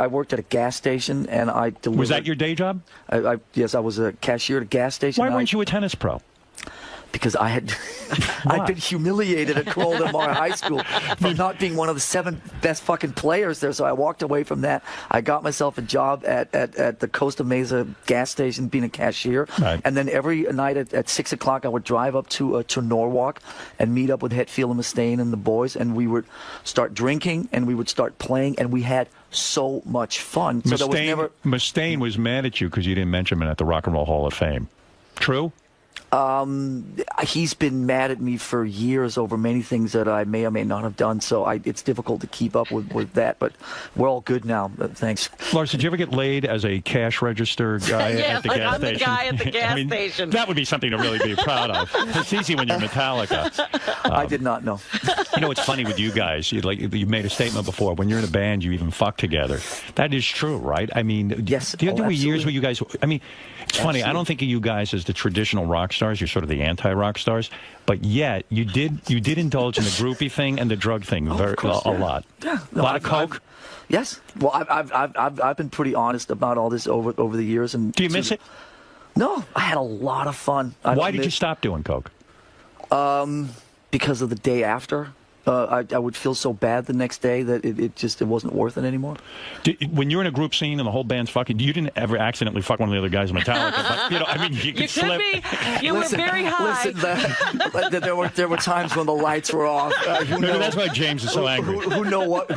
worked at a gas station and I delivered. Was that your day job? Yes, I was a cashier at a gas station. Why weren't you a tennis pro? Because I had I'd been humiliated at Crowell Del Mar High School for not being one of the 7 best fucking players there. So I walked away from that. I got myself a job at the Costa Mesa gas station being a cashier. Right. And then every night at 6 o'clock I would drive up to Norwalk and meet up with Hetfield and Mustaine and the boys, and we would start drinking and we would start playing, and we had so much fun. So there was never... Mustaine was mad at you because you didn't mention him at the Rock and Roll Hall of Fame. True? He's been mad at me for years over many things that I may or may not have done, so it's difficult to keep up with that, but we're all good now. Thanks. Lars, did you ever get laid as a cash register guy at the gas station? The guy at the gas station. That would be something to really be proud of. It's easy when you're Metallica. I did not know. You know, it's funny with you guys. You made a statement before. When you're in a band, you even fuck together. That is true, right? I mean, yes. Do you do years where you guys? I mean, it's funny. I don't think of you guys as the traditional rock stars. You're sort of the anti-rock stars, but yet you did indulge in the groupie thing and the drug thing a lot. Yeah, a lot of coke. Yes. Well, I've been pretty honest about all this over the years. And do you miss it? No, I had a lot of fun. Why did you stop doing coke? Because of the day after. I would feel so bad the next day that it wasn't worth it anymore. When you're in a group scene and the whole band's fucking, you didn't ever accidentally fuck one of the other guys in Metallica. But, you know, I mean, you could slip. You were very high. Listen, there were times when the lights were off. Maybe that's why James is so angry. Who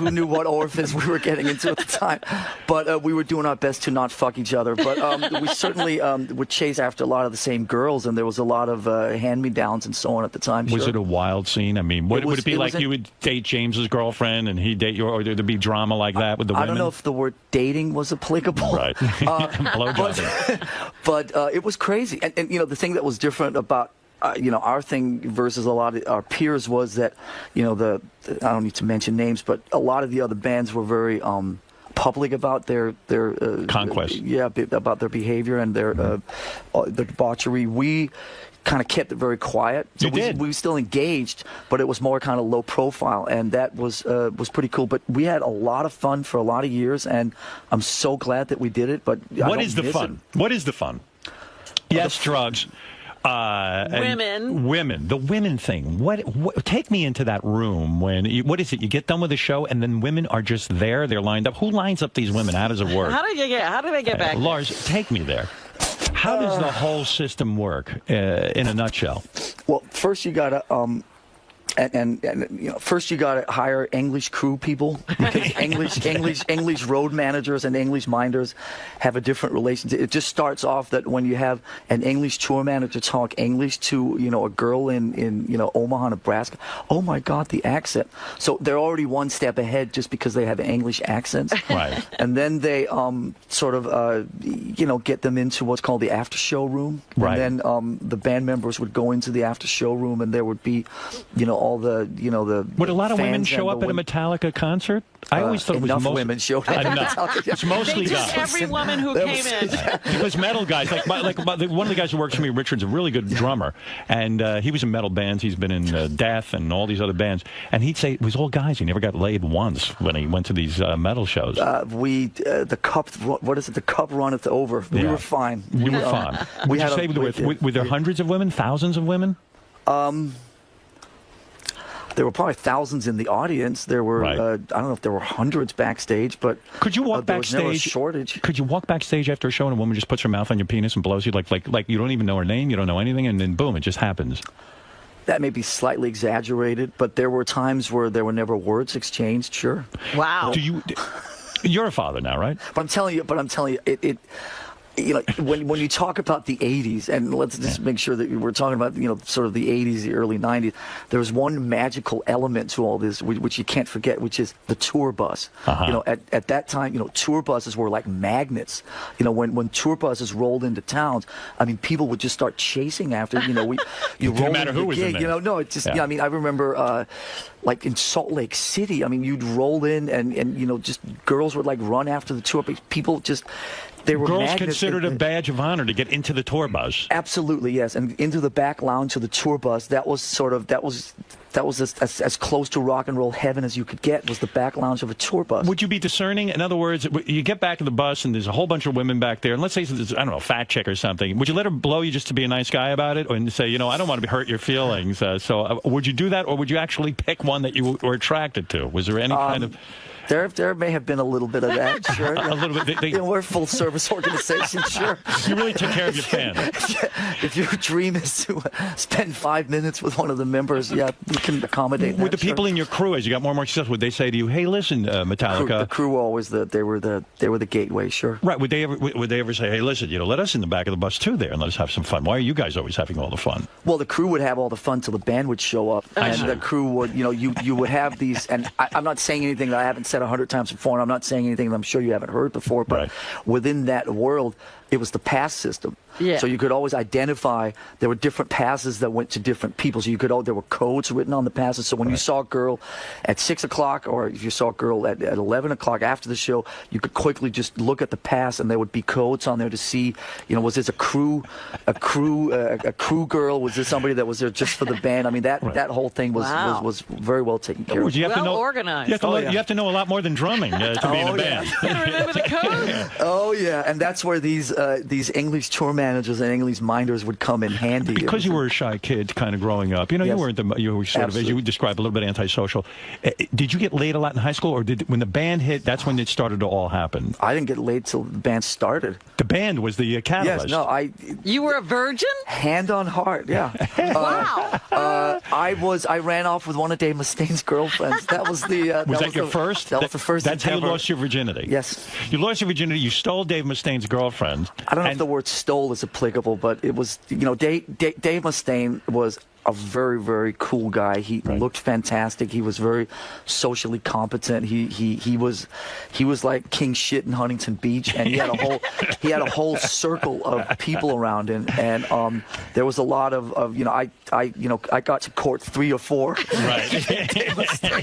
knew what orifice we were getting into at the time? But we were doing our best to not fuck each other. But we certainly would chase after a lot of the same girls, and there was a lot of hand-me-downs and so on at the time. Was it a wild scene? I mean, would it be like you would date James's girlfriend and he'd date your, or there'd be drama like that with the women? I don't know if the word dating was applicable. Right. But it was crazy. And, you know, the thing that was different about, you know, our thing versus a lot of our peers was that, you know, I don't need to mention names, but a lot of the other bands were very public about their conquest. About their behavior and their debauchery. We kind of kept it very quiet. So we were still engaged, but it was more kind of low profile, and that was pretty cool. But we had a lot of fun for a lot of years, and I'm so glad that we did it. But what is the fun? What is the fun? Yes, drugs. Women. The women thing. What? Take me into that room when. What is it? You get done with the show, and then women are just there. They're lined up. Who lines up these women? How does it work? How do they get back? Lars, take me there. How does the whole system work in a nutshell? Well, first you gotta first you gotta hire English crew people, because English road managers and English minders have a different relationship. It just starts off that when you have an English tour manager talk English to, you know, a girl in you know, Omaha, Nebraska. Oh my God, the accent! So they're already one step ahead just because they have English accents. Right. And then they sort of you know, get them into what's called the after show room. Right. And then the band members would go into the after show room, and there would be, you know, all the, you know, the. Would a lot of women fans show and up the at a Metallica concert? I always thought it was enough most women showed up. It's mostly They guys. took every woman who came in. Because metal guys, one of the guys who works for me, Richard's a really good drummer, and he was in metal bands. He's been in Death and all these other bands, and he'd say it was all guys. He never got laid once when he went to these metal shows. The cup, what is it? The cup runneth over. We were fine. You were fine. Would you say were there hundreds of women, thousands of women? There were probably thousands in the audience. There were, I don't know if there were hundreds backstage, but could you walk there was backstage? never a shortage. Could you walk backstage after a show and a woman just puts her mouth on your penis and blows you like you don't even know her name, you don't know anything, and then boom, it just happens? That may be slightly exaggerated, but there were times where there were never words exchanged. Sure. Wow. You're a father now, right? But I'm telling you, it you know, when you talk about the 80s, and let's just make sure that we're talking about, you know, sort of the 80s, the early 90s, there was one magical element to all this, which you can't forget, which is the tour bus. You know, at that time, you know, tour buses were like magnets. You know, when tour buses rolled into towns, I mean, people would just start chasing after, you know, you roll matter who was in there. You know, no, it's just, yeah, I mean, I remember, like in Salt Lake City, I mean, you'd roll in and you know, just girls would like run after the tour bus. People just, they were girls magnets. Considered a badge of honor to get into the tour bus. Absolutely, yes, and into the back lounge of the tour bus. That was as close to rock and roll heaven as you could get. Was the back lounge of a tour bus. Would you be discerning? In other words, you get back to the bus and there's a whole bunch of women back there, and let's say there's, I don't know, a fat chick or something. Would you let her blow you just to be a nice guy about it, and say, you know, I don't want to hurt your feelings? So would you do that, or would you actually pick one that you were attracted to? Was there any kind of? There may have been a little bit of that, sure. A little bit. You know, we're a full-service organization, sure. You really took care of your fans. If your dream is to spend 5 minutes with one of the members, yeah, we can accommodate that. With the people in your crew, as you got more and more success, would they say to you, "Hey, listen, Metallica"? The crew always they were the gateway, sure. Right. Would they ever say, "Hey, listen, you know, let us in the back of the bus too, there, and let us have some fun"? Why are you guys always having all the fun? Well, the crew would have all the fun till the band would show up, and the crew would, you know, you would have these. And I'm not saying anything that I haven't said 100 times before. I'm not saying anything that I'm sure you haven't heard before, but within that world, it was the pass system. Yeah. So you could always identify, there were different passes that went to different people. So you could, there were codes written on the passes. So when you saw a girl at 6 o'clock, or if you saw a girl at 11 o'clock after the show, you could quickly just look at the pass, and there would be codes on there to see, you know, was this a crew girl? Was this somebody that was there just for the band? I mean, that whole thing was very well taken care of. You have to know, organized. You have to know a lot more than drumming to be in a band. Remember the code? Oh yeah, and that's where these English tour managers and English minders would come in handy. Because you were a shy kid, kind of growing up. You know, you were sort of, as you described, a little bit antisocial. Did you get laid a lot in high school, or when the band hit, that's when it started to all happen? I didn't get laid till the band started. The band was the catalyst. Yes, no, You were a virgin? Hand on heart, yeah. Wow. I ran off with one of Dave Mustaine's girlfriends. That was the. Was that your first? That was the first. That's how you lost your virginity. Yes. You lost your virginity. You stole Dave Mustaine's girlfriend. I don't know if the word "stole" is applicable, but it was. You know, Dave Mustaine was a very, very cool guy. He looked fantastic. He was very socially competent. He was like king shit in Huntington Beach, and he had a whole circle of people around him. And there was a lot of you know, I got to court 3 or 4. Right.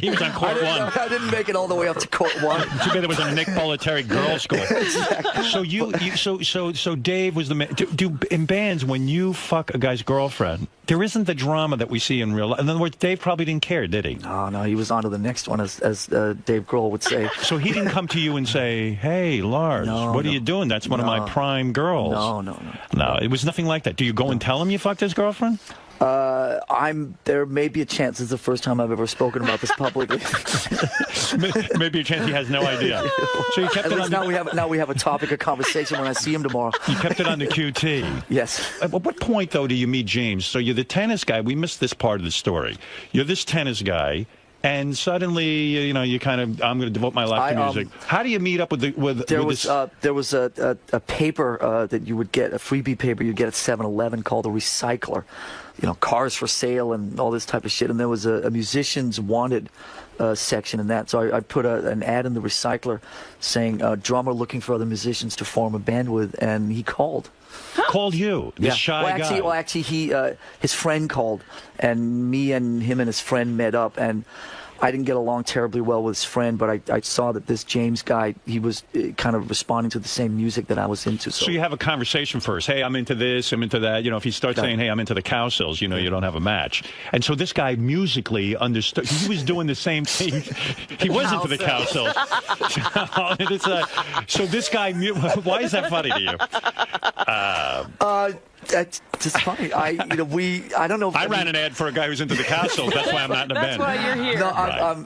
He was on court 1. I didn't make it all the way up to court 1. Too bad it was a Nicpolitari girls' school. Exactly. So Dave was the man. Do in bands, when you fuck a guy's girlfriend, there isn't the drama that we see in real life. In other words, Dave probably didn't care, did he? No, he was on to the next one, as Dave Grohl would say. So he didn't come to you and say, "Hey, Lars, what are you doing? That's one of my prime girls." No, it was nothing like that. Do you go and tell him you fucked his girlfriend? There may be a chance it's the first time I've ever spoken about this publicly. Maybe a chance he has no idea. So you kept it on. Now we have a topic of conversation when I see him tomorrow. You kept it on the QT. Yes. At what point, though, do you meet James? So you're the tennis guy. We missed this part of the story. You're this tennis guy. And suddenly, you know, you kind of, I'm going to devote my life to music. How do you meet up with There was a paper that you would get, a freebie paper you'd get at 7-Eleven called a recycler. cars for sale and all this type of shit. And there was a musicians wanted section in that. So I put an ad in the Recycler saying, drummer looking for other musicians to form a band with, and he called. Called you, this shy guy. Well, actually, his friend called, and me and him and his friend met up, and I didn't get along terribly well with his friend, but I saw that this James guy, he was kind of responding to the same music that I was into. So you have a conversation first. Hey, I'm into this, I'm into that. If you start saying, hey, I'm into the 9𝗫𝗄𝗍, you don't have a match. And so this guy musically understood. He was doing the same thing. He was into the 𝗫𝗄𝗍. So this guy, why is that funny to you? That's just funny. I don't know. I ran an ad for a guy who's into the 𝗫𝗄𝗍. That's why I'm not in the band. That's why you're here. No,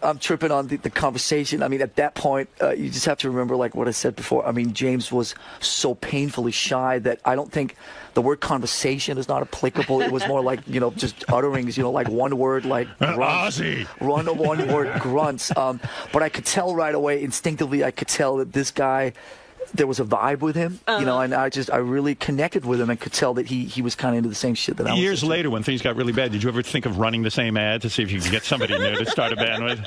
I'm tripping on the conversation. I mean, at that point, you just have to remember, like what I said before. I mean, James was so painfully shy that I don't think the word conversation is not applicable. It was more like, just utterings, like one word, like grunts. One word grunts. But I could tell right away, instinctively, I could tell that this guy, there was a vibe with him, and I really connected with him and could tell that he was kind of into the same shit that I was. Years later, when things got really bad, did you ever think of running the same ad to see if you could get somebody new to start a band with?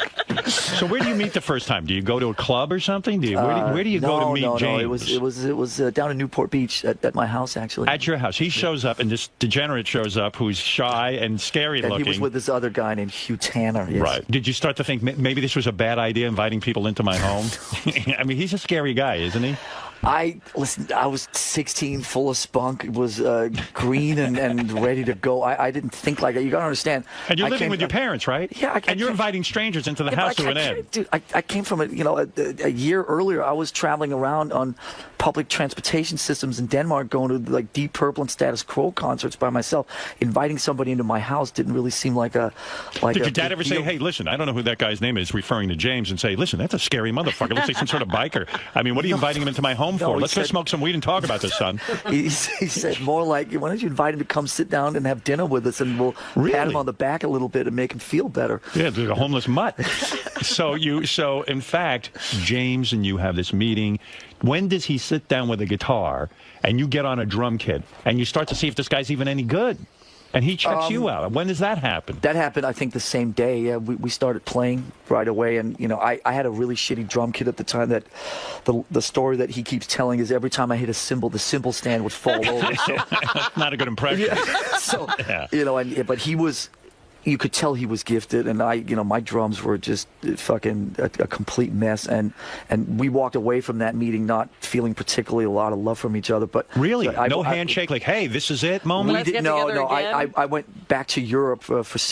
So where do you meet the first time? Do you go to a club or something? Where do you go to meet James? No, it was down in Newport Beach at my house, actually. At your house. He shows up, and this degenerate shows up who's shy and scary looking. He was with this other guy named Hugh Tanner. Yes. Right. Did you start to think maybe this was a bad idea, inviting people into my home? I mean, he's a scary guy, isn't he? I was 16, full of spunk, was green and ready to go. I didn't think like that. You got to understand. And you're living with your parents, right? Yeah. And you're inviting strangers into the house to an ad. Dude, I came from a year earlier. I was traveling around on public transportation systems in Denmark, going to like Deep Purple and Status Quo concerts by myself. Inviting somebody into my house didn't really seem like a Did your dad ever say, hey, listen, I don't know who that guy's name is, referring to James, and say, listen, that's a scary motherfucker. Looks like some sort of biker. I mean, what are you inviting him into my home for? Let's go smoke some weed and talk about this, son. He said more like, why don't you invite him to come sit down and have dinner with us, and we'll pat him on the back a little bit and make him feel better. Yeah, like a homeless mutt. So in fact, James and you have this meeting. When does he sit down with a guitar and you get on a drum kit and you start to see if this guy's even any good? And he checks you out. When does that happen? That happened, I think, the same day. Yeah, we started playing right away. And, I had a really shitty drum kit at the time that the story that he keeps telling is every time I hit a cymbal, the cymbal stand would fall over. So. Not a good impression. Yeah. So, but he was... You could tell he was gifted, and my drums were just fucking a complete mess, and we walked away from that meeting not feeling particularly a lot of love from each other. But really, no handshake, like, hey, this is it moment. I went back to Europe for 6